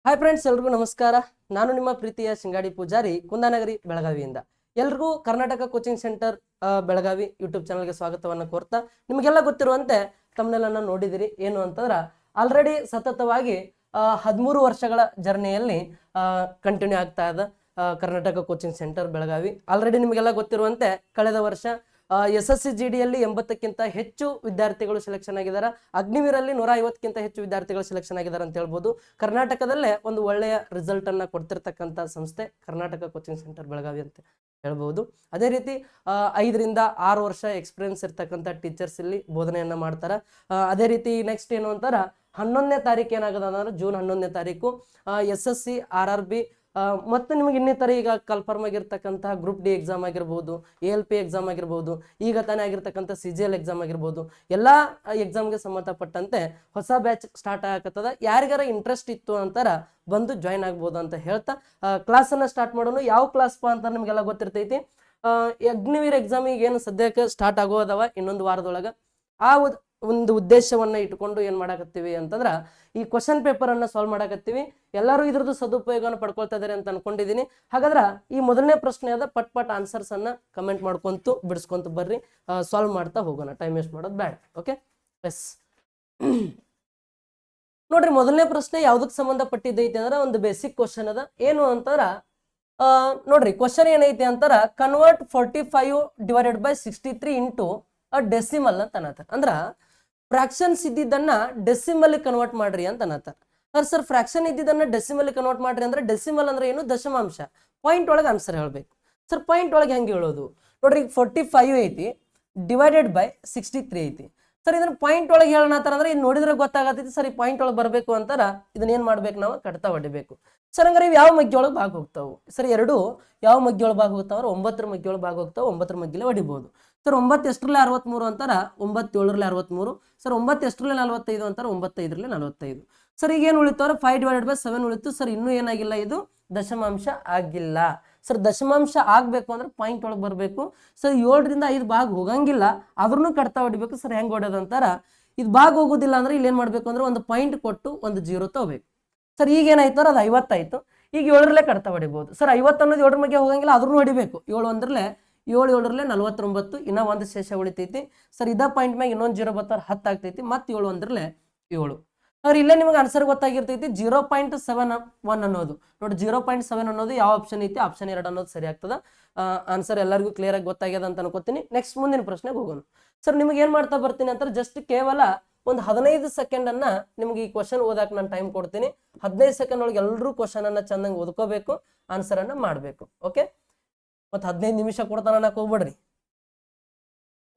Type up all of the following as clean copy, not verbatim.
Hi friends, ಎಲ್ರಿಗೂ ನಮಸ್ಕಾರ. ನಾನು ನಿಮ್ಮ ಪ್ರೀತಿಯ ಶಿಂಗಾಡಿ ಪೂಜಾರಿ, ಕುಂದಾನಗರಿ, ಬೆಳಗಾವಿಯಿಂದ. ಎಲ್ರಿಗೂ Karnataka coaching centre Belagavi YouTube ಚಾನಲ್ಗೆ ಸ್ವಾಗತವನ್ನು ಕೋರ್ತಾ, ನಿಮಗೆಲ್ಲ ಗೊತ್ತಿರುವಂತೆ ತಮ್ಮನೆಲ್ಲ ನೋಡಿದಿರಿ. ಏನು ಅಂತಂದ್ರೆ ಆಲ್ರೆಡಿ ಸತತವಾಗಿ 13 ವರ್ಷಗಳ ಜರ್ನಿಯಲ್ಲಿ ಕಂಟಿನ್ಯೂ ಆಗ್ತಾ ಇದೆ Karnataka coaching centre Belagavi. Already ನಿಮಗೆಲ್ಲ ಗೊತ್ತಿರುವಂತೆ ಕಳೆದ ವರ್ಷ SSC GDಯಲ್ಲಿ 80ಕ್ಕಿಂತ ಹೆಚ್ಚು ವಿದ್ಯಾರ್ಥಿಗಳು ಸೆಲೆಕ್ಷನ್ ಆಗಿದ್ದಾರೆ. ಅಗ್ನಿವೀರಲ್ಲಿ 150ಕ್ಕಿಂತ ಹೆಚ್ಚು ವಿದ್ಯಾರ್ಥಿಗಳು ಸೆಲೆಕ್ಷನ್ ಆಗಿದ್ದಾರೆ ಅಂತ ಹೇಳ್ಬೋದು. ಕರ್ನಾಟಕದಲ್ಲೇ ಒಂದು ಒಳ್ಳೆಯ ರಿಸಲ್ಟ್ ಅನ್ನ ಕೊಡ್ತಿರ್ತಕ್ಕಂಥ ಸಂಸ್ಥೆ ಕರ್ನಾಟಕ ಕೋಚಿಂಗ್ ಸೆಂಟರ್ ಬೆಳಗಾವಿ ಅಂತ ಹೇಳ್ಬೋದು. ಅದೇ ರೀತಿ 5 ರಿಂದ 6 ವರ್ಷ ಎಕ್ಸ್ಪೀರಿಯನ್ಸ್ ಇರ್ತಕ್ಕಂಥ ಟೀಚರ್ಸ್ ಇಲ್ಲಿ ಬೋಧನೆಯನ್ನ ಮಾಡ್ತಾರೆ. ಅದೇ ರೀತಿ ನೆಕ್ಸ್ಟ್ ಏನು ಅಂತಾರ 11ನೇ ತಾರೀಕು ಏನಾಗದ ಅಂದ್ರೆ ಜೂನ್ 11ನೇ ತಾರೀಕು SSC RRB ಮತ್ತು ನಿಮಗೆ ಇನ್ನಿತರ ಈಗ ಕನ್ಫರ್ಮ್ ಆಗಿರ್ತಕ್ಕಂತಹ ಗ್ರೂಪ್ ಡಿ ಎಕ್ಸಾಮ್ ಆಗಿರ್ಬೋದು, ALP ಎಕ್ಸಾಮ್ ಆಗಿರ್ಬೋದು, ಈಗ ತಾನೇ ಆಗಿರ್ತಕ್ಕಂಥ CGL ಎಕ್ಸಾಮ್ ಆಗಿರ್ಬೋದು, ಎಲ್ಲ ಎಕ್ಸಾಮ್ಗೆ ಸಂಬಂಧಪಟ್ಟಂತೆ ಹೊಸ ಬ್ಯಾಚ್ ಸ್ಟಾರ್ಟ್ ಆಗತ್ತದ. ಯಾರಿಗಾರ ಇಂಟ್ರೆಸ್ಟ್ ಇತ್ತು ಅಂತಾರ ಬಂದು ಜಾಯ್ನ್ ಆಗ್ಬೋದು ಅಂತ ಹೇಳ್ತಾ ಕ್ಲಾಸನ್ನು ಸ್ಟಾರ್ಟ್ ಮಾಡೋಣ. ಯಾವ ಕ್ಲಾಸ್ ಅಂತ ನಿಮಗೆಲ್ಲ ಗೊತ್ತಿರ್ತೈತಿ. ಅಗ್ನಿವೀರ್ ಎಕ್ಸಾಮಿಗೆ ಏನು ಸದ್ಯಕ್ಕೆ ಸ್ಟಾರ್ಟ್ ಆಗೋದವ ಇನ್ನೊಂದು ವಾರದೊಳಗೆ. ಆ ಒಂದು ಉದ್ದೇಶವನ್ನ ಇಟ್ಕೊಂಡು ಏನ್ ಮಾಡಾಕತ್ತೀವಿ ಅಂತಂದ್ರ ಈ ಕ್ವಶನ್ ಪೇಪರ್ ಅನ್ನ ಸಾಲ್ವ್ ಮಾಡಾಕತ್ತೀವಿ. ಎಲ್ಲರೂ ಇದ್ರದ್ದು ಸದುಪಯೋಗವನ್ನು ಪಡ್ಕೊಳ್ತಾ ಇದಾರೆ ಅಂತ ಅನ್ಕೊಂಡಿದೀನಿ. ಹಾಗಾದ್ರ ಈ ಮೊದಲನೇ ಪ್ರಶ್ನೆ ಅದ ಪಟ್ ಆನ್ಸರ್ಸ್ ಅನ್ನ ಕಮೆಂಟ್ ಮಾಡ್ಕೊಂತು ಬಿಡಿಸ್ಕೊಂತ ಬರ್ರಿ, ಸಾಲ್ವ್ ಮಾಡ್ತಾ ಹೋಗೋಣ. ಟೈಮ್ ವೇಸ್ಟ್ ಮಾಡೋದು ಬ್ಯಾಡ್. ಓಕೆ, ಎಸ್ ನೋಡ್ರಿ, ಮೊದಲನೇ ಪ್ರಶ್ನೆ ಯಾವ್ದಕ್ ಸಂಬಂಧಪಟ್ಟಿದ್ದೈತಿ ಅಂದ್ರೆ ಒಂದು ಬೇಸಿಕ್ ಕ್ವಶನ್ ಅದ. ಏನು ಅಂತಂದ್ರ ನೋಡ್ರಿ, ಕ್ವಶನ್ ಏನೈತಿ ಅಂತಾರ convert 45 divided by 63 into decimal ಅಂತ ಅನ್ನತ್ತಾರ. ಅಂದ್ರ ಫ್ರಾಕ್ಷನ್ಸ್ ಇದ್ದಿದ್ದನ್ನ ಡೆಸಿಮಲ್ ಕನ್ವರ್ಟ್ ಮಾಡ್ರಿ ಅಂತ ಅನ್ನತ್ತಾರ. ಸರ್, ಫ್ರಾಕ್ಷನ್ ಇದ್ದಿದ್ದನ್ನ ಡೆಸಿಮಲ್ ಕನ್ವರ್ಟ್ ಮಾಡ್ರಿ ಅಂದ್ರೆ ಡೆಸಿಮಲ್ ಅಂದ್ರೆ ಏನು? ದಶಮಾಂಶ. ಪಾಯಿಂಟ್ ಒಳಗೆ ಆನ್ಸರ್ ಹೇಳ್ಬೇಕು. ಸರ್, ಪಾಯಿಂಟ್ ಒಳಗೆ ಹೆಂಗೆ ಹೇಳೋದು? ನೋಡ್ರಿ, 45 ಐತಿ ಡಿವೈಡೆಡ್ ಬೈ 63 ಐತಿ. ಸರ್, ಇದನ್ನ ಪಾಯಿಂಟ್ ಒಳಗೆ ಹೇಳೋಣತ್ತಾರ ಅಂದ್ರೆ ಇದು ನೋಡಿದ್ರೆ ಗೊತ್ತಾಗತ್ತೈತಿ. ಸರ್, ಈ ಪಾಯಿಂಟ್ ಒಳಗೆ ಬರ್ಬೇಕು ಅಂತಾರ ಇದನ್ನ ಏನ್ ಮಾಡ್ಬೇಕು? ನಾವು ಕಡ್ತಾ ಹೊಡಿಬೇಕು. ಸರ್, ಹಂಗಾರೆ ಇವು ಯಾವ ಮಗ್ಗಿ ಒಳಗೆ ಭಾಗ ಹೋಗ್ತಾವು? ಸರ್, ಎರಡು ಯಾವ ಮಗ್ಗಿ ಒಳಗೆ ಭಾಗ ಹೋಗ್ತಾವ್ರ? 9ರ ಮಗ್ಗಿ ಒಳಗೆ ಭಾಗ ಹೋಗ್ತಾವ. 9ರ ಮಗ್ಗಿಲೆ ಹೊಡಿಬಹುದು. ಸರ್, 9 ಎಷ್ಟರಲ್ಲಿ 63 ಅಂತಾರ? 9 7ರಲ್ಲಿ 63. ಸರ್, 9 ಎಷ್ಟರಲ್ಲಿ 45 ಅಂತಾರ? 9 5ರಲ್ಲಿ 45. ಸರ್, ಈಗ ಏನು ಉಳಿತವ್ರ? 5 ಡಿವೈಡೆಡ್ ಬೈ 7 ಉಳಿತು. ಸರ್, ಇನ್ನೂ ಏನಾಗಿಲ್ಲ, ಇದು ದಶಮಾಂಶ ಆಗಿಲ್ಲ. ಸರ್, ದಶಮಾಂಶ ಆಗ್ಬೇಕು ಅಂದ್ರೆ ಪಾಯಿಂಟ್ ಒಳಗೆ ಬರಬೇಕು. ಸರ್, 7ರಿಂದ 5 ಭಾಗ ಹೋಗಂಗಿಲ್ಲ, ಅದ್ರೂ ಕಡ್ತಾ ಹೊಡಿಬೇಕು. ಸರ್, ಹೆಂಗ್ ಹೊಡೋದು ಅಂತಾರ, ಇದು ಭಾಗ ಹೋಗೋದಿಲ್ಲ ಅಂದ್ರೆ ಇಲ್ಲಿ ಏನ್ ಮಾಡ್ಬೇಕು ಅಂದ್ರೆ ಒಂದು ಪಾಯಿಂಟ್ ಕೊಟ್ಟು ಒಂದು 0 ತಗೋಬೇಕು. ಸರ್, ಈಗ ಏನಾಯ್ತಾರ ಅದು 50 ಆಯ್ತು. ಈಗ 7ರಲ್ಲೇ ಕಡ್ತಾ ಹೊಡಿಬಹುದು. ಸರ್, 50 ಅನ್ನೋದು 7ರ ಬಗ್ಗೆ ಹೋಗಂಗಿಲ್ಲ, ಅದ್ರೂ ಹೊಡಿಬೇಕು. 7 ಒಂದ್ರಲ್ಲೇ 7 49, ಇನ್ನ ಒಂದು ಶೇಷ ಉಳಿತೈತಿ. ಸರ್, ಇದ ಪಾಯಿಂಟ್ ಮ್ಯಾಗ ಇನ್ನೊಂದು 0 ಬರ್ತಾರ 10 ಆಗ್ತೈತಿ. ಮತ್ತೆ 7 ಒಂದ್ರಲ್ಲೇ 7. ಅವ್ರು ಇಲ್ಲೇ ನಿಮಗೆ ಆನ್ಸರ್ ಗೊತ್ತಾಗಿರ್ತೈತಿ 0.71 ಅನ್ನೋದು. ನೋಡಿ, 0.7 ಅನ್ನೋದು ಯಾವ ಆಪ್ಷನ್ ಐತಿ? ಆಪ್ಷನ್ 2 ಅನ್ನೋದು ಸರಿ ಆಗ್ತದ. ಆನ್ಸರ್ ಎಲ್ಲರಿಗೂ ಕ್ಲಿಯರ್ ಆಗಿ ಗೊತ್ತಾಗ್ಯದ ಅಂತ ಅನ್ಕೋತೀನಿ. ನೆಕ್ಸ್ಟ್ ಮುಂದಿನ ಪ್ರಶ್ನೆಗೆ ಹೋಗೋಣ. ಸರ್, ನಿಮ್ಗೆ ಏನ್ ಮಾಡ್ತಾ ಬರ್ತೀನಿ ಅಂತ ಜಸ್ಟ್ ಕೇವಲ ಒಂದು 15 ಸೆಕೆಂಡ್ ಅನ್ನ ನಿಮ್ಗೆ ಈ ಕ್ವಶನ್ ಓದಾಕ್ ನಾನು ಟೈಮ್ ಕೊಡ್ತೀನಿ. 15 ಸೆಕೆಂಡ್ ಒಳಗೆ ಎಲ್ಲರೂ ಕ್ವಶನ್ ಅನ್ನ ಚಂದಂಗೆ ಓದ್ಕೋಬೇಕು, ಆನ್ಸರ್ ಅನ್ನ ಮಾಡ್ಬೇಕು. ಓಕೆ, ಮತ್ತೆ 15 ನಿಮಿಷ ಕೊಡ್ತಾನ ಅನ್ನಕ್ ಹೋಗ್ಬೇಡ್ರಿ.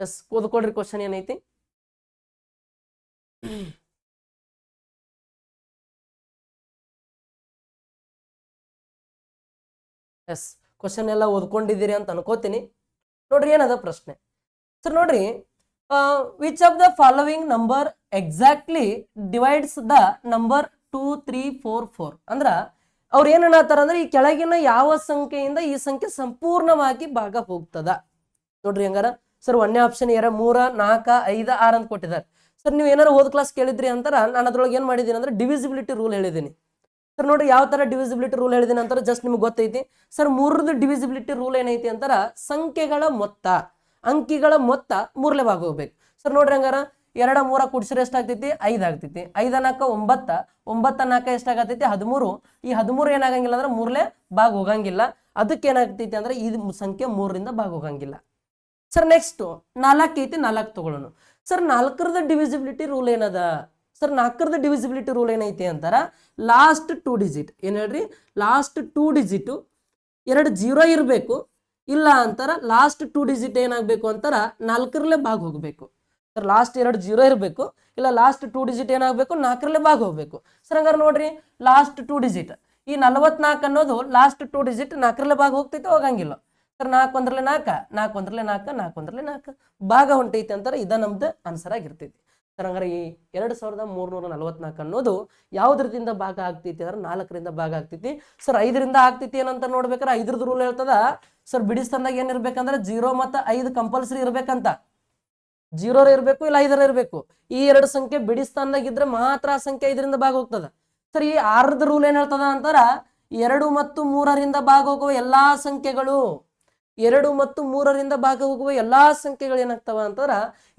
ಎಸ್, ಓದ್ಕೊಳ್ರಿ ಕ್ವಶನ್ ಏನೈತಿ. ಎಸ್, ಕ್ವಶನ್ ಎಲ್ಲ ಓದ್ಕೊಂಡಿದ್ದೀರಿ ಅಂತ ಅನ್ಕೋತೀನಿ. ನೋಡ್ರಿ, ಏನದ ಪ್ರಶ್ನೆ. ಸರ್, ನೋಡ್ರಿ, which of the following number exactly divides the number 2 3 4 4 ಅಂದ್ರ ಅವ್ರು ಏನ್ ಅನ್ನತ್ತಾರ ಅಂದ್ರೆ ಈ ಕೆಳಗಿನ ಯಾವ ಸಂಖ್ಯೆಯಿಂದ ಈ ಸಂಖ್ಯೆ ಸಂಪೂರ್ಣವಾಗಿ ಭಾಗ ಹೋಗ್ತದ? ನೋಡ್ರಿ ಹಂಗಾರ. ಸರ್, 1ನೇ ಆಪ್ಷನ್ 2 3 4 5 6 ಅಂತ ಕೊಟ್ಟಿದ್ದಾರೆ. ಸರ್, ನೀವು ಏನಾರು ಓದ್ ಕ್ಲಾಸ್ ಕೇಳಿದ್ರಿ ಅಂತಾರ ನಾನು ಅದ್ರೊಳಗೆ ಏನ್ ಮಾಡಿದೀನಿ ಅಂದ್ರೆ ಡಿವಿಸಿಬಿಲಿಟಿ ರೂಲ್ ಹೇಳಿದೀನಿ. ಸರ್, ನೋಡ್ರಿ ಯಾವ ತರ ಡಿವಿಸಿಬಿಲಿಟಿ ರೂಲ್ ಹೇಳಿದೀನಿ ಅಂತಾರ ಜಸ್ಟ್ ನಿಮ್ಗೆ ಗೊತ್ತೈತಿ. ಸರ್, 3ರದ ಡಿವಿಸಿಬಿಲಿಟಿ ರೂಲ್ ಏನೈತಿ ಅಂತಾರ ಸಂಖ್ಯೆಗಳ ಮೊತ್ತ, ಅಂಕಿಗಳ ಮೊತ್ತ 3ಲೆ ಭಾಗ ಹೋಗ್ಬೇಕು. ಸರ್, ನೋಡ್ರಿ ಹಂಗಾರ 2 3 ಕೂಡಿಸಿದ್ರೆ ಎಷ್ಟಾಗ್ತೈತಿ? 5 ಆಗ್ತೈತಿ. 5 4 9, 9 4 ಎಷ್ಟಾಗತೈತಿ? 13. ಈ 13 ಏನಾಗಂಗಿಲ್ಲ ಅಂದ್ರೆ 3ಲೆ ಭಾಗ ಹೋಗಂಗಿಲ್ಲ. ಅದಕ್ಕೆ ಏನಾಗ್ತೈತಿ ಅಂದ್ರೆ ಈ ಸಂಖ್ಯೆ 3ರಿಂದ ಭಾಗ ಹೋಗಂಗಿಲ್ಲ. ಸರ್, ನೆಕ್ಸ್ಟ್ 4 ಐತಿ, 4 ತಗೊಳ್ಳೋಣ. ಸರ್, 4ರದ ಡಿವಿಸಿಬಿಲಿಟಿ ರೂಲ್ ಏನದ? ಸರ್, 4ರದ ಡಿವಿಸಿಬಿಲಿಟಿ ರೂಲ್ ಏನೈತಿ ಅಂತಾರ ಲಾಸ್ಟ್ 2 ಡಿಜಿಟ್. ಏನ್ ಹೇಳ್ರಿ? ಲಾಸ್ಟ್ 2 ಡಿಜಿಟ್ 2 0 ಇರಬೇಕು. ಇಲ್ಲ ಅಂತಾರ ಲಾಸ್ಟ್ 2 ಡಿಜಿಟ್ ಏನಾಗಬೇಕು ಅಂತಾರ 4ರಲ್ಲೇ ಭಾಗ ಹೋಗ್ಬೇಕು. ಸರ್, ಲಾಸ್ಟ್ 2 0 ಇರಬೇಕು, ಇಲ್ಲ ಲಾಸ್ಟ್ 2 ಡಿಜಿಟ್ ಏನಾಗಬೇಕು? 4ರಲ್ಲೇ ಭಾಗ ಹೋಗ್ಬೇಕು. ಸರ್, ಹಂಗಾರೆ ನೋಡ್ರಿ, ಲಾಸ್ಟ್ 2 ಡಿಜಿಟ್ ಈ 44 ಅನ್ನೋದು ಲಾಸ್ಟ್ 2 ಡಿಜಿಟ್ 4ರಲ್ಲೇ ಭಾಗ ಹೋಗ್ತೈತೆ? ಹೋಗಂಗಿಲ್ಲ. ಸರ್, 4 1ರಲ್ಲಿ 4, 4 1ರಲ್ಲಿ 4, 4 1ರಲ್ಲಿ 4 ಭಾಗ ಹೊಂಟೈತಿ ಅಂತಾರೆ. ಇದ ನಮ್ದು ಆನ್ಸರ್ ಆಗಿರ್ತೈತಿ. ಸರ್, ಹಂಗಾರೆ ಈ 2344 ಅನ್ನೋದು ಯಾವ್ದ್ರದಿಂದ ಭಾಗ ಆಗ್ತೈತಿ ಅಂದ್ರೆ 4ರಿಂದ ಭಾಗ ಆಗ್ತೈತಿ. ಸರ್, 5ರಿಂದ ಆಗ್ತೈತಿ ಏನಂತ ನೋಡ್ಬೇಕಾರೆ 5ರದ ರೂಲ್ ಹೇಳ್ತದ. ಸರ್, ಬಿಡಿಸ್ತಂದಾಗ ಏನಿರ್ಬೇಕಂದ್ರೆ 0 ಮತ್ತು 5 ಕಂಪಲ್ಸರಿ ಇರ್ಬೇಕಂತ. 0 ಇರಬೇಕು, ಇಲ್ಲ 5 ಇರಬೇಕು. ಈ 2 ಸಂಖ್ಯೆ ಬಿಡಿಸ್ತಾನದಾಗ ಇದ್ರೆ ಮಾತ್ರ ಆ ಸಂಖ್ಯೆ 5ರಿಂದ ಭಾಗ ಹೋಗ್ತದ. ಸರ್ ಈ 6ರದ ರೂಲ್ ಏನ್ ಹೇಳ್ತದ ಅಂತಾರ 2 ಮತ್ತು 3ರಿಂದ ಭಾಗ ಹೋಗುವ ಎಲ್ಲಾ ಸಂಖ್ಯೆಗಳು 2 ಮತ್ತು 3ರಿಂದ ಭಾಗ ಹೋಗುವ ಎಲ್ಲಾ ಸಂಖ್ಯೆಗಳು ಏನಾಗ್ತಾವ ಅಂತಾರ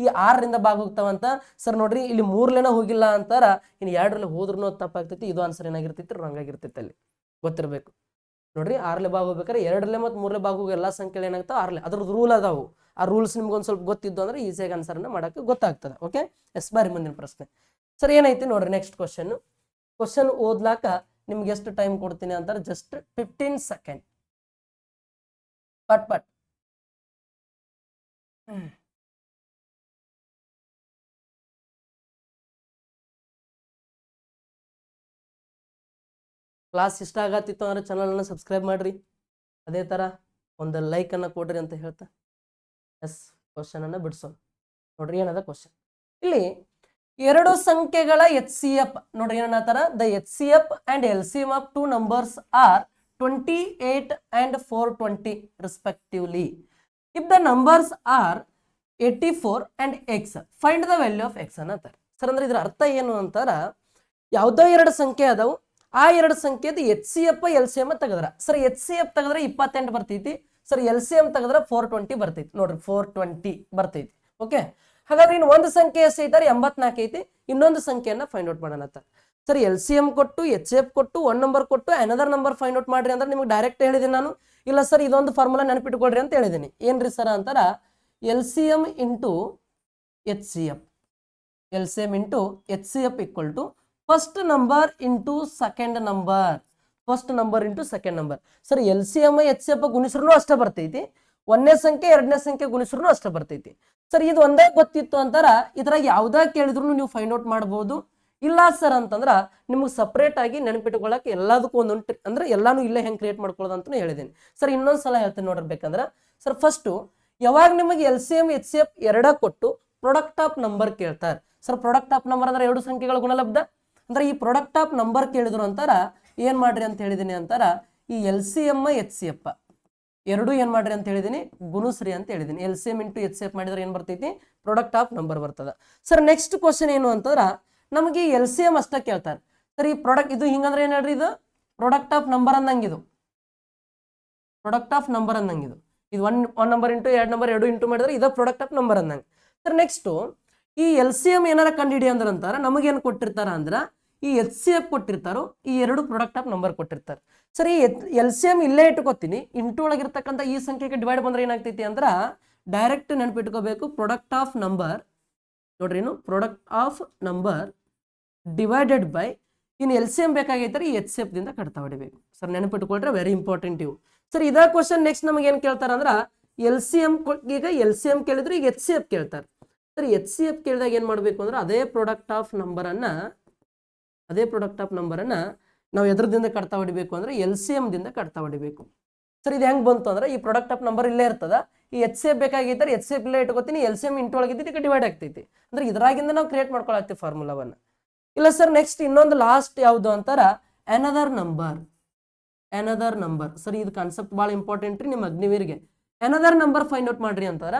ಈ 6ರಿಂದ ಭಾಗ ಹೋಗ್ತಾವ ಅಂತ. ಸರ್ ನೋಡ್ರಿ ಇಲ್ಲಿ 3ಲೇನ ಹೋಗಿಲ್ಲ ಅಂತಾರ, ಇನ್ನು 2ರಲ್ಲಿ ಹೋದ್ರೂ ತಪ್ಪಾಗ್ತೈತಿ. ಇದು ಆನ್ಸರ್ ಏನಾಗಿರ್ತೈತಿ ರಾಂಗ್ ಆಗಿರ್ತೈತಿ, ಅಲ್ಲಿ ಗೊತ್ತಿರ್ಬೇಕು ನೋಡ್ರಿ. 6ಲೆ ಭಾಗ ಹೋಗ್ಬೇಕಾದ್ರೆ 2ರಲ್ಲೇ ಮತ್ತು 3ಲೆ ಭಾಗ ಹೋಗುವ ಎಲ್ಲಾ ಸಂಖ್ಯೆಗಳು ಏನಾಗ್ತಾವ 6ಲೆ, ಅದ್ರದ್ದು ರೂಲ್ ಅದಾವು. ಆ ರೂಲ್ಸ್ ನಿಮ್ಗೆ ಒಂದ್ ಸ್ವಲ್ಪ ಗೊತ್ತಿದ್ದು ಅಂದ್ರೆ ಈಸಿಯಾಗಿ ಆನ್ಸರ್ನ ಮಾಡಕ್ಕೆ ಗೊತ್ತಾಗ್ತದೆ. ಓಕೆ, ಎಸ್ ಬಾರಿ ಮುಂದಿನ ಪ್ರಶ್ನೆ. ಸರ್ ಏನೈತಿ ನೋಡ್ರಿ ನೆಕ್ಸ್ಟ್ ಕ್ವಶನ್ ಓದ್ಲಾಕ ನಿಮ್ಗೆ ಎಷ್ಟು ಟೈಮ್ ಕೊಡ್ತೀನಿ ಅಂತಾರೆ, ಜಸ್ಟ್ 15 ಸೆಕೆಂಡ್. ಪಟ್ ಕ್ಲಾಸ್ ಇಷ್ಟ ಆಗತ್ತಿತ್ತು ಅಂದ್ರೆ ಚಾನಲ್ನ ಸಬ್ಸ್ಕ್ರೈಬ್ ಮಾಡ್ರಿ, ಅದೇ ತರ ಒಂದು ಲೈಕ್ ಅನ್ನ ಕೊಡ್ರಿ ಅಂತ ಹೇಳ್ತಾ ಎಸ್ ಕ್ವಶನ್ ಅನ್ನ ಬಿಡ್ಸೋಣ. ನೋಡ್ರಿ ಏನದ ಕ್ವಶನ್. ಇಲ್ಲಿ 2 ಸಂಖ್ಯೆಗಳ HCF ನೋಡ್ರಿ ಏನಂತಾರ, the HCF and LCM of 2 numbers are 28 and 420 respectively. If the numbers are 84 and x, find the value of x ಅನ್ನತ್ತಾರ. ಸರ್ ಅಂದ್ರೆ ಇದ್ರ ಅರ್ಥ ಏನು ಅಂತಾರ, ಯಾವುದೋ 2 ಸಂಖ್ಯೆ ಅದಾವು, ಆ 2 ಸಂಖ್ಯೆದ HCF LCM ತೆಗದ್ರ. ಸರ್ HCF ತೆಗದ್ರೆ 28 ಬರ್ತೈತಿ, ಸರ್ LCM ತೆಗದ್ರೆ 420 ಬರ್ತೈತಿ. ನೋಡ್ರಿ 420 ಬರ್ತೈತಿ. ಓಕೆ, ಹಾಗಾದ್ರೆ ಇನ್ನು ಒಂದು ಸಂಖ್ಯೆ ಎಷ್ಟೈತಾರೆ 84 ಐತಿ. ಇನ್ನೊಂದು ಸಂಖ್ಯೆಯನ್ನ ಫೈಂಡ್ ಔಟ್ ಮಾಡೋಣ. ಸರ್ LCM ಕೊಟ್ಟು HCF ಕೊಟ್ಟು 1 ನಂಬರ್ ಕೊಟ್ಟು ಅನದರ್ ನಂಬರ್ ಫೈಂಡ್ ಔಟ್ ಮಾಡ್ರಿ ಅಂದ್ರೆ ನಿಮ್ಗೆ ಡೈರೆಕ್ಟ್ ಹೇಳಿದೀನಿ ನಾನು. ಇಲ್ಲ ಸರ್ ಇದೊಂದು ಫಾರ್ಮುಲಾ ನೆನಪಿಟ್ಕೊಳ್ರಿ ಅಂತ ಹೇಳಿದೀನಿ. ಏನ್ರಿ ಸರ್ ಅಂತಾರ, LCM into HCF, LCM into HCF equal to first number into second number, first number into second number. Sir LCM HCF ಗುಣಿಸ್ರು ಅಷ್ಟೇ ಬರ್ತೈತಿ, 1ನೇ ಸಂಖ್ಯೆ 2ನೇ ಸಂಖ್ಯೆ ಗುಣಿಸ್ರು ಅಷ್ಟೇ ಬರ್ತೈತಿ. ಸರ್ ಇದು ಒಂದೇ ಗೊತ್ತಿತ್ತು ಅಂತಾರ ಇದ್ರಾಗ ಯಾವ್ದಾ ಕೇಳಿದ್ರು ನೀವು ಫೈಂಡ್ ಔಟ್ ಮಾಡಬಹುದು. ಇಲ್ಲ ಸರ್ ಅಂತಂದ್ರ ನಿಮ್ಗೆ ಸಪ್ರೇಟ್ ಆಗಿ ನೆನಪಿಟ್ಕೊಳ್ಳಕ್ಕೆ ಎಲ್ಲದಕ್ಕೂ ಒಂದೊಂದು ಅಂದ್ರೆ ಎಲ್ಲಾನು ಇಲ್ಲೇ ಹೆಂಗ್ ಕ್ರಿಯೇಟ್ ಮಾಡ್ಕೊಳ್ಳೋದು ಅಂತ ಹೇಳಿದ್ದೀನಿ. ಸರ್ ಇನ್ನೊಂದ್ಸಲ ಹೇಳ್ತೀನಿ ನೋಡಿರ್ಬೇಕಂದ್ರ, ಸರ್ ಫಸ್ಟ್ ಯಾವಾಗ ನಿಮಗೆ LCM HCF ಎರಡ ಕೊಟ್ಟು ಪ್ರಾಡಕ್ಟ್ ಆಫ್ ನಂಬರ್ ಕೇಳ್ತಾರೆ. ಸರ್ ಪ್ರಾಡಕ್ಟ್ ಆಫ್ ನಂಬರ್ ಅಂದ್ರೆ 2 ಸಂಖ್ಯೆಗಳ ಗುಣಲಬ್ಧ ಅಂದ್ರೆ ಈ ಪ್ರಾಡಕ್ಟ್ ಆಫ್ ನಂಬರ್ ಕೇಳಿದ್ರು ಅಂತಾರ ಏನ್ ಮಾಡ್ರಿ ಅಂತ ಹೇಳಿದೀನಿ ಅಂತಾರ, ಈ LCM HCF ಎರಡು ಏನ್ ಮಾಡ್ರಿ ಅಂತ ಹೇಳಿದೀನಿ ಗುಣಿಸ್ರಿ ಅಂತ ಹೇಳಿದೀನಿ. LCM ಇಂಟು HCF ಮಾಡಿದ್ರೆ ಏನ್ ಬರ್ತೈತಿ ಪ್ರಾಡಕ್ಟ್ ಆಫ್ ನಂಬರ್ ಬರ್ತದ. ಸರ್ ನೆಕ್ಸ್ಟ್ ಕ್ವಶನ್ ಏನು ಅಂತಂದ್ರ ನಮಗೆ LCM ಅಷ್ಟ ಕೇಳ್ತಾರೆ. ಸರ್ ಈ ಪ್ರಾಡಕ್ಟ್ ಇದು ಹಿಂಗಂದ್ರೆ ಏನ್ ಹೇಳ್ರಿ, ಇದು ಪ್ರಾಡಕ್ಟ್ ಆಫ್ ನಂಬರ್ ಅಂದಂಗಿದು, ಪ್ರಾಡಕ್ಟ್ ಆಫ್ ನಂಬರ್ ಅಂದಂಗಿದು. ಇದು 1 ನಂಬರ್ ಇಂಟು 2 ನಂಬರ್ 2 ಇಂಟು ಮಾಡಿದ್ರೆ ಇದು ಪ್ರಾಡಕ್ಟ್ ಆಫ್ ನಂಬರ್ ಅಂದಂಗ. ಸರ್ ನೆಕ್ಸ್ಟ್ ಈ LCM ಏನಾರ ಕಂಡುಹಿಡಿ ಅಂದ್ರೆ ಅಂತಾರ ನಮಗೇನು ಕೊಟ್ಟಿರ್ತಾರ ಅಂದ್ರ ಈ HCF ಕೊಟ್ಟಿರ್ತಾರೋ ಈ 2 ಪ್ರಾಡಕ್ಟ್ ಆಫ್ ನಂಬರ್ ಕೊಟ್ಟಿರ್ತಾರೆ. ಸರಿ LCM ಇಲ್ಲೇ ಇಟ್ಕೋತೀನಿ, ಇಂಟು ಒಳಗಿರ್ತಕ್ಕಂಥ ಈ ಸಂಖ್ಯೆಗೆ ಡಿವೈಡ್ ಬಂದ್ರೆ ಏನಾಗ್ತೈತಿ ಅಂದ್ರ ಡೈರೆಕ್ಟ್ ನೆನಪಿಟ್ಕೋಬೇಕು ಪ್ರಾಡಕ್ಟ್ ಆಫ್ ನಂಬರ್. ನೋಡ್ರಿ ಏನು product of number divided by ಇನ್ನು LCM ಬೇಕಾಗೈತಾರೆ ಈ HCF ದಿಂದ ಕಟ್ತಾ ಹೊಡಿಬೇಕು. ಸರ್ ನೆನಪಿಟ್ಕೊಳ್ರೆ ವೆರಿ ಇಂಪಾರ್ಟೆಂಟ್ ಇವು. ಸರ್ ಇದ ಕ್ವಶನ್ ನೆಕ್ಸ್ಟ್ ನಮಗೆ ಏನ್ ಕೇಳ್ತಾರ ಅಂದ್ರ LCM ಈಗ LCM ಕೇಳಿದ್ರೆ ಈಗ HCF ಕೇಳ್ತಾರೆ. ಸರ್ HCF ಕೇಳಿದಾಗ ಏನ್ ಮಾಡ್ಬೇಕು ಅಂದ್ರೆ ಅದೇ ಪ್ರಾಡಕ್ಟ್ ಆಫ್ ನಂಬರ್ ಅನ್ನ ನಾವು ಎದ್ರದಿಂದ ಕಟ್ತಾ ಹೊಡಿಬೇಕು ಅಂದ್ರೆ LCM ದಿಂದ ಕಟ್ತಾ ಹೊಡಿಬೇಕು. ಸರ್ ಇದು ಹೆಂಗ್ ಬಂತು ಅಂದ್ರೆ ಈ ಪ್ರಾಡಕ್ಟ್ ಆಫ್ ನಂಬರ್ ಇಲ್ಲೇ ಇರ್ತದ, ಈ HCF ಬೇಕಾಗಿದ್ದಾರೆ HCF ಇಲ್ಲೇ ಇಟ್ಕೋತೀನಿ, LCM ಇಂಟು ಒಳಗಿದ್ದಕ್ಕೆ ಡಿವೈಡ್ ಆಗ್ತೈತಿ. ಅಂದ್ರೆ ಇದ್ರಾಗಿಂದ ನಾವು ಕ್ರಿಯೇಟ್ ಮಾಡ್ಕೊಳತ್ತೀವಿ ಫಾರ್ಮುಲಾವನ್ನ. ಇಲ್ಲ ಸರ್ ನೆಕ್ಸ್ಟ್ ಇನ್ನೊಂದು ಲಾಸ್ಟ್ ಯಾವುದು ಅಂತಾರ ಅನದರ್ ನಂಬರ್. ಸರ್ ಇದು ಕಾನ್ಸೆಪ್ಟ್ ಬಹಳ ಇಂಪಾರ್ಟೆಂಟ್ ರೀ ನಿಮ್ಮ ಅಗ್ನಿವೀರ್ಗೆ. ಅನದರ್ ನಂಬರ್ ಫೈಂಡ್ ಔಟ್ ಮಾಡ್ರಿ ಅಂತಾರ.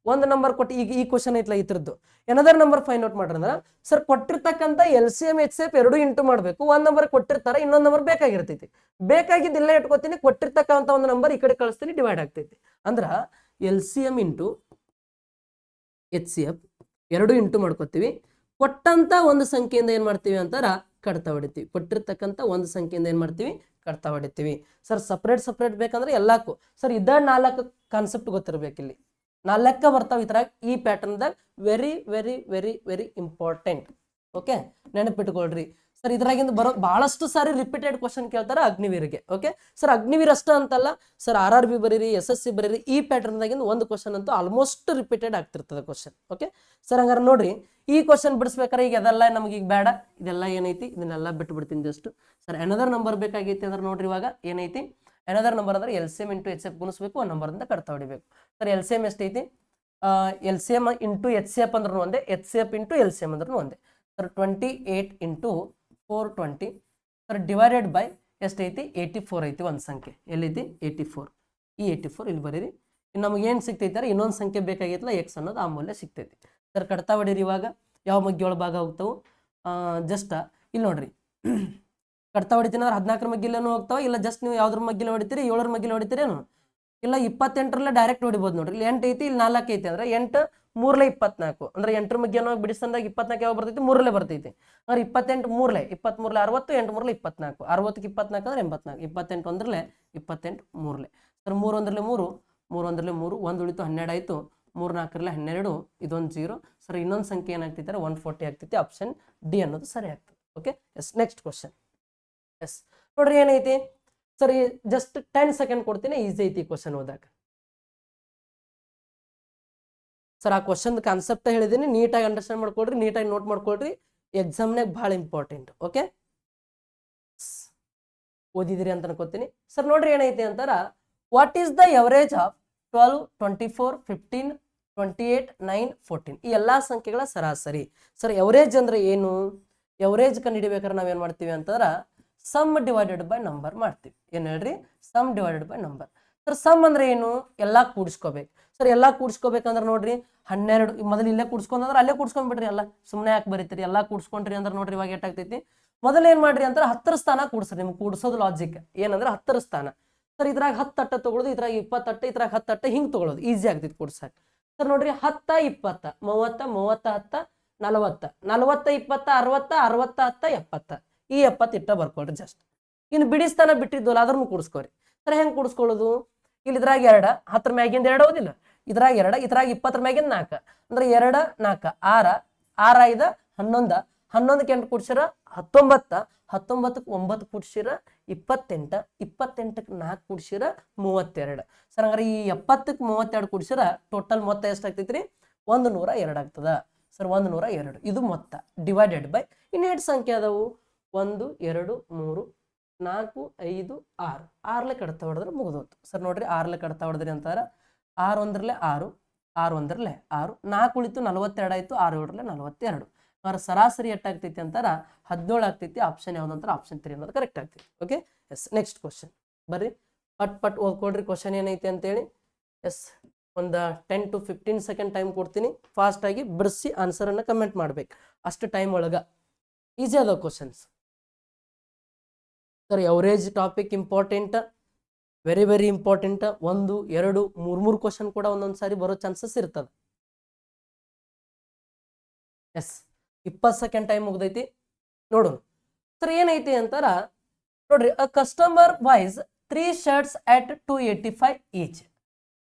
ಒಂದು ನಂಬರ್ ಕೊಟ್ಟು ಈಗ ಈ ಕ್ವಶನ್ ಐತ್ಲ ಇದ್ರದ್ದು ಅನದರ್ ನಂಬರ್ ಫೈಂಡ್ ಔಟ್ ಮಾಡ್ರಿ ಅಂದ್ರೆ ಸರ್ ಕೊಟ್ಟಿರ್ತಕ್ಕಂಥ LCM HCF ಎರಡು ಇಂಟು ಮಾಡ್ಬೇಕು. 1 ನಂಬರ್ ಕೊಟ್ಟಿರ್ತಾರೆ, ಇನ್ನೊಂದು ನಂಬರ್ ಬೇಕಾಗಿರ್ತೈತಿ, ಬೇಕಾಗಿದ್ದು ಇಲ್ಲೇ ಇಟ್ಕೋತೀನಿ, ಕೊಟ್ಟಿರ್ತಕ್ಕಂಥ ಒಂದು ನಂಬರ್ ಈ ಕಡೆ ಕಳಿಸ್ತೀನಿ, ಡಿವೈಡ್ ಆಗ್ತೈತಿ. ಅಂದ್ರ LCM ಇಂಟು HCF ಎರಡು ಇಂಟು ಮಾಡ್ಕೋತೀವಿ, ಕೊಟ್ಟಂತ ಒಂದು ಸಂಖ್ಯೆಯಿಂದ ಏನ್ ಮಾಡ್ತೀವಿ ಅಂತಾರ ಕಟ್ತಾ ಹೊಡಿತೀವಿ. ಕೊಟ್ಟಿರ್ತಕ್ಕಂಥ ಒಂದು ಸಂಖ್ಯೆಯಿಂದ ಏನ್ ಮಾಡ್ತೀವಿ ಕಟ್ತಾ ಹೊಡಿತೀವಿ. ಸರ್ ಸಪ್ರೇಟ್ ಬೇಕಂದ್ರೆ ಎಲ್ಲಕ್ಕೂ ಸರ್ ಇದ 4 ಕಾನ್ಸೆಪ್ಟ್ ಗೊತ್ತಿರ್ಬೇಕು. ಇಲ್ಲಿ 4 ಬರ್ತಾವ ಈ ತರ ಈ ಪ್ಯಾಟರ್ನ್ದಾಗ. Very very very very important. Okay ನೆನಪಿಟ್ಕೊಳ್ರಿ. ಸರ್ ಇದ್ರಾಗಿಂದ ಬಹಳಷ್ಟು ಸಾರಿ ರಿಪೀಟೆಡ್ ಕ್ವಶನ್ ಕೇಳ್ತಾರ ಅಗ್ನಿವೀರ್ಗೆ. ಓಕೆ ಸರ್ ಅಗ್ನಿವೀರ್ ಅಷ್ಟ ಅಂತಲ್ಲ ಸರ್ RRB ಬರೀರಿ, SSC ಬರೀರಿ, ಈ ಪ್ಯಾಟರ್ನ್ದಾಗಿಂದ ಒಂದು ಕ್ವಶನ್ ಅಂತೂ ಆಲ್ಮೋಸ್ಟ್ ರಿಪೀಟೆಡ್ ಆಗ್ತಿರ್ತದೆ ಕ್ವಶನ್. ಓಕೆ ಸರ್ ಹಂಗಾರೆ ನೋಡ್ರಿ ಈ ಕ್ವಶನ್ ಬಿಡಿಸ್ಬೇಕಾರೆ ಈಗ ಅದೆಲ್ಲ ನಮಗೆ ಈಗ ಬೇಡ, ಇದೆಲ್ಲ ಏನೈತಿ ಇದನ್ನೆಲ್ಲ ಬಿಟ್ಟು ಬಿಡ್ತೀನಿ ಜಸ್ಟ್. ಸರ್ ಅನದರ್ ನಂಬರ್ ಬೇಕಾಗೈತಿ ಅಂದ್ರೆ ನೋಡ್ರಿ ಇವಾಗ ಏನೈತಿ ಅನದರ್ ನಂಬರ್ ಅಂದ್ರೆ LCM ಇಂಟು HCF ಗುಣಿಸ್ಬೇಕು, 1 ನಂಬರಿಂದ ಕಟ್ತಾ ಹೊಡಿಬೇಕು. ಸರ್ LCM ಎಷ್ಟೈತಿ LCM ಇಂಟು HCF ಅಂದ್ರೂ ಒಂದೇ, HCF ಇಂಟು LCM ಅಂದ್ರೂ ಒಂದೇ. Sir 28 into 420 sir divided by ಎಷ್ಟೈತಿ 84 ಐತಿ ಒಂದು ಸಂಖ್ಯೆ. ಎಲ್ಲೈತಿ 84. ಈ 84 ಇಲ್ಲಿ ಬರೀರಿ. ನಮಗೆ ಏನು ಸಿಗ್ತೈತಾರೆ ಇನ್ನೊಂದು ಸಂಖ್ಯೆ ಬೇಕಾಗಿತ್ತಲ್ಲ X ಅನ್ನೋದು ಆ ಮೌಲ್ಯ ಸಿಗ್ತೈತಿ. ಸರ್ ಕಟ್ತಾ ಹೊಡೀರಿ. ಇವಾಗ ಯಾವ ಮಗ್ಗಿ ಒಳ ಭಾಗ ಹೋಗ್ತಾವು ಜಸ್ಟ್ ಇಲ್ಲಿ ನೋಡ್ರಿ ಕಟ್ತಾ ಹೊಡಿತೀನಿ ಅಂದ್ರೆ 14 ಮಗ್ಗಿಲೇನು ಹೋಗ್ತಾವ, ಇಲ್ಲ ಜಸ್ಟ್ ನೀವು ಯಾವ್ದ್ರ ಮಗ್ಗಿಲ ಹೊಡಿತೀರಿ, 7 ಮಗ್ಗಿಲ ಹೊಡಿತೀರೇನು, ಇಲ್ಲ 28ರಲ್ಲೇ ಡೈರೆಕ್ಟ್ ಹೊಡಿಬೋದು ನೋಡ್ರಿ. ಇಲ್ಲಿ 8 ಐತಿ, ಇಲ್ಲಿ 4 ಐತಿ ಅಂದ್ರೆ 8 3 24 ಅಂದ್ರೆ 8ರ ಮಗ್ಗಿಯನ್ನು ಬಿಡಿಸ್ತಂದಾಗ 24 ಯಾವ ಬರ್ತೈತಿ, 3ರಲ್ಲೇ ಬರ್ತೈತಿ. ಅಂದ್ರೆ 28 3 23 60, 8 3 24, 60ಕ್ಕೆ 24 ಅಂದ್ರೆ 84, 28 ಒಂದ್ರಲ್ಲೇ 28 3 ಸರ್ 3 ಒಂದ್ರಲ್ಲೇ 3, 3 ಒಂದ್ರಲ್ಲೇ 3, 1 ಉಳಿತು 12 ಆಯ್ತು, 3 4ರಲ್ಲೇ 12, ಇದೊಂದು 0 ಸರ್. ಇನ್ನೊಂದು ಸಂಖ್ಯೆ ಏನಾಗ್ತೈತೆ 140 ಆಗ್ತೈತಿ. ಆಪ್ಷನ್ ಡಿ ಅನ್ನೋದು ಸರಿ ಆಗ್ತದೆ. Okay yes, next question. Yes ನೋಡ್ರಿ ಏನೈತಿ ಸರಿ, ಜಸ್ಟ್ 10 ಸೆಕೆಂಡ್ ಕೊಡ್ತೀನಿ, ಈಸಿ ಐತಿ ಕ್ವಶನ್ ಓದಾಕ. ಸರ್ ಆ ಕ್ವಶನ್ ಕಾನ್ಸೆಪ್ಟ್ ಹೇಳಿದೀನಿ, ನೀಟಾಗಿ ಅಂಡರ್ಸ್ಟ್ಯಾಂಡ್ ಮಾಡ್ಕೊಳ್ರಿ, ನೀಟಾಗಿ ನೋಟ್ ಮಾಡ್ಕೊಳ್ರಿ, ಎಕ್ಸಾಮ್ನಾಗ ಭಾಳ ಇಂಪಾರ್ಟೆಂಟ್. ಓಕೆ ಓದಿದಿರಿ ಅಂತ ಅನ್ಕೋತೀನಿ. ಸರ್ ನೋಡ್ರಿ ಏನೈತಿ ಅಂತಾರ, what is the average of 12, 24, 15, 28, 9, 14 ಈ ಎಲ್ಲಾ ಸಂಖ್ಯೆಗಳ ಸರಾಸರಿ. ಸರ್ ಎವರೇಜ್ ಅಂದ್ರೆ ಏನು? ಎವರೇಜ್ ಕಂಡುಹಿಡಿಬೇಕಾದ್ರೆ ನಾವೇನ್ ಮಾಡ್ತೀವಿ ಅಂತಂದ್ರ ಸಮ್ ಡಿವೈಡೆಡ್ ಬೈ ನಂಬರ್ ಮಾಡ್ತೀವಿ. ಏನ್ ಹೇಳ್ರಿ? Sum divided by number. Sir sum ಅಂದ್ರೆ ಏನು? ಎಲ್ಲಾ ಕೂಡಿಸ್ಕೋಬೇಕು. ಸರ್ ಎಲ್ಲಾ ಕೂಡಿಸ್ಕೋಬೇಕಂದ್ರೆ ನೋಡ್ರಿ 12 ಮೊದಲು ಇಲ್ಲೇ ಕೂಡಿಸ್ಕೊಂಡ್ರೆ ಅಲ್ಲೇ ಕೂಡಿಸ್ಕೊಂಡ್ಬಿಡ್ರಿ, ಎಲ್ಲ ಸುಮ್ಮನೆ ಯಾಕೆ ಬರೀತೀರಿ, ಎಲ್ಲಾ ಕೂಡಿಸ್ಕೊಂಡ್ರಿ ಅಂದ್ರೆ ನೋಡ್ರಿ ಇವಾಗ ಏಟಾಗ್ತೈತಿ, ಮೊದಲು ಏನ್ ಮಾಡ್ರಿ ಅಂತ 10ರ ಸ್ಥಾನ ಕೂಡಿಸ್ರಿ. ನಿಮ್ಗೆ ಕೂಡಿಸೋದು ಲಾಜಿಕ್ ಏನಂದ್ರೆ 10ರ ಸ್ಥಾನ. ಸರ್ ಇದ್ರಾಗ 10 ಅಟ್ಟ ತಗೊಳ್ಳೋದು, ಇದ್ರಾಗ 20 ಅಟ್ಟ, ಇದ್ರಾಗ 10 ಅಟ್ಟ, ಹಿಂಗ್ ತಗೊಳ್ಳೋದು ಈಸಿ ಆಗ್ತೈತಿ ಕೂಡ್ಸಕ್. ಸರ್ ನೋಡ್ರಿ 10 20 30 30 10 40 40 20 60 60 10 70 ಈ 70 ಇಟ್ಟ ಬರ್ಕೊಳ್ರಿ ಜಸ್ಟ್. ಇನ್ನು ಬಿಡಿಸ್ತಾನ ಬಿಟ್ಟಿದ್ವಲ್ಲ ಅದ್ರನ್ನು ಕೂಡಿಸ್ಕೋರಿ. ಸರ್ ಹೆಂಗ್ ಕೂಡಿಸ್ಕೊಳ್ಳೋದು? ಇಲ್ಲಿ ಇದ್ರಾಗ 2 10ರ ಮ್ಯಾಗಿಂದ 2 ಹೋದಿಲ್ಲ, ಇದ್ರಾಗ 2, ಇದ್ರಾಗ 20ರ ಮ್ಯಾಗಿಂದ 4 ಅಂದ್ರೆ 2 4 6 6 5 11 11ಕ್ಕೆ 8 ಕೂಡ್ಸಿರ 19 19ಕ್ಕೆ 9 ಕೂಡ್ಸಿರ 28 28ಕ್ಕೆ 4 ಕೂಡ್ಸಿರ 32. ಸರ್ ಹಂಗಾರೆ ಈ 70ಕ್ಕೆ 32 ಕೂಡ್ಸಿರ ಟೋಟಲ್ ಮೊತ್ತ ಎಷ್ಟಾಗ್ತೈತ್ರಿ? 102 ಆಗ್ತದ. ಸರ್ 102 ಇದು ಮೊತ್ತ ಡಿವೈಡೆಡ್ ಬೈ ಇನ್ನೆರಡು ಸಂಖ್ಯೆ ಅದಾವು 1 2 3 4 5 6 6ಲೆ ಕಡ್ತಾ ಹೊಡೆದ್ರೆ ಮುಗಿದೋತು. ಸರ್ ನೋಡ್ರಿ 6ಲೆ ಕಡ್ತಾ ಹೊಡೆದ್ರಿ ಅಂತಾರ 6 ಒಂದ್ರಲ್ಲೇ 6 6 ಒಂದ್ರಲ್ಲೇ 6 4 ಉಳಿತು 42 ಆಯ್ತು, 6 7ರಲ್ಲೇ 42. ಅವರ ಸರಾಸರಿ ಎಷ್ಟಾಗ್ತೈತಿ ಅಂತಾರ 17 ಆಗ್ತೈತಿ. ಆಪ್ಷನ್ ಯಾವ್ದಂತಾರ ಆಪ್ಷನ್ 3 ಅನ್ನೋದು ಕರೆಕ್ಟ್ ಆಗ್ತೈತಿ. ಓಕೆ ಎಸ್, ನೆಕ್ಸ್ಟ್ ಕ್ವಶನ್ ಬರ್ರಿ, ಪಟ್ ಓದ್ಕೊಡ್ರಿ ಕ್ವಶನ್ ಏನೈತಿ ಅಂತೇಳಿ. ಎಸ್ ಒಂದು 10 to 15 ಸೆಕೆಂಡ್ ಟೈಮ್ ಕೊಡ್ತೀನಿ, ಫಾಸ್ಟ್ ಆಗಿ ಬಿಡಿಸಿ ಆನ್ಸರ್ ಅನ್ನ ಕಮೆಂಟ್ ಮಾಡ್ಬೇಕು, ಅಷ್ಟು ಟೈಮ್ ಒಳಗ. ಈಸಿ ಅದಾವ questions. Sir average topic important, very very important. 1 2 3 question ಕೂಡ ಒಂದೊಂದು ಸಾರಿ ಬರೋ ಚಾನ್ಸಸ್ ಇರ್ತದೆ. ಎಸ್ 20 ಸೆಕೆಂಡ್ ಟೈಮ್ ಮುಗ್ದೈತಿ, ನೋಡೋಣ. ಸರ್ ಏನೈತಿ ಅಂತಾರ ನೋಡ್ರಿ, a customer buys 3 shirts at 285 each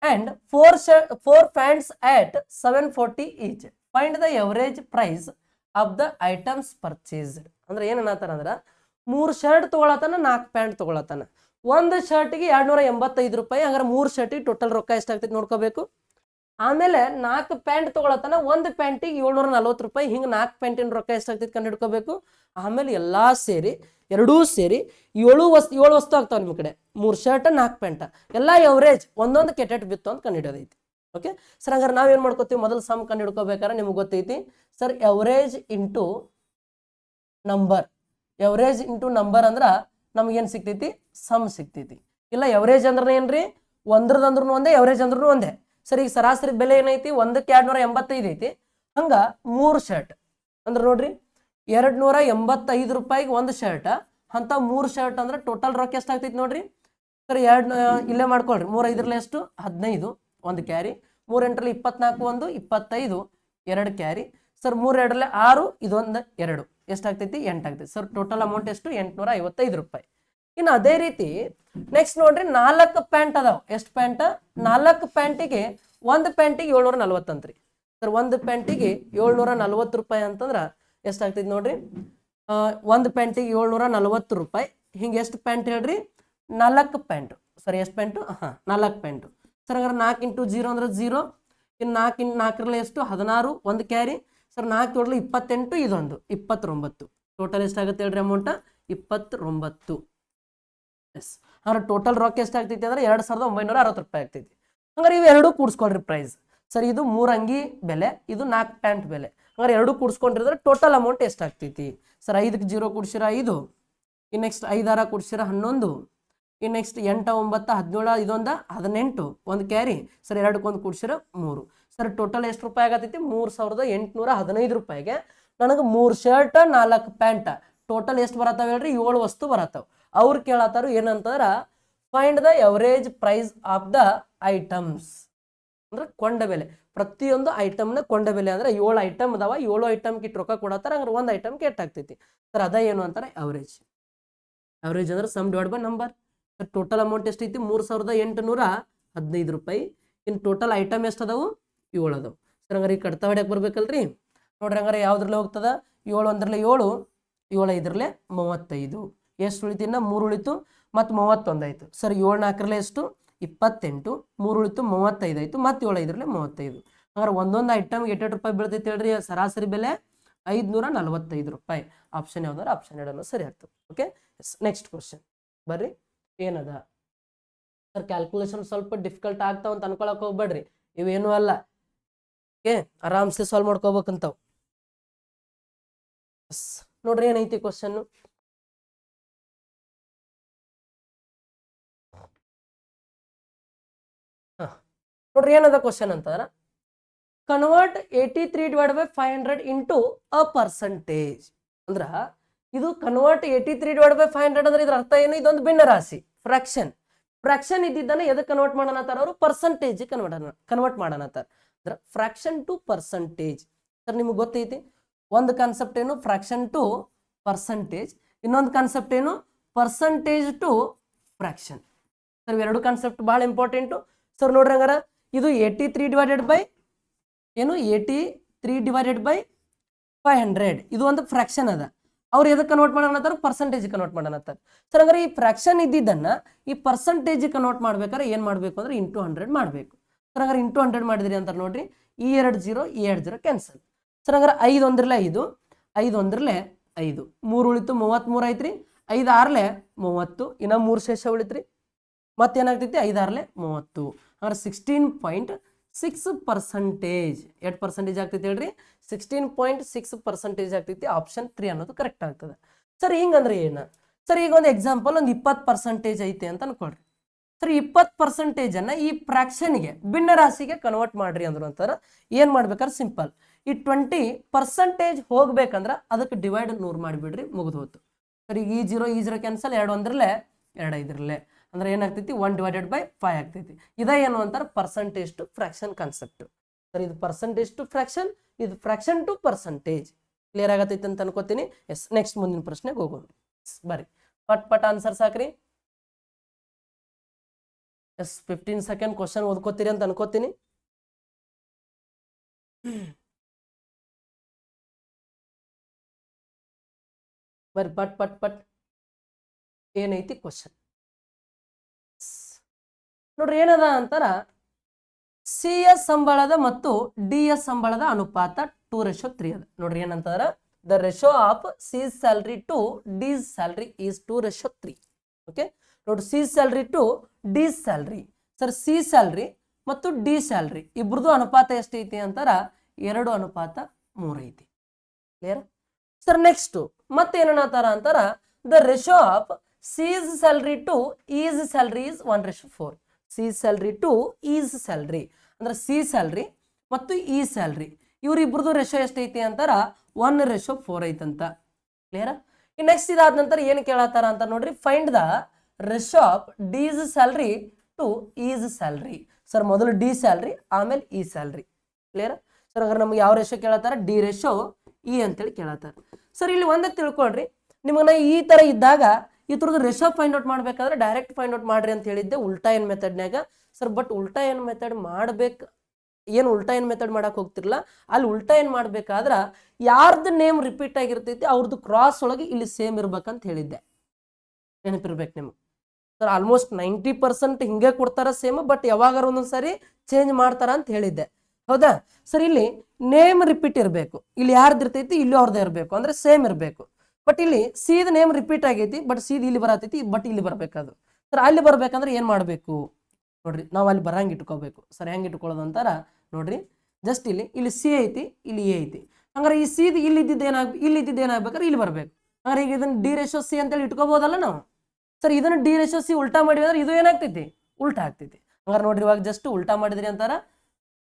and 4 pants at 740 each. Find the average price of the items purchased. ಅಂದ್ರೆ ಏನ್ ಅನ್ನತಾರ ಅಂದ್ರ 3 ಶರ್ಟ್ ತಗೊಳತಾನ, 4 ಪ್ಯಾಂಟ್ ತಗೊಳತಾನ. ಒಂದು ಶರ್ಟ್ಗೆ 285 ರೂಪಾಯಿ. ಹಂಗಾರೆ 3 ಶರ್ಟಿಗೆ ಟೋಟಲ್ ರೊಕ್ಕ ಎಷ್ಟಾಗ್ತೈತಿ ನೋಡ್ಕೋಬೇಕು. ಆಮೇಲೆ 4 ಪ್ಯಾಂಟ್ ತಗೊಳತಾನ, ಒಂದು ಪ್ಯಾಂಟಿಗೆ 740 ರೂಪಾಯಿ. ಹಿಂಗೆ 4 ಪ್ಯಾಂಟಿನ ರೊಕ್ಕ ಎಷ್ಟಾಗ್ತೈತಿ ಕಂಡು ಹಿಡ್ಕೋಬೇಕು. ಆಮೇಲೆ ಎಲ್ಲಾ ಸೇರಿ ಎರಡೂ ಸೇರಿ 7 ವಸ್ತು ಆಗ್ತಾವ ನಿಮ್ಮ ಕಡೆ. 3 ಶರ್ಟ್ 4 ಪ್ಯಾಂಟ್ ಎಲ್ಲ ಎವರೇಜ್ ಒಂದೊಂದು ಕೆಟೆಟ್ ಬಿತ್ತು ಅಂತ ಕಂಡು ಹಿಡಿಯೋದೈತಿ. ಓಕೆ ಸರ್, ಹಂಗಾರೆ ನಾವೇನ್ ಮಾಡ್ಕೋತೀವಿ, ಮೊದಲು ಸಮ್ ಕಂಡು ಹಿಡ್ಕೋಬೇಕಾದ್ರೆ ನಿಮ್ಗೆ ಗೊತ್ತೈತಿ sir, average into number. Average into number ಅಂದ್ರ ನಮ್ಗೇನ್ ಸಿಗ್ತೈತಿ, ಸಮ್ ಸಿಗ್ತೈತಿ. ಇಲ್ಲ ಎವರೇಜ್ ಅಂದ್ರೆ ಏನ್ರಿ, ಒಂದ್ರದಂದ್ರೂ ಒಂದೇ, ಎವರೇಜ್ ಅಂದ್ರೂ ಒಂದೇ. ಸರ್ ಈಗ ಸರಾಸರಿ ಬೆಲೆ ಏನೈತಿ, 1ಕ್ಕೆ 285 ಐತಿ. ಹಂಗ 3 ಶರ್ಟ್ ಅಂದ್ರೆ ನೋಡ್ರಿ 285 ರೂಪಾಯಿಗೆ ಒಂದು ಶರ್ಟ್. ಅಂತ 3 ಶರ್ಟ್ ಅಂದ್ರೆ ಟೋಟಲ್ ರೊಕ್ಕ ಎಷ್ಟಾಗ್ತೈತಿ ನೋಡ್ರಿ. ಸರ್ ಇಲ್ಲೇ ಮಾಡ್ಕೊಳ್ರಿ, 3 5ರಲ್ಲಿ ಎಷ್ಟು 15 ಒಂದು ಕ್ಯಾರಿ, 3 8ರಲ್ಲಿ 24 1 25 2 ಕ್ಯಾರಿ. ಸರ್ 3 2ರಲ್ಲಿ 6 ಇದೊಂದು 2 ಎಷ್ಟಾಗ್ತೈತಿ 8 ಆಗ್ತೈತಿ. ಸರ್ ಟೋಟಲ್ ಅಮೌಂಟ್ ಎಷ್ಟು 855 ರೂಪಾಯಿ. ಇನ್ನು ಅದೇ ರೀತಿ ನೆಕ್ಸ್ಟ್ ನೋಡ್ರಿ 4 ಪ್ಯಾಂಟ್ ಅದಾವ. ಎಷ್ಟು ಪ್ಯಾಂಟ್? 4 ಪ್ಯಾಂಟಿಗೆ ಒಂದು ಪ್ಯಾಂಟಿಗೆ 740 ಅಂತ್ರಿ. ಸರ್ ಒಂದು ಪ್ಯಾಂಟಿಗೆ 740 ರೂಪಾಯಿ ಅಂತಂದ್ರ ಎಷ್ಟಾಗ್ತೈತಿ ನೋಡ್ರಿ. ಒಂದು ಪ್ಯಾಂಟಿಗೆ 740 ರೂಪಾಯಿ. ಹಿಂಗೆ ಎಷ್ಟು ಪ್ಯಾಂಟ್ ಹೇಳ್ರಿ? 4 ಪ್ಯಾಂಟ್. ಸರ್ ಎಷ್ಟು ಪ್ಯಾಂಟು? 4 ಪ್ಯಾಂಟು. ಸರ್ ಹಂಗಾರೆ 4 ಇಂಟು 0 ಅಂದ್ರೆ 0. ಇನ್ನು 4 ಇಂಟು 4ರಲ್ಲಿ ಎಷ್ಟು 16 ಒಂದು ಕ್ಯಾರಿ. ಸರ್ 4 7ರಲ್ಲಿ 28 ಇದೊಂದು 29. ಟೋಟಲ್ ಎಷ್ಟಾಗುತ್ತೆ ಹೇಳ್ರಿ ಅಮೌಂಟ್? 29. ಎಸ್ ಹಂಗಾರೆ ಟೋಟಲ್ ರೊಕ್ಕ ಎಷ್ಟಾಗ್ತೈತಿ ಅಂದ್ರೆ 2960 ರೂಪಾಯಿ ಆಗ್ತೈತಿ. ಹಂಗಾರೆ ಇವು ಎರಡೂ ಕೂಡಿಸ್ಕೊಳ್ರಿ ಪ್ರೈಸ್. ಸರ್ ಇದು 3 ಅಂಗಿ ಬೆಲೆ, ಇದು 4 ಪ್ಯಾಂಟ್ ಬೆಲೆ. ಹಂಗಾರೆ ಎರಡು ಕೂಡಿಸ್ಕೊಂಡಿದ್ರೆ ಟೋಟಲ್ ಅಮೌಂಟ್ ಎಷ್ಟಾಗ್ತೈತಿ? ಸರ್ 5ಕ್ಕೆ 0 ಕೂಡಿಸಿರ 5, ಇನ್ನು ನೆಕ್ಸ್ಟ್ 5 6 ಕೂಡಿಸಿರ 11, ಇನ್ನು ನೆಕ್ಸ್ಟ್ 8 9 17 ಇದೊಂದು 18 ಒಂದು ಕ್ಯಾರಿ. ಸರ್ 2ಕ್ಕೆ 1 ಕೂಡಿಸಿರ 3. ಸರ್ ಟೋಟಲ್ ಎಷ್ಟು ರೂಪಾಯಿ ಆಗತೈತಿ? 3815 ರೂಪಾಯಿಗೆ ನನಗೆ 3 ಶರ್ಟ್ 4 ಪ್ಯಾಂಟ್ ಟೋಟಲ್ ಎಷ್ಟು ಬರತ್ತಾವ ಹೇಳ್ರಿ 7 ವಸ್ತು ಬರತ್ತಾವ. ಅವ್ರು ಕೇಳತ್ತಾರ ಏನಂತಾರ find the average price of the items ಅಂದ್ರೆ ಕೊಂಡ ಬೆಲೆ. ಪ್ರತಿಯೊಂದು ಐಟಮ್ನ ಕೊಂಡ ಬೆಲೆ ಅಂದ್ರೆ 7 ಐಟಮ್ ಅದಾವ, 7 ಐಟಮ್ ಕಿಟ್ ರೊಕ್ಕ ಕೊಡತ್ತಾರ, ಹಂಗಾರೆ ಒಂದು ಐಟಮ್ಗೆ ಎಷ್ಟಾಗ್ತೈತಿ ಸರ್ ಅದ ಏನು ಅಂತಾರೆ ಎವರೇಜ್. ಎವರೇಜ್ ಅಂದ್ರೆ sum divide by number. Total amount ಎಷ್ಟೈತಿ 3815 ರೂಪಾಯಿ. ಇನ್ನು ಟೋಟಲ್ ಐಟಮ್ ಎಷ್ಟು ಅದಾವು 7 ಅದಾವು ಸರ್. ಹಂಗಾರೆ ಈ ಕಡ್ತಾ ಹೊಡ್ಯಾಕ ಬರ್ಬೇಕಲ್ರಿ. ನೋಡ್ರಿ ಹಂಗಾರೆ ಯಾವ್ದ್ರಲ್ಲೇ ಹೋಗ್ತದ 7 ಒಂದ್ರಲ್ಲೇ 7, 7 5ರಲ್ಲಿ 35, ಎಷ್ಟು ಉಳಿತು ಇನ್ನ 3 ಉಳಿತು ಮತ್ತು 31 ಆಯ್ತು ಸರ್. 7 4ರಲ್ಲಿ ಎಷ್ಟು 28, 3 ಉಳಿತು 35 ಆಯ್ತು ಮತ್ತು 7 5ರಲ್ಲಿ 35. ಹಂಗಾರೆ ಒಂದೊಂದು ಐಟಮ್ಗೆ 8 ರೂಪಾಯಿ ಬೀಳ್ತೈತಿ ಹೇಳ್ರಿ. ಸರಾಸರಿ ಬೆಲೆ 545 ರೂಪಾಯಿ. ಆಪ್ಷನ್ ಯಾವ್ದಾರ ಆಪ್ಷನ್ 2 ಸರಿ ಆಗ್ತದೆ. ಓಕೆ, ನೆಕ್ಸ್ಟ್ ಕ್ವಶನ್ ಬರ್ರಿ. ಏನದ ಸರ್ ಕ್ಯಾಲ್ಕುಲೇಷನ್ ಸ್ವಲ್ಪ ಡಿಫಿಕಲ್ಟ್ ಆಗ್ತಾವ ಅಂತ ಅನ್ಕೊಳಕ್ ಹೋಗ್ಬೇಡ್ರಿ, ಇವೇನು ಅಲ್ಲ. ಓಕೆ, ಆರಾಮ್ಸೆ ಸಾಲ್ವ್ ಮಾಡ್ಕೋಬೇಕಂತಾವ್. ನೋಡ್ರಿ ಏನೈತಿ ಕ್ವಶನ್. ನೋಡ್ರಿ ಏನದ ಕ್ವಶನ್ ಅಂತಾರ convert 83 divide by 500 into a percentage. ಅಂದ್ರ ಇದು ಕನ್ವರ್ಟ್ 83 ಡಿವೈಡ್ ಬೈ 500 ಅಂದ್ರೆ ಇದ್ರ ಅರ್ಥ ಏನು, ಇದೊಂದು ಭಿನ್ನ ರಾಶಿ ಫ್ರಾಕ್ಷನ್. ಫ್ರಾಕ್ಷನ್ ಇದ್ದಿದ್ದನ್ನ ಎದಕ್ಕೆ ಕನ್ವರ್ಟ್ ಮಾಡೋಣತ್ತಾರ ಅವರು ಪರ್ಸಂಟೇಜ್ ಕನ್ವರ್ಟ್ ಮಾಡೋಣತ್ತಾರ. ಅಂದ್ರೆ ಫ್ರಾಕ್ಷನ್ ಟು ಪರ್ಸಂಟೇಜ್. ಸರ್ ನಿಮ್ಗೆ ಗೊತ್ತೈತಿ ಒಂದು ಕಾನ್ಸೆಪ್ಟ್ ಏನು ಫ್ರಾಕ್ಷನ್ ಟು ಪರ್ಸಂಟೇಜ್, ಇನ್ನೊಂದು ಕಾನ್ಸೆಪ್ಟ್ ಏನು ಪರ್ಸಂಟೇಜ್ ಟು ಫ್ರಾಕ್ಷನ್. ಸರ್ ಎರಡು ಕಾನ್ಸೆಪ್ಟ್ ಭಾಳ ಇಂಪಾರ್ಟೆಂಟು ಸರ್. ನೋಡ್ರಿ ಹಂಗಾರ ಇದು 83 ಡಿವೈಡೆಡ್ ಬೈ ಏನು 83 ಡಿವೈಡೆಡ್ ಬೈ 500 ಇದು ಒಂದು ಫ್ರಾಕ್ಷನ್ ಅದ. ಅವ್ರು ಎದಕ್ಕೆ ಕನ್ವರ್ಟ್ ಮಾಡೋಣತ್ತಾರ ಪರ್ಸಂಟೇಜ್ ಕನ್ವರ್ಟ್ ಮಾಡೋಣತ್ತಾರ ಸರ್. ಹಂಗಾರೆ ಈ ಫ್ರಾಕ್ಷನ್ ಇದ್ದಿದ್ದನ್ನ ಈ ಪರ್ಸಂಟೇಜ್ ಕನ್ವರ್ಟ್ ಮಾಡ್ಬೇಕಾದ್ರೆ ಏನು ಮಾಡಬೇಕು ಅಂದ್ರೆ ಇಂಟು 100 ಮಾಡಬೇಕು ಸರ್. ಹಂಗಾರೆ ಇಂಟು 100 ಮಾಡಿದ್ರಿ ಅಂತಾರೆ ನೋಡ್ರಿ. ಈ 2 0 ಈ 2 0 ಕ್ಯಾನ್ಸಲ್ ಸರ್. ಹಂಗಾರೆ 5 ಒಂದ್ರಲ್ಲೇ 5, 5 ಒಂದ್ರಲ್ಲೇ 5, 3 ಉಳಿತು 33 ಐತ್ರಿ. 5 6ಲೆ 30, ಇನ್ನ 3 ಶೇಷ ಉಳಿತ್ರಿ. ಮತ್ತೇನಾಗ್ತೈತಿ 5 6ಲೆ 30. ಹಂಗಾರೆ 16.6%. ಎಷ್ಟು ಪರ್ಸೆಂಟೇಜ್ ಆಗ್ತೈತಿ ಹೇಳ್ರಿ 16.6% ಆಗ್ತೈತಿ. ಆಪ್ಷನ್ 3 ಅನ್ನೋದು ಕರೆಕ್ಟ್ ಆಗ್ತದೆ ಸರ್. ಹಿಂಗಂದ್ರೆ ಏನು ಸರ್, ಈಗ ಒಂದು ಎಕ್ಸಾಂಪಲ್ ಒಂದು 20% ಐತೆ ಅಂತ ಅನ್ಕೊಳ್ರಿ ಸರ್. 20% ಅನ್ನ ಈ ಫ್ರಾಕ್ಷನ್ಗೆ ಭಿನ್ನ ರಾಶಿಗೆ ಕನ್ವರ್ಟ್ ಮಾಡ್ರಿ ಅಂದ್ರು ಅಂತಾರ. ಏನ್ ಮಾಡ್ಬೇಕಾದ್ರೆ ಸಿಂಪಲ್, ಈ 20% ಹೋಗ್ಬೇಕಂದ್ರ ಅದಕ್ಕೆ ಡಿವೈಡ್ 100 ಮಾಡಿಬಿಡ್ರಿ, ಮುಗಿದು ಹೋತು ಸರ್. ಈಗ ಈ 0 ಕ್ಯಾನ್ಸಲ್, 2 ಒಂದ್ರಲ್ಲೇ 2 5ರಲ್ಲೇ ಅಂದ್ರೆ ಏನಾಗ್ತೈತಿ 1 ಡಿವೈಡೆಡ್ ಬೈ 5 ಆಗ್ತೈತಿ. ಇದ ಏನು ಅಂತಾರೆ percentage to fraction concept sir. ಇದು ಪರ್ಸಂಟೇಜ್ ಟು ಫ್ರಾಕ್ಷನ್, ಇದು ಫ್ರಾಕ್ಷನ್ ಟು ಪರ್ಸಂಟೇಜ್. ಕ್ಲಿಯರ್ ಆಗತೈತಿ ಅಂತ ಅನ್ಕೋತೀನಿ. ಎಸ್, ನೆಕ್ಸ್ಟ್ ಮುಂದಿನ ಪ್ರಶ್ನೆಗೆ ಹೋಗೋಣ ಬರ್ರಿ. ಪಟ್ ಆನ್ಸರ್ ಸಾಕ್ರಿ. ಎಸ್, 15 ಸೆಕೆಂಡ್ ಕ್ವಶನ್ ಓದ್ಕೋತೀರಿ ಅಂತ ಅನ್ಕೋತೀನಿ. ಬರ್ರಿ ಪಟ್ ಏನೈತಿ ಕ್ವಶನ್ ನೋಡ್ರಿ. ಏನದ ಅಂತಾರ ಸಿ ಎಸ್ ಸಂಬಳದ ಮತ್ತು ಡಿ ಎಸ್ ಸಂಬಳದ ಅನುಪಾತ 2:3 ಅದ. ನೋಡ್ರಿ ಏನಂತಾರ the ratio of C salary to D salary is 2:3. Okay, ನೋಡ್ರಿ C salary to D salary sir. C salary ಮತ್ತು ಡಿ ಸ್ಯಾಲ್ರಿ ಇಬ್ರದು ಅನುಪಾತ ಎಷ್ಟೈತಿ ಅಂತಾರ 2:3 ಐತಿ. Clear sir. ನೆಕ್ಸ್ಟ್ ಮತ್ತೇನಂತಾರ ಅಂತಾರ the ratio of C's salary to E's salary is 1:4. C salary to E's salary ಅಂದ್ರೆ C salary ಮತ್ತು E salary ಇವರಿಬ್ರದ್ದು ರೇಷೋ ಎಷ್ಟೈತಿ ಅಂತಾರ 1:4 ಐತಂತ. ಕ್ಲಿಯರ್. ಈ ನೆಕ್ಸ್ಟ್ ಇದಾದ ನಂತರ ಏನು ಕೇಳತ್ತಾರ ಅಂತ ನೋಡ್ರಿ, find the ratio of D's salary to E's salary. Sir ಮೊದಲು ಡಿ ಸ್ಯಾಲ್ರಿ ಆಮೇಲೆ ಇ ಸ್ಯಾಲ್ರಿ. Clear sir. ಹಾಗಾದ್ರೆ ನಮ್ಗೆ ಯಾವ ರೇಷೋ ಕೇಳತ್ತಾರ ಡಿ ರೇಷೋ ಇ ಅಂತೇಳಿ ಕೇಳತ್ತಾರ ಸರ್. ಇಲ್ಲಿ ಒಂದೇ ತಿಳ್ಕೊಳ್ರಿ, ನಿಮಗನ ಈ ತರ ಇದ್ದಾಗ ಇದ್ರದ್ದು ರೇಷೋ ಫೈಂಡ್ ಔಟ್ ಮಾಡ್ಬೇಕಾದ್ರೆ ಡೈರೆಕ್ಟ್ ಫೈಂಡ್ ಔಟ್ ಮಾಡ್ರಿ ಅಂತ ಹೇಳಿದ್ದೆ ಉಲ್ಟಾ ಏನ್ ಮೆಥಡ್ನಾಗ ಸರ್. ಬಟ್ ಉಲ್ಟಾ ಏನ್ ಮೆಥಡ್ ಮಾಡ್ಬೇಕು, ಏನು ಉಲ್ಟಾ ಏನ್ ಮೆಥಡ್ ಮಾಡಕ್ ಹೋಗ್ತಿರ್ಲ, ಅಲ್ಲಿ ಉಲ್ಟಾ ಏನ್ ಮಾಡ್ಬೇಕಾದ್ರ ಯಾರ್ದು ನೇಮ್ ರಿಪೀಟ್ ಆಗಿರ್ತೈತಿ ಅವ್ರದ್ದು ಕ್ರಾಸ್ ಒಳಗೆ ಇಲ್ಲಿ ಸೇಮ್ ಇರ್ಬೇಕಂತ ಹೇಳಿದ್ದೆ. ನೆನಪಿರ್ಬೇಕು ನಿಮ್ಗೆ ಸರ್. ಆಲ್ಮೋಸ್ಟ್ 90% ಹಿಂಗೆ ಕೊಡ್ತಾರ ಸೇಮ್, ಬಟ್ ಯಾವಾಗಾರ ಒಂದೊಂದ್ಸರಿ ಚೇಂಜ್ ಮಾಡ್ತಾರ ಅಂತ ಹೇಳಿದ್ದೆ. ಹೌದಾ ಸರ್. ಇಲ್ಲಿ ನೇಮ್ ರಿಪೀಟ್ ಇರಬೇಕು, ಇಲ್ಲಿ ಯಾರ್ದು ಇರ್ತೈತಿ ಇಲ್ಲಿ ಅವ್ರದ್ದು ಇರಬೇಕು, ಅಂದ್ರೆ ಸೇಮ್ ಇರಬೇಕು. ಬಟ್ ಇಲ್ಲಿ ಸೀದ ನೇಮ್ ರಿಪೀಟ್ ಆಗೈತಿ, ಬಟ್ ಸೀದ್ ಇಲ್ಲಿ ಬರತೈತಿ, ಬಟ್ ಇಲ್ಲಿ ಬರ್ಬೇಕದು ಸರ್. ಅಲ್ಲಿ ಬರ್ಬೇಕಂದ್ರೆ ಏನ್ ಮಾಡ್ಬೇಕು ನೋಡ್ರಿ, ನಾವು ಅಲ್ಲಿ ಬರಂಗ್ ಇಟ್ಕೋಬೇಕು ಸರ್. ಹೆಂಗ್ ಇಟ್ಕೊಳ್ಳೋದು ಅಂತಾರ ನೋಡ್ರಿ, ಜಸ್ಟ್ ಇಲ್ಲಿ ಸಿ ಐತಿ, ಇಲ್ಲಿ ಎ ಐತಿ. ಹಂಗಾರೆ ಈ ಸೀದ್ ಇಲ್ಲಿ ಇದ್ದಿದ್ದು ಏನಾಗ್ಬೇಕಾದ್ರೆ ಇಲ್ಲಿ ಬರ್ಬೇಕು. ಹಂಗಾರೆ ಈಗ ಇದನ್ನ ಡಿ ರೇಷೋ ಸಿ ಅಂತೇಳಿ ಇಟ್ಕೋಬಹುದಲ್ಲ ನಾವು ಸರ್. ಇದನ್ನ ಡಿ ರೇಷೋ ಸಿ ಉಲ್ಟಾ ಮಾಡಿವಿ ಅಂದ್ರೆ ಇದು ಏನಾಗ್ತೈತಿ ಉಲ್ಟಾ ಆಗ್ತೈತಿ. ಹಂಗಾರೆ ನೋಡ್ರಿ ಇವಾಗ ಜಸ್ಟ್ ಉಲ್ಟಾ ಮಾಡಿದ್ರಿ ಅಂತಾರ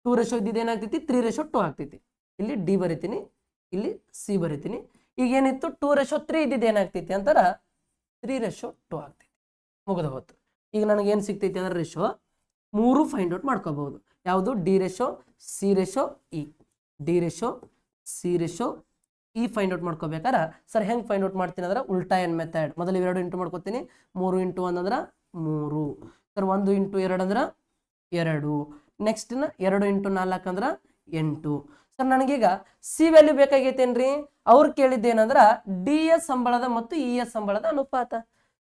2 ರೇಷೋ ಇದ್ದಿದ್ದು ಏನಾಗ್ತೈತಿ 3:2 ಆಗ್ತೈತಿ. ಇಲ್ಲಿ ಡಿ ಬರಿತೀನಿ, ಇಲ್ಲಿ ಸಿ ಬರಿತೀನಿ, ಈಗ ಏನಿತ್ತು 2:3 ಇದ್ದಿದ್ದು ಏನಾಗ್ತೈತಿ ಅಂತಾರ 3:2 ಆಗ್ತೈತಿ. ಮುಗಿದ ಹೋತು. ಈಗ ನನಗೆ ಏನು ಸಿಗ್ತೈತಿ ಅಂದ್ರೆ ರೇಷೋ 3 ಫೈಂಡ್ ಔಟ್ ಮಾಡ್ಕೋಬಹುದು. ಯಾವುದು D ratio C ratio E, D ratio C ratio E find out ಮಾಡ್ಕೋಬೇಕಾರೆ ಸರ್ ಹೆಂಗೆ ಫೈಂಡ್ ಔಟ್ ಮಾಡ್ತೀನಿ ಅಂದ್ರೆ ಉಲ್ಟಾ ಎನ್ ಮೆಥಡ್. ಮೊದಲು ಇವೆರಡು ಇಂಟು ಮಾಡ್ಕೋತೀನಿ. 3 × 1 ಅಂದ್ರೆ 3 ಸರ್, 1 × 2 ಅಂದ್ರೆ 2, ನೆಕ್ಸ್ಟ್ 2 × 4 ಅಂದ್ರೆ 8. ಸರ್ ನನಗೀಗ ಸಿ ವ್ಯಾಲ್ಯೂ ಬೇಕಾಗೈತೇನ್ರಿ? ಅವ್ರು ಕೇಳಿದ್ದೇನಂದ್ರೆ ಡಿ ಎಸ್ ಸಂಬಳದ ಮತ್ತು ಇ ಎಸ್ ಸಂಬಳದ ಅನುಪಾತ.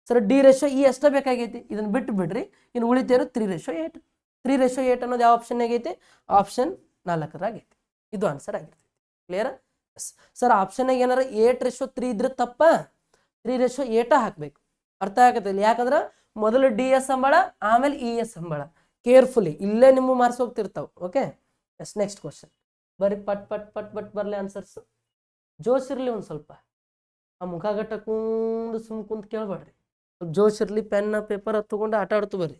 ಸರ್ ಡಿ ರೇಷೋ ಇ ಅಷ್ಟೇ ಬೇಕಾಗೈತಿ, ಇದನ್ನ ಬಿಟ್ಟು ಬಿಡ್ರಿ. ಇನ್ನು ಉಳಿತೇರು 3:8. 3:8 ಅನ್ನೋದು ಯಾವ ಆಪ್ಷನ್ ಆಗೈತಿ? ಆಪ್ಷನ್ 4 ಆಗೈತಿ. ಇದು ಆನ್ಸರ್ ಆಗಿರ್ತೈತಿ. ಕ್ಲಿಯರ್? ಸರ್ ಆಪ್ಷನ್ ಏನಾರ 8:3 ಇದ್ರೆ ತಪ್ಪ, 3:8 ಹಾಕ್ಬೇಕು. ಅರ್ಥ ಆಗತ್ತಿಲ್ಲ? ಯಾಕಂದ್ರೆ ಮೊದಲು ಡಿ ಎಸ್ ಸಂಬಳ ಆಮೇಲೆ ಇ ಎಸ್ ಸಂಬಳ. ಕೇರ್ಫುಲಿ ಇಲ್ಲೇ ನಿಮ್ಮ ಮಾರ್ಕ್ಸ್ ಹೋಗ್ತಿರ್ತಾವ. ಓಕೆ, ಎಸ್ ನೆಕ್ಸ್ಟ್ ಕ್ವಶನ್ ಬರೀ ಪಟ್ ಪಟ್ ಪಟ್ ಪಟ್ ಬರಲಿ ಆನ್ಸರ್ಸ್. ಜೋಶ್ ಇರಲಿ ಒಂದು ಸ್ವಲ್ಪ. ಆ ಮುಖ ಗಟ್ಟ ಕುಂದು ಸುಮ್ ಕುಂತ ಕೇಳ್ಬೇಡ್ರಿ. ಸ್ವಲ್ಪ ಜೋಶ್ ಇರಲಿ, ಪೆನ್ ಪೇಪರ್ ತಗೊಂಡು ಆಟ ಆಡ್ತು ಬರ್ರಿ.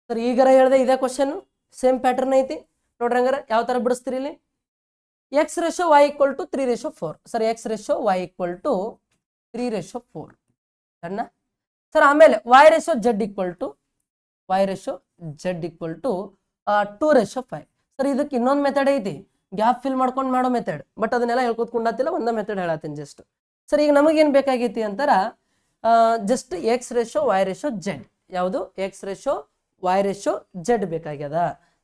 ಸರ್ ಈಗಾರ ಹೇಳ್ದೆ ಇದೇ ಕ್ವಶನ್, ಸೇಮ್ ಪ್ಯಾಟರ್ನ್ ಐತಿ ನೋಡ್ರಿ. ಹಂಗಾರ ಯಾವ ತರ ಬಿಡಿಸ್ತೀರಿ ಇಲ್ಲಿ? x/y = 3:4. ಸರ್ x/y = 3:4 ಅಣ್ಣ. ಸರ್ ಆಮೇಲೆ y/z = 2:5. ಸರ್ ಇದಕ್ಕೆ ಇನ್ನೊಂದು ಮೆಥಡ್ ಐತಿ, ಗ್ಯಾಪ್ ಫಿಲ್ ಮಾಡ್ಕೊಂಡು ಮಾಡೋ ಮೆಥಡ್. ಬಟ್ ಅದನ್ನೆಲ್ಲ ಹೇಳ್ಕೊತ್ಕೊಂಡಾತಿಲ್ಲ, ಒಂದೇ ಮೆಥಡ್ ಹೇಳತ್ತೀನಿ ಜಸ್ಟ್. ಸರ್ ಈಗ ನಮಗೇನು ಬೇಕಾಗೈತಿ ಅಂತಾರ ಜಸ್ಟ್ x/y/z. ಯಾವುದು? x/y/z ಬೇಕಾಗ್ಯದ.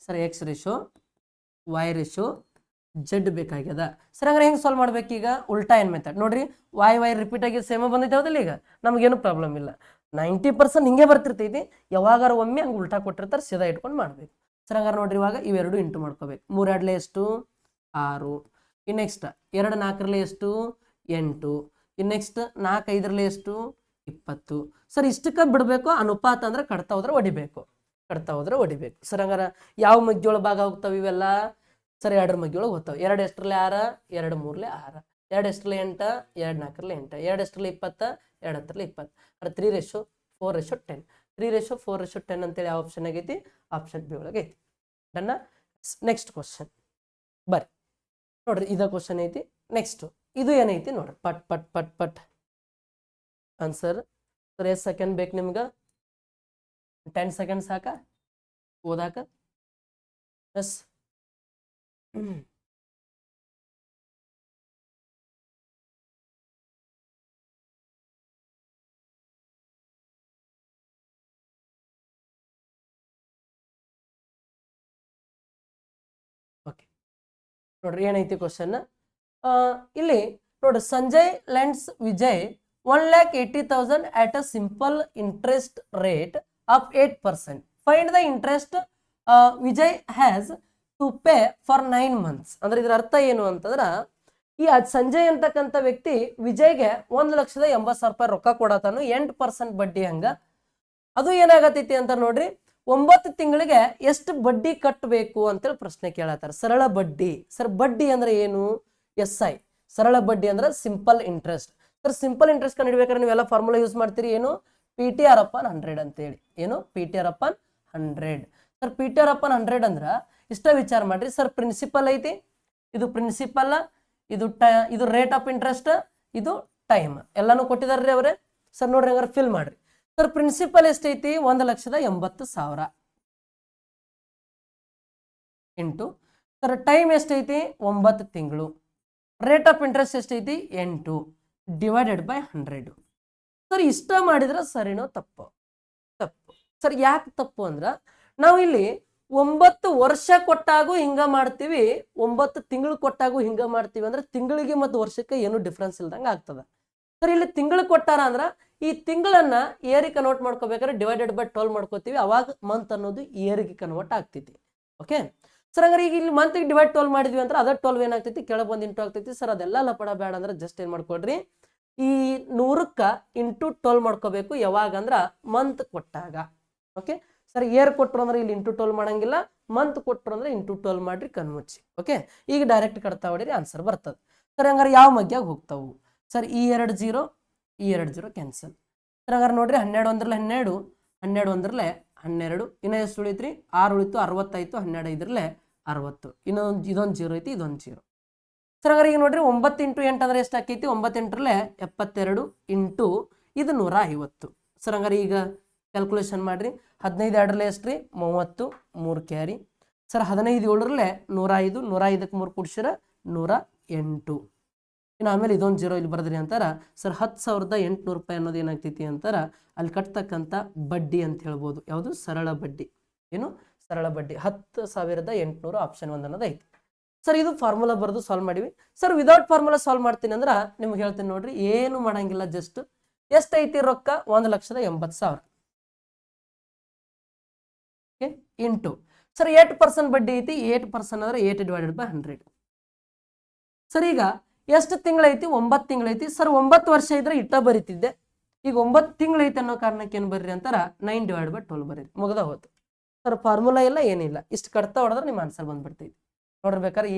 ಸರ್ x/y/z ಬೇಕಾಗ್ಯದ. ಸರ್ ಹಂಗಾರೆ ಹೆಂಗೆ ಸಾಲ್ವ್ ಮಾಡ್ಬೇಕೀಗ? ಉಲ್ಟಾ ಏನ್ ಮೆಥಡ್ ನೋಡ್ರಿ. y ರಿಪೀಟ್ ಆಗಿ ಸೇಮ ಬಂದೈತೆ ಹೌದಿಲ್ಲ? ಈಗ ನಮಗೇನು ಪ್ರಾಬ್ಲಮ್ ಇಲ್ಲ. 90% ಹಿಂಗೆ ಬರ್ತಿರ್ತೈತಿ. ಯಾವಾಗಾರ ಒಮ್ಮೆ ಹಂಗೆ ಉಲ್ಟಾ ಕೊಟ್ಟಿರ್ತಾರೆ, ಸೀದಾ ಇಟ್ಕೊಂಡು ಮಾಡ್ಬೇಕು. ಸರ್ ಹಂಗಾರೆ ನೋಡ್ರಿ, ಇವಾಗ ಇವೆರಡು ಇಂಟು ಮಾಡ್ಕೋಬೇಕು. 3 × 2 ಎಷ್ಟು? 6. ಇನ್ನು ನೆಕ್ಸ್ಟ್ 2 × 4 ಎಷ್ಟು? 8. ಇನ್ನು ನೆಕ್ಸ್ಟ್ 4 × 5 ಎಷ್ಟು? 20. ಸರ್ ಇಷ್ಟಕ್ಕೆ ಬಿಡಬೇಕು. ಅನುಪಾತ ಅಂದ್ರೆ ಕಟ್ತಾ ಹೋದ್ರೆ ಹೊಡಿಬೇಕು. ಸರ್ ಹಂಗಾರ ಯಾವ ಮಗ್ಗಿಯೊಳ ಭಾಗ ಹೋಗ್ತಾವ ಇವೆಲ್ಲ? ಸರ್ 2 ಮಗ್ಗಿಯೊಳಗೆ ಹೋಗ್ತಾವೆ. 2 ಎಷ್ಟರಲ್ಲಿ 6, 2 3 6, 2 ಎಷ್ಟರಲ್ಲಿ 8, 2 4 8, 2 ಎಷ್ಟರಲ್ಲಿ 20, 2 10 20. 3:4:10. 3:4:10 ಅಂತೇಳಿ ಯಾವ ಆಪ್ಷನ್ ಆಗೈತಿ? ಆಪ್ಷನ್ ಬಿ ಒಳಗೆ ಐತಿ. ಡನ್ನ. ನೆಕ್ಸ್ಟ್ ಕ್ವಶನ್ ಬರ್ರಿ ನೋಡ್ರಿ, ಇದ ಕ್ವಶನ್ ಐತಿ. ನೆಕ್ಸ್ಟ್ ಇದು ಏನೈತಿ ನೋಡ್ರಿ, ಪಟ್ ಪಟ್ ಪಟ್ ಪಟ್ ಆನ್ಸರ್. ಸರ್ ಎಷ್ಟು ಸೆಕೆಂಡ್ ಬೇಕು ನಿಮ್ಗೆ? 10 ಸೆಕೆಂಡ್ ಸಾಕ ಓದಾಕ? ಎಸ್. ಓಕೆ ನೋಡ್ರಿ ಏನೈತಿ ಕ್ವಶನ್. ಇಲ್ಲಿ ನೋಡ್ರಿ, Sanjay lends Vijay 1,80,000 at a simple interest rate of 8%. Find the interest Vijay has to pay for 9 months. ಅಂದ್ರೆ ಇದರ ಅರ್ಥ ಏನು ಅಂತಂದ್ರ, ಈ ಸಂಜಯ್ ಅಂತಕ್ಕಂಥ ವ್ಯಕ್ತಿ ವಿಜಯ್ಗೆ 1,80,000 ರೊಕ್ಕ ಕೊಡತಾನು 8% ಬಡ್ಡಿ ಹಂಗ. ಅದು ಏನಾಗತೈತಿ ಅಂತ ನೋಡ್ರಿ, 9 ತಿಂಗಳಿಗೆ ಎಷ್ಟು ಬಡ್ಡಿ ಕಟ್ಟಬೇಕು ಅಂತೇಳಿ ಪ್ರಶ್ನೆ ಕೇಳತ್ತಾರ. ಸರಳ ಬಡ್ಡಿ. ಸರ್ ಬಡ್ಡಿ ಅಂದ್ರೆ ಏನು? SI. ಸರಳ ಬಡ್ಡಿ ಅಂದ್ರೆ simple interest. Sir simple interest ಕಂಡು ಹಿಡಿಬೇಕಾದ್ರೆ ನೀವೆಲ್ಲ ಫಾರ್ಮುಲಾ ಯೂಸ್ ಮಾಡ್ತೀರಿ. ಏನು? PTR/100 ಅಂತೇಳಿ. ಏನು? PTR/100. ಸರ್ PTR/100 ಅಂದ್ರ ಇಷ್ಟ ವಿಚಾರ ಮಾಡ್ರಿ. ಸರ್ ಪ್ರಿನ್ಸಿಪಲ್ ಐತಿ, ಇದು ಪ್ರಿನ್ಸಿಪಲ್, ಇದು ರೇಟ್ ಆಫ್ ಇಂಟ್ರೆಸ್ಟ್, ಇದು ಟೈಮ್, ಎಲ್ಲಾನು ಕೊಟ್ಟಿದಾರ್ರಿ ಅವ್ರೆ. ಸರ್ ನೋಡ್ರಿ ಹಂಗಾರೆ ಫಿಲ್ ಮಾಡ್ರಿ. ಸರ್ ಪ್ರಿನ್ಸಿಪಲ್ ಎಷ್ಟೈತಿ? 1,80,000 ಇಂಟು ಸರ್ ಟೈಮ್ ಎಷ್ಟೈತಿ? 9 ತಿಂಗಳು. ರೇಟ್ ಆಫ್ ಇಂಟ್ರೆಸ್ಟ್ ಎಷ್ಟೈತಿ? 8 ಡಿವೈಡೆಡ್ ಬೈ 100. ಸರ್ ಇಷ್ಟ ಮಾಡಿದ್ರೆ ಸರಿನೋ ತಪ್ಪು? ತಪ್ಪು. ಸರ್ ಯಾಕೆ ತಪ್ಪು ಅಂದ್ರ, ನಾವು ಇಲ್ಲಿ 9 ವರ್ಷ ಕೊಟ್ಟಾಗೂ ಹಿಂಗ ಮಾಡ್ತೀವಿ, 9 ತಿಂಗಳು ಕೊಟ್ಟಾಗೂ ಹಿಂಗ ಮಾಡ್ತೀವಿ. ಅಂದ್ರೆ ತಿಂಗಳಿಗೆ ಮತ್ತು ವರ್ಷಕ್ಕೆ ಏನು ಡಿಫ್ರೆನ್ಸ್ ಇಲ್ದಂಗ ಆಗ್ತದ. ಸರ್ ಇಲ್ಲಿ ತಿಂಗಳು ಕೊಟ್ಟಾರ ಅಂದ್ರ ಈ ತಿಂಗಳನ್ನ ಇಯರಿಗೆ ಕನ್ವರ್ಟ್ ಮಾಡ್ಕೋಬೇಕಾದ್ರೆ ಡಿವೈಡೆಡ್ ಬೈ 12 ಮಾಡ್ಕೋತೀವಿ. ಅವಾಗ ಮಂತ್ ಅನ್ನೋದು ಇಯರಿಗೆ ಕನ್ವರ್ಟ್ ಆಗ್ತೈತಿ. ಓಕೆ ಸರ್ ಹಂಗಾರೆ ಈಗ ಇಲ್ಲಿ ಮಂತ್ಗೆ ಡಿವೈಡ್ 12 ಮಾಡಿದ್ವಿ ಅಂದ್ರೆ ಅದ 12 ಏನಾಗ್ತೈತಿ? ಕೆಳಗೆ ಬಂದು ಇಂಟು ಆಗ್ತೈತಿ. ಸರ್ ಅದೆಲ್ಲ ಲಪಡ ಬೇಡ ಅಂದ್ರೆ ಜಸ್ಟ್ ಏನ್ ಮಾಡ್ಕೊಡ್ರಿ, ಈ 100ಕ್ಕೆ ಇಂಟು 12 ಮಾಡ್ಕೋಬೇಕು. ಯಾವಾಗ ಅಂದ್ರ ಮಂತ್ ಕೊಟ್ಟಾಗ. ಓಕೆ ಸರ್ ಇಯರ್ ಕೊಟ್ಟರು ಅಂದ್ರೆ ಇಲ್ಲಿ ಇಂಟು 12 ಮಾಡಂಗಿಲ್ಲ, ಮಂತ್ ಕೊಟ್ಟರು ಅಂದ್ರೆ ಇಂಟು 12 ಮಾಡ್ರಿ, ಕಣ್ಮುಚ್ಚಿ. ಓಕೆ ಈಗ ಡೈರೆಕ್ಟ್ ಕಟ್ತಾ ಹೊಡಿರಿ, ಆನ್ಸರ್ ಬರ್ತದೆ. ಸರ್ ಹಂಗಾರೆ ಯಾವ ಮಗ್ಯಾಗ ಹೋಗ್ತಾವು? ಸರ್ ಈ 2 0 ಕ್ಯಾನ್ಸಲ್. ಸರ್ ಹಂಗಾರೆ ನೋಡ್ರಿ, 12 1 12, 12 1 12 ಇನ್ನು ಎಷ್ಟು ಉಳಿತ್ರಿ 6 ಉಳಿತು 60 ಆಯ್ತು 12 ಐದರಲ್ಲೇ 60 ಇದೊಂದು 0 ಐತಿ ಇದೊಂದು 0 ಸರ್ ಹಾಗಾದ್ರೆ ಈಗ ನೋಡ್ರಿ 9 ಇಂಟು 8 ಅಂದ್ರೆ ಎಷ್ಟು ಆಕೈತಿ 9 ಎಂಟರಲ್ಲೇ 72 ಇಂಟು ಇದು 150 ಸರ್ ಹಂಗಾರೆ ಈಗ ಕ್ಯಾಲ್ಕುಲೇಷನ್ ಮಾಡ್ರಿ 15 ಎರಡರಲ್ಲೇ ಎಷ್ಟು ರೀ 30 3 ಕ್ಯಾರಿ ಸರ್ 15 ಏಳರಲ್ಲೇ 105 105ಕ್ಕೆ 3 ಕೂಡಿಸಿರ 108 ಇನ್ನು ಆಮೇಲೆ ಇದೊಂದು 0 ಇಲ್ಲಿ ಬರೆದ್ರಿ ಅಂತಾರ ಸರ್ 10,800 ರೂಪಾಯಿ ಅನ್ನೋದು ಏನಾಗ್ತೈತಿ ಅಂತಾರ ಅಲ್ಲಿ ಕಟ್ತಕ್ಕಂಥ ಬಡ್ಡಿ ಅಂತ ಹೇಳ್ಬೋದು ಯಾವುದು ಸರಳ ಬಡ್ಡಿ ಏನು ಸರಳ ಬಡ್ಡಿ 10,800 ಆಪ್ಷನ್ 1 ಅನ್ನೋದು ಐತಿ ಸರ್ ಇದು ಫಾರ್ಮುಲಾ ಬರೆದು ಸಾಲ್ವ್ ಮಾಡಿವಿ ಸರ್ ವಿದೌಟ್ ಫಾರ್ಮುಲಾ ಸಾಲ್ವ್ ಮಾಡ್ತೀನಿ ಅಂದ್ರೆ ನಿಮ್ಗೆ ಹೇಳ್ತೀನಿ ನೋಡ್ರಿ ಏನು ಮಾಡಂಗಿಲ್ಲ ಜಸ್ಟ್ ಎಷ್ಟೈತಿ ರೊಕ್ಕ 1,80,000 ಇಂಟು ಸರ್ 8% ಬಡ್ಡಿ ಐತಿ 8% ಅಂದ್ರೆ 8/100 ಸರ್ ಈಗ ಎಷ್ಟು ತಿಂಗಳೈತಿ 9 ತಿಂಗಳೈತಿ ಸರ್ 9 ವರ್ಷ ಇದ್ರೆ ಇಟ್ಟ ಬರೀತಿದ್ದೆ ಈಗ 9 ತಿಂಗಳೈತಿ ಅನ್ನೋ ಕಾರಣಕ್ಕೆ ಏನು ಬರ್ರಿ ಅಂತಾರ 9/12 ಬರೀರಿ ಮುಗ್ದ ಹೋತು ಸರ್ ಫಾರ್ಮುಲಾ ಇಲ್ಲ ಏನಿಲ್ಲ ಇಷ್ಟು ಕಟ್ತಾ ಹೊಡೆದ್ರೆ ನಿಮ್ಮ ಆನ್ಸರ್ ಬಂದ್ಬಿಡ್ತೈತಿ ನೋಡ್ಬೇಕಾದ್ರೆ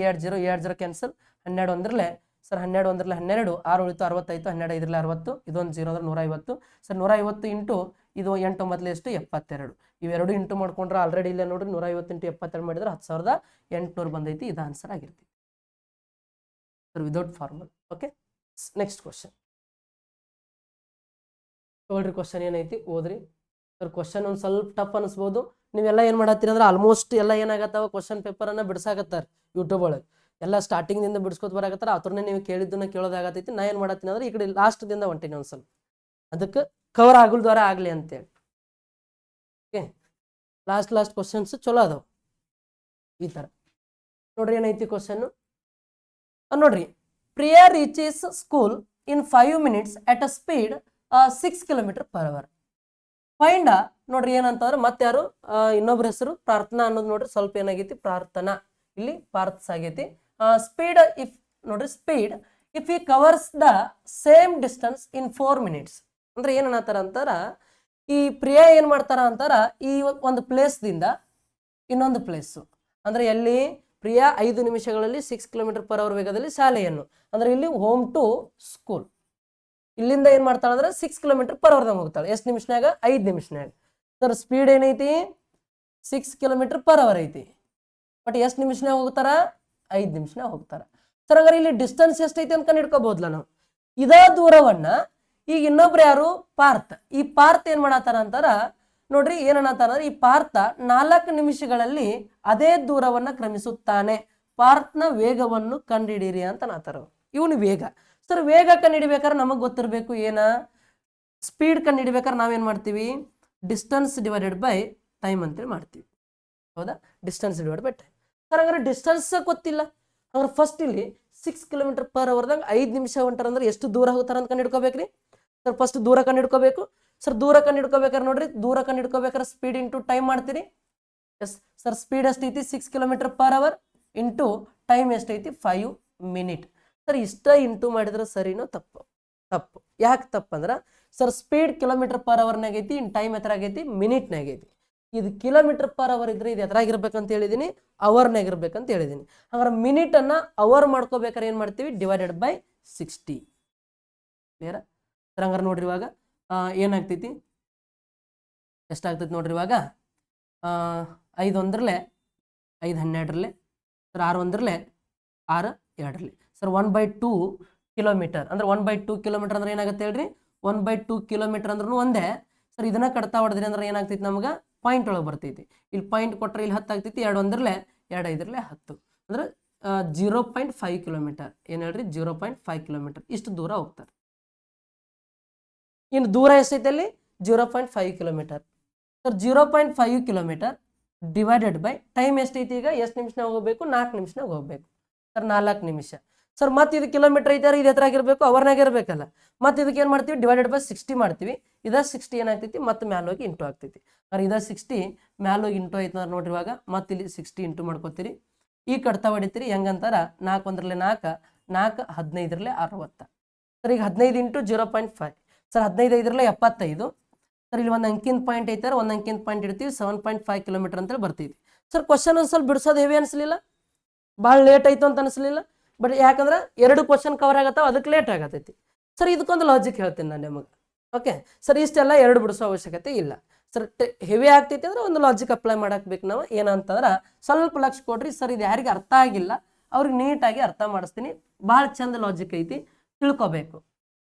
7 ಕ್ಯಾನ್ಸಲ್ 12 ಒಂದ್ರಲ್ಲೇ ಸರ್ 12 ಒಂದ್ರಲ್ಲೇ 12 6 ಉಳಿತು 65 12 ಐದರಲ್ಲೇ 60 ಇದೊಂದು 0 ಅಂದ್ರೆ 150 ಸರ್ 150 ಇಂಟು ಇದು 8 9 ಎಷ್ಟು 72 ಇವೆರಡು ಇಂಟು ಮಾಡ್ಕೊಂಡ್ರೆ ಆಲ್ರೆಡಿ ಇಲ್ಲ ನೋಡ್ರಿ 150 ಇಂಟು 72 ಮಾಡಿದ್ರೆ 10,800 ಬಂದೈತಿ ಇದು ಆನ್ಸರ್ ಆಗಿರ್ತೈತಿ sir without formula okay next question ನೋಡ್ರಿ ಕ್ವಶನ್ ಏನೈತಿ ಓದ್ರಿ ಸರ್ ಕ್ವಶನ್ ಒಂದು ಸ್ವಲ್ಪ ಟಫ್ ಅನಿಸ್ಬೋದು ನೀವೆಲ್ಲ ಏನು ಮಾಡತ್ತೀರಿ ಅಂದ್ರೆ ಆಲ್ಮೋಸ್ಟ್ ಎಲ್ಲ ಏನಾಗತ್ತಾವ ಕ್ವಶನ್ ಪೇಪರನ್ನು ಬಿಡ್ಸಾಕತ್ತಾರೆ ಯೂಟ್ಯೂಬ್ ಒಳಗೆ ಎಲ್ಲ ಸ್ಟಾರ್ಟಿಂಗ್ದಿಂದ ಬಿಡಿಸ್ಕೊತ ಬರಾಕತ್ತಾರ ಅವ್ರನ್ನೇ ನೀವು ಕೇಳಿದ್ದನ್ನ ಕೇಳೋದಾಗತ್ತೈತಿ ನಾ ಏನು ಮಾಡತ್ತೀನಿ ಅಂದ್ರೆ ಈ ಕಡೆ ಲಾಸ್ಟ್ದಿಂದ ಹೊಂಟೀನಿ ಒಂದು ಸ್ವಲ್ಪ ಅದಕ್ಕೆ ಕವರ್ ಆಗಲ್ದ್ವಾರ ಆಗಲಿ ಅಂತೇಳಿ ಓಕೆ ಲಾಸ್ಟ್ ಕ್ವಶನ್ಸ್ ಚಲೋ ಅದಾವ ಈ ಥರ ನೋಡ್ರಿ ಏನೈತಿ ಕ್ವಶನ್ನು ನೋಡ್ರಿ Priya reaches school in 5 minutes at a speed 6 km/h find ನೋಡ್ರಿ ಏನಂತಂದ್ರೆ ಮತ್ತೆ ಯಾರು ಇನ್ನೊಬ್ರ ಹೆಸರು ಪ್ರಾರ್ಥನಾ ಅನ್ನೋದು ನೋಡ್ರಿ ಸ್ವಲ್ಪ ಏನಾಗೈತಿ ಪ್ರಾರ್ಥನಾ ಇಲ್ಲಿ ಪಾರ್ಥ್ಸ್ ಆಗೈತಿ ಸ್ಪೀಡ್ ಇಫ್ ನೋಡ್ರಿ ಸ್ಪೀಡ್ ಇಫ್ ಈ covers the same distance in 4 minutes ಅಂದ್ರೆ ಏನ್ ಅನ್ನತಾರ ಅಂತಾರ ಈ ಪ್ರಿಯಾ ಏನ್ ಮಾಡ್ತಾರ ಅಂತಾರ ಈ ಒಂದು ಪ್ಲೇಸ್ದಿಂದ ಇನ್ನೊಂದು ಪ್ಲೇಸು ಅಂದ್ರೆ ಎಲ್ಲಿ ಪ್ರಿಯಾ 5 ನಿಮಿಷಗಳಲ್ಲಿ 6 km/h ವೇಗದಲ್ಲಿ ಶಾಲೆಯನ್ನು ಅಂದ್ರೆ ಇಲ್ಲಿ ಹೋಮ್ ಟು ಸ್ಕೂಲ್ ಇಲ್ಲಿಂದ ಏನ್ ಮಾಡ್ತಾಳೆ ಅಂದ್ರೆ 6 km/h ಹೋಗ್ತಾಳೆ ಎಷ್ಟು ನಿಮಿಷನಾಗ 5 ನಿಮಿಷನಾಗ ಸರ್ ಸ್ಪೀಡ್ ಏನೈತಿ 6 km/h ಐತಿ ಬಟ್ ಎಷ್ಟು ನಿಮಿಷನಾಗ ಹೋಗ್ತಾರ 5 ನಿಮಿಷನಾಗ ಹೋಗ್ತಾರ ಸರ್ ಹಂಗಾರೆ ಇಲ್ಲಿ ಡಿಸ್ಟೆನ್ಸ್ ಎಷ್ಟೈತಿ ಅಂತ ಹಿಡ್ಕೋಬಹುದಲ್ಲ ನಾವು ಇದೇ ದೂರವನ್ನ ಈಗ ಇನ್ನೊಬ್ರು ಯಾರು ಪಾರ್ಥ ಈ ಪಾರ್ಥ ಏನ್ ಮಾಡತ್ತಾರ ಅಂತಾರ ನೋಡ್ರಿ ಏನನ್ನತಾರ ಅಂದ್ರೆ ಈ ಪಾರ್ಥ 4 ನಿಮಿಷಗಳಲ್ಲಿ ಅದೇ ದೂರವನ್ನ ಕ್ರಮಿಸುತ್ತಾನೆ ಪಾರ್ಥನ ವೇಗವನ್ನು ಕಂಡುಹಿಡಿಯಿರಿ ಅಂತ ಅನ್ನತಾರ ಇವನು ವೇಗ ಸರ್ ವೇಗ ಕಂಡುಹಿಡಿಬೇಕಾದ್ರೆ ನಮಗೆ ಗೊತ್ತಿರಬೇಕು ಏನ ಸ್ಪೀಡ್ ಕಂಡುಹಿಡಿಬೇಕಾದ್ರೆ ನಾವೇನು ಮಾಡ್ತೀವಿ ಡಿಸ್ಟೆನ್ಸ್ ಡಿವೈಡೆಡ್ ಬೈ ಟೈಮ್ ಅಂತೇಳಿ ಮಾಡ್ತೀವಿ ಹೌದಾ distance divide by time sir ಹಂಗಾರೆ ಡಿಸ್ಟೆನ್ಸ್ ಗೊತ್ತಿಲ್ಲ ಹಂಗಾರೆ ಫಸ್ಟ್ ಇಲ್ಲಿ 6 km/h 5 ನಿಮಿಷ ಹೊಂಟಾರ ಅಂದ್ರೆ ಎಷ್ಟು ದೂರ ಹೋಗ್ತಾರ ಅಂತ ಕಂಡುಹಿಡ್ಕೋಬೇಕ್ರಿ ಸರ್ ಫಸ್ಟ್ ದೂರ ಕಂಡುಹಿಡ್ಕೋಬೇಕು ಸರ್ ದೂರ ಕಂಡುಹಿಡ್ಕೋಬೇಕಾದ್ರೆ ನೋಡ್ರಿ ದೂರ ಕಂಡುಹಿಡ್ಕೋಬೇಕಾದ್ರೆ ಸ್ಪೀಡ್ ಇಂಟು ಟೈಮ್ ಮಾಡ್ತೀರಿ ಎಸ್ ಸರ್ ಸ್ಪೀಡ್ ಎಷ್ಟೈತಿ 6 km/h ಇಂಟು ಟೈಮ್ ಎಷ್ಟೈತಿ 5 minutes ಸರ್ ಇಷ್ಟ ಇಂಟು ಮಾಡಿದ್ರೆ ಸರಿನೋ ತಪ್ಪು ಯಾಕೆ ತಪ್ಪಂದ್ರೆ ಸರ್ ಸ್ಪೀಡ್ km/h ಆಗೈತಿ ಇನ್ ಟೈಮ್ ಎತ್ತರಾಗೈತಿ ಮಿನಿಟ್ನಾಗ ಐತಿ ಇದು km/h ಇದ್ರೆ ಇದು ಎತ್ತರಾಗಿರ್ಬೇಕಂತ ಹೇಳಿದೀನಿ ಅವರ್ನಾಗ ಇರ್ಬೇಕಂತ ಹೇಳಿದೀನಿ ಹಾಗಾದ್ರೆ ಮಿನಿಟ್ ಅನ್ನ ಅವರ್ ಮಾಡ್ಕೋಬೇಕಾದ್ರೆ ಏನ್ ಮಾಡ್ತೀವಿ ಡಿವೈಡೆಡ್ ಬೈ 60 ಕ್ಲಿಯರ್ ಸರ್ ಹಂಗಾರೆ ನೋಡ್ರಿ ಇವಾಗ ಏನಾಗ್ತೈತಿ ಎಷ್ಟಾಗ್ತೈತಿ ನೋಡ್ರಿ ಇವಾಗ 5 ಒಂದ್ರಲ್ಲೇ 5 12 ಸರ್ 6 ಒಂದ್ರಲ್ಲೇ 6 2 ಸರ್ 1/2 ಕಿಲೋಮೀಟರ್ ಅಂದ್ರೆ 1/2 ಕಿಲೋಮೀಟರ್ ಅಂದ್ರೆ ಏನಾಗುತ್ತೆ ಹೇಳ್ರಿ 1/2 ಕಿಲೋಮೀಟರ್ ಅಂದ್ರೂ ಒಂದೇ ಸರ್ ಇದನ್ನ ಕಟ್ತಾ ಹೊಡೆದ್ರಿ ಅಂದ್ರೆ ಏನಾಗ್ತೈತಿ ನಮ್ಗೆ ಪಾಯಿಂಟ್ ಒಳಗೆ ಬರ್ತೈತಿ ಇಲ್ಲಿ ಪಾಯಿಂಟ್ ಕೊಟ್ರೆ ಇಲ್ಲಿ 10 ಆಗ್ತೈತಿ 2 ಒಂದ್ರಲ್ಲೇ 2 5ರಲ್ಲೇ 10 ಅಂದ್ರೆ 0.5 ಕಿಲೋಮೀಟರ್ ಏನು ಹೇಳ್ರಿ 0.5 ಕಿಲೋಮೀಟರ್ ಇಷ್ಟು ದೂರ ಹೋಗ್ತಾರೆ ಇನ್ನು ದೂರ ಎಷ್ಟೈತೆ ಅಲ್ಲಿ 0.5 kilometre sir 0.5 kilometre divided by time ಎಷ್ಟೈತಿ ಈಗ ಎಷ್ಟು ನಿಮಿಷನಾಗ ಹೋಗ್ಬೇಕು 4 ನಿಮಿಷನಾಗ ಹೋಗ್ಬೇಕು ಸರ್ 4 ನಿಮಿಷ ಸರ್ ಮತ್ತೆ ಇದು ಕಿಲೋಮೀಟರ್ ಐತಾರೆ ಇದು ಎತ್ತರಾಗಿರ್ಬೇಕು ಅವರ್ನಾಗ ಇರಬೇಕಲ್ಲ ಮತ್ತೆ ಇದಕ್ಕೆ ಏನು ಮಾಡ್ತೀವಿ ಡಿವೈಡೆಡ್ ಬೈ 60 ಮಾಡ್ತೀವಿ ಇದ 60 ಏನಾಗ್ತೈತಿ ಮತ್ತೆ ಮ್ಯಾಲ ಹೋಗಿ ಇಂಟು ಆಗ್ತೈತಿ ಅಂದ್ರೆ ಇದ 60 ಮ್ಯಾಲ ಹೋಗಿ ಇಂಟು ಆಯ್ತು ಅಂದ್ರೆ ನೋಡ್ರಿ ಇವಾಗ ಮತ್ತೆ ಇಲ್ಲಿ 60 ಇಂಟು ಮಾಡ್ಕೋತೀರಿ ಈ ಕಟ್ತಾ ಹೊಡಿತೀರಿ ಹೆಂಗಂತಾರ 4 ಒಂದ್ರಲ್ಲೇ 4 4 15ರಲ್ಲೇ 60 ಸರ್ ಈಗ 15 ಇಂಟು 0.5 ಸರ್ 15 5ರಲ್ಲೇ 75 ಸರ್ ಇಲ್ಲಿ ಒಂದು ಅಂಕಿನ ಪಾಯಿಂಟ್ ಐತಾರೆ ಒಂದು ಅಂಕಿನ ಪಾಯಿಂಟ್ ಇಡ್ತೀವಿ 7.5 ಕಿಲೋಮೀಟರ್ ಅಂತೇಳಿ ಬರ್ತೈತಿ ಸರ್ ಕ್ವಶನ್ ಒಂದು ಸ್ವಲ್ಪ ಬಿಡಿಸೋದು ಹೆವಿ ಅನಿಸ್ಲಿಲ್ಲ ಭಾಳ ಲೇಟ್ ಆಯ್ತು ಅಂತ ಅನಿಸ್ಲಿಲ್ಲ ಬಟ್ ಯಾಕಂದ್ರೆ 2 ಕ್ವಶನ್ ಕವರ್ ಆಗತ್ತಾವ ಅದಕ್ಕೆ ಲೇಟ್ ಆಗತೈತಿ ಸರ್ ಇದಕ್ಕೊಂದು ಲಾಜಿಕ್ ಹೇಳ್ತೀನಿ ನಾನು ನಿಮಗೆ ಓಕೆ ಸರ್ ಇಷ್ಟೆಲ್ಲ 2 ಬಿಡಿಸೋ ಅವಶ್ಯಕತೆ ಇಲ್ಲ ಸರ್ ಹೆವಿ ಆಗ್ತೈತಿ ಅಂದ್ರೆ ಒಂದು ಲಾಜಿಕ್ ಅಪ್ಲೈ ಮಾಡಾಕ್ಬೇಕು ನಾವು. ಏನಂತಂದ್ರೆ ಸ್ವಲ್ಪ ಲಕ್ಷ ಕೊಡ್ರಿ ಸರ್, ಇದು ಯಾರಿಗೆ ಅರ್ಥ ಆಗಿಲ್ಲ ಅವ್ರಿಗೆ ನೀಟಾಗಿ ಅರ್ಥ ಮಾಡಿಸ್ತೀನಿ. ಭಾಳ ಚಂದ ಲಾಜಿಕ್ ಐತಿ, ತಿಳ್ಕೊಬೇಕು.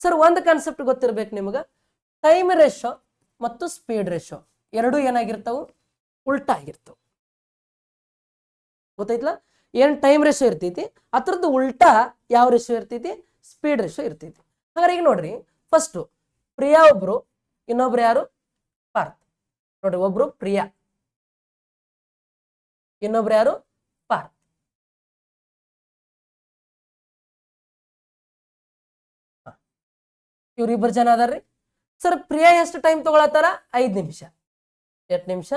ಸರ್ ಒಂದು ಕಾನ್ಸೆಪ್ಟ್ ಗೊತ್ತಿರ್ಬೇಕು ನಿಮ್ಗೆ, ಟೈಮ್ ರೇಷೋ ಮತ್ತು ಸ್ಪೀಡ್ ರೇಷೋ ಎರಡೂ ಏನಾಗಿರ್ತಾವು, ಉಲ್ಟಾ ಆಗಿರ್ತಾವೆ. ಗೊತ್ತೈತ್ಲ? ಏನು ಟೈಮ್ ರೇಷೋ ಇರ್ತೈತಿ, ಅದ್ರದ್ದು ಉಲ್ಟಾ ಯಾವ ರೇಷೋ ಇರ್ತೈತಿ, ಸ್ಪೀಡ್ ರೇಷೋ ಇರ್ತೈತಿ. ಹಾಗಾದ್ರೆ ಈಗ ನೋಡ್ರಿ, ಫಸ್ಟು ಪ್ರಿಯಾ ಒಬ್ರು, ಇನ್ನೊಬ್ರು ಯಾರು, ಪಾರ್ಥ. ನೋಡ್ರಿ, ಒಬ್ರು ಪ್ರಿಯಾ, ಇನ್ನೊಬ್ರು ಯಾರು, ಪಾರ್ಥ. ಇವ್ರಿಬ್ಬರು ಜನ ಅದಾರ್ರಿ. ಸರ್ ಪ್ರಿಯಾ ಎಷ್ಟು ಟೈಮ್ ತಗೊಳತ್ತಾರ, 5 ನಿಮಿಷ. 8 ನಿಮಿಷ,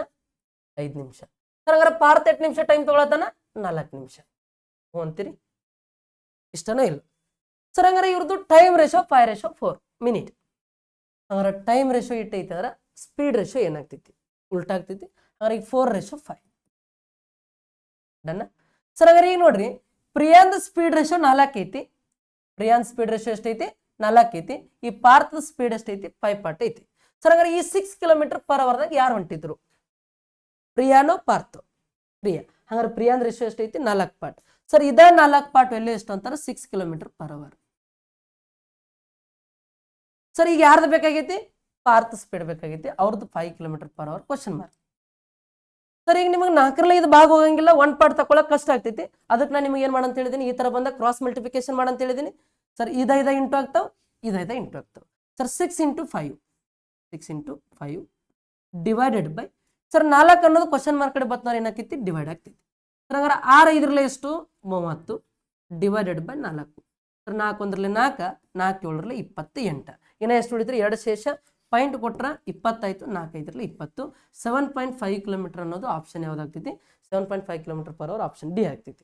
5 ನಿಮಿಷ. ಸರ್ ಹಂಗಾರೆ ಪಾರ್ಥ 8 ನಿಮಿಷ ಟೈಮ್ ತಗೊಳತಾನ, 4 ನಿಮಿಷ. ಹ್ಞೂ ಅಂತೀರಿ? ಇಷ್ಟನೋ ಇಲ್ಲ? ಸರ್ ಹಂಗಾರೆ ಇವ್ರದ್ದು ಟೈಮ್ ರೇಷೋ 5:4 ಮಿನಿಟ್. ಹಂಗಾರೆ ಟೈಮ್ ರೇಷೋ ಇಟ್ಟೈತೆ ಅಂದ್ರೆ ಸ್ಪೀಡ್ ರೇಷೋ ಏನಾಗ್ತೈತಿ, ಉಲ್ಟಾ ಆಗ್ತೈತಿ. ಹಂಗಾರೆ ಈಗ 4:5 ಡನ್ನ. ಸರ್ ಹಂಗಾರೆ ಈಗ ನೋಡ್ರಿ, ಪ್ರಿಯಾಂದ ಸ್ಪೀಡ್ ರೇಷೋ 4 ಐತಿ. ಪ್ರಿಯಾಂದ ಸ್ಪೀಡ್ ರೇಷೋ ಎಷ್ಟೈತಿ, 4 ಐತಿ. ಈ ಪಾರ್ಥದ ಸ್ಪೀಡ್ ಎಷ್ಟೈತಿ, 5 ಪಾರ್ಟ್ ಐತಿ. ಸರ್ ಹಂಗಾರೆ ಈ 6 km/h ಯಾರು ಹೊಂಟಿದ್ರು, ಪ್ರಿಯಾನೋ ಪಾರ್ಥೋ? ಪ್ರಿಯಾ. ಹಂಗಾರೆ ಪ್ರಿಯಾಂದ ರೇಷೋ ಎಷ್ಟೈತಿ, 4 ಪಾರ್ಟ್. ಸರ್ ಇದ 4 ಪಾರ್ಟ್ ವ್ಯಾಲ್ಯೂ ಎಷ್ಟು ಅಂತಾರೆ, 6 km/h. ಸರ್ ಈಗ ಯಾರ್ದು ಬೇಕಾಗೈತಿ, ಪಾರ್ಥ ಸ್ಪೀಡ್ ಬೇಕಾಗೈತಿ, ಅವ್ರದ್ದು 5 km/h ಕ್ವಶನ್ ಮಾರ್ಕ್. ಸರ್ ಈಗ ನಿಮಗೆ 4ರಲ್ಲಿ 5 ಭಾಗ ಹೋಗಂಗಿಲ್ಲ, 1 ಪಾರ್ಟ್ ತಗೊಳಕ್ ಕಷ್ಟ ಆಗ್ತೈತಿ. ಅದಕ್ಕೆ ನಾನು ನಿಮಗೆ ಏನ್ ಮಾಡಂತ ಹೇಳಿದೀನಿ, ಈ ತರ ಬಂದ ಕ್ರಾಸ್ ಮಲ್ಟಿಫಿಕೇಶನ್ ಮಾಡಂತ ಹೇಳಿದೀನಿ. ಸರ್ ಇದು 5 ಇಂಟು ಆಗ್ತಾವ, ಇದು 5 ಇಂಟು ಆಗ್ತಾವ. ಸರ್ 6 × 5 6 × 5 ಡಿವೈಡೆಡ್ ಬೈ, ಸರ್ 4 ಅನ್ನೋದು ಕ್ವಶನ್ ಮಾರ್ಕ್ ಕಡೆ ಬರ್ತವ್ರು ಏನಾಕೈತಿ, ಡಿವೈಡ್ ಆಗ್ತೈತಿ. ಸರ್ ಹಂಗಾರೆ 6 5ರಲ್ಲಿ ಎಷ್ಟು, 30 ಡಿವೈಡೆಡ್ ಬೈ 4. ಸರ್ 4 1ರಲ್ಲಿ 4, 4 7ರಲ್ಲಿ 28. ಇನ್ನ ಎಷ್ಟು ಉಳಿದ್ರೆ 2 ಶೇಷ, ಪಾಯಿಂಟ್ ಕೊಟ್ರ 20 ಆಯ್ತು, 4 5ರಲ್ಲಿ 20. 7.5 km ಅನ್ನೋದು ಆಪ್ಷನ್ ಯಾವ್ದಾಗ್ತೈತಿ, 7.5 km/h ಆಪ್ಷನ್ ಡಿ ಆಗ್ತೈತಿ.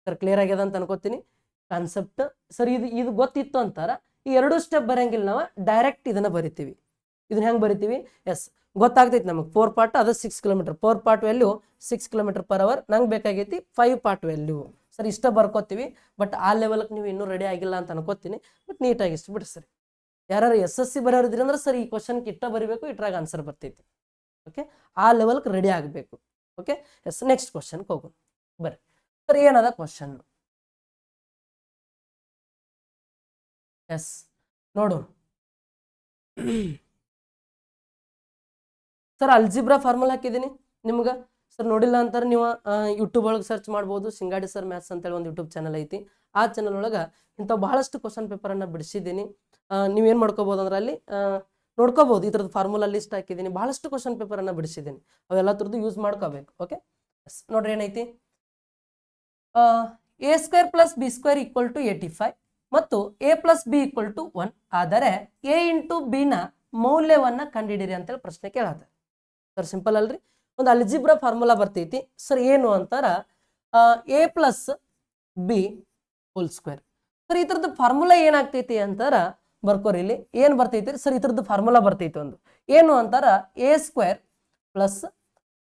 ಸರ್ ಕ್ಲಿಯರ್ ಆಗ್ಯದ ಅಂತ ಅನ್ಕೋತೀನಿ ಕಾನ್ಸೆಪ್ಟ್. ಸರ್ ಇದು ಗೊತ್ತಿತ್ತು ಅಂತಾರ ಈ 2 ಸ್ಟೆಪ್ ಬರಂಗಿಲ್ಲ, ನಾವು ಡೈರೆಕ್ಟ್ ಇದನ್ನ ಬರಿತೀವಿ. ಇದನ್ನ ಹೆಂಗ್ ಬರಿತೀವಿ, ಎಸ್ ಗೊತ್ತಾಗ್ತೈತಿ ನಮಗೆ. 4 ಪಾರ್ಟ್ ಅದು 6 km, 4 ಪಾರ್ಟ್ ವ್ಯಾಲ್ಯೂ 6 km/h. ನಂಗೆ ಬೇಕಾಗೈತಿ 5 ಪಾರ್ಟ್ ವ್ಯಾಲ್ಯೂ. ಸರ್ ಇಷ್ಟ ಬರ್ಕೋತೀವಿ, ಬಟ್ ಆ ಲೆವೆಲ್ಗೆ ನೀವು ಇನ್ನೂ ರೆಡಿ ಆಗಿಲ್ಲ ಅಂತ ಅನ್ಕೋತೀನಿ. ಬಟ್ ನೀಟಾಗಿ ಇಷ್ಟು ಬಿಡಿ. ಸರಿ, ಯಾರು SSC ಬರೋರಿದ್ರಿ ಅಂದ್ರೆ ಸರ್ ಈ ಕ್ವಶನ್ಗೆ ಇಷ್ಟ ಬರಿಬೇಕು, ಇಟ್ರಾಗ ಆನ್ಸರ್ ಬರ್ತೈತಿ. ಓಕೆ, ಆ ಲೆವೆಲ್ಗೆ ರೆಡಿ ಆಗಬೇಕು. ಓಕೆ, ಎಸ್ ನೆಕ್ಸ್ಟ್ ಕ್ವಶನ್ಗೆ ಹೋಗೋಣ ಬರ್ರಿ. ಸರ್ ಏನದ ಕ್ವಶನ್, ಎಸ್ ನೋಡು. ಸರ್ ಅಲ್ಜಿಬ್ರಾ ಫಾರ್ಮುಲಾ ಹಾಕಿದ್ದೀನಿ ನಿಮ್ಗೆ. ಸರ್ ನೋಡಿಲ್ಲ ಅಂತಾರೆ ನೀವು ಯೂಟ್ಯೂಬ್ ಒಳಗೆ ಸರ್ಚ್ ಮಾಡ್ಬೋದು. ಸಿಂಗಾಡಿ ಸರ್ ಮ್ಯಾಥ್ಸ್ ಅಂತೇಳಿ ಒಂದು ಯೂಟ್ಯೂಬ್ ಚಾನಲ್ ಐತಿ. ಆ ಚಾನಲ್ ಒಳಗೆ ಇಂಥ ಬಹಳಷ್ಟು ಕ್ವಶನ್ ಪೇಪರನ್ನು ಬಿಡಿಸಿದ್ದೀನಿ. ನೀವೇನು ಮಾಡ್ಕೋಬೋದು ಅಂದ್ರೆ ಅಲ್ಲಿ ನೋಡ್ಕೋಬೋದು. ಇದ್ರದ್ದು ಫಾರ್ಮುಲಾ ಲಿಸ್ಟ್ ಹಾಕಿದ್ದೀನಿ, ಬಹಳಷ್ಟು ಕ್ವಶನ್ ಪೇಪರನ್ನು ಬಿಡಿಸಿದ್ದೀನಿ. ಅವೆಲ್ಲ ಥರದ್ದು ಯೂಸ್ ಮಾಡ್ಕೋಬೇಕು. ಓಕೆ, ನೋಡ್ರಿ ಏನೈತಿ, a² + b² = 85 ಮತ್ತು a + b = 1 ಆದರೆ a × b ನ ಮೌಲ್ಯವನ್ನು ಕಂಡುಹಿಡಿಯಿರಿ ಅಂತೇಳಿ ಪ್ರಶ್ನೆ ಕೇಳತ್ತೆ. ಸರ್ ಸಿಂಪಲ್ ಅಲ್ರಿ, ಒಂದು ಅಲ್ಜಿಬ್ರಾ ಫಾರ್ಮುಲಾ ಬರ್ತೈತಿ. ಸರ್ ಏನು ಅಂತಾರ, a + b². ಸರ್ ಇದ್ರದ್ದು ಫಾರ್ಮುಲಾ ಏನಾಗ್ತೈತಿ ಅಂತಾರ ಬರ್ಕೋರಿ. ಇಲ್ಲಿ ಏನು ಬರ್ತೈತಿ ಸರ್, ಇದ್ರದ್ದು ಫಾರ್ಮುಲಾ ಬರ್ತೈತಿ ಒಂದು ಏನು ಅಂತಾರ, a² +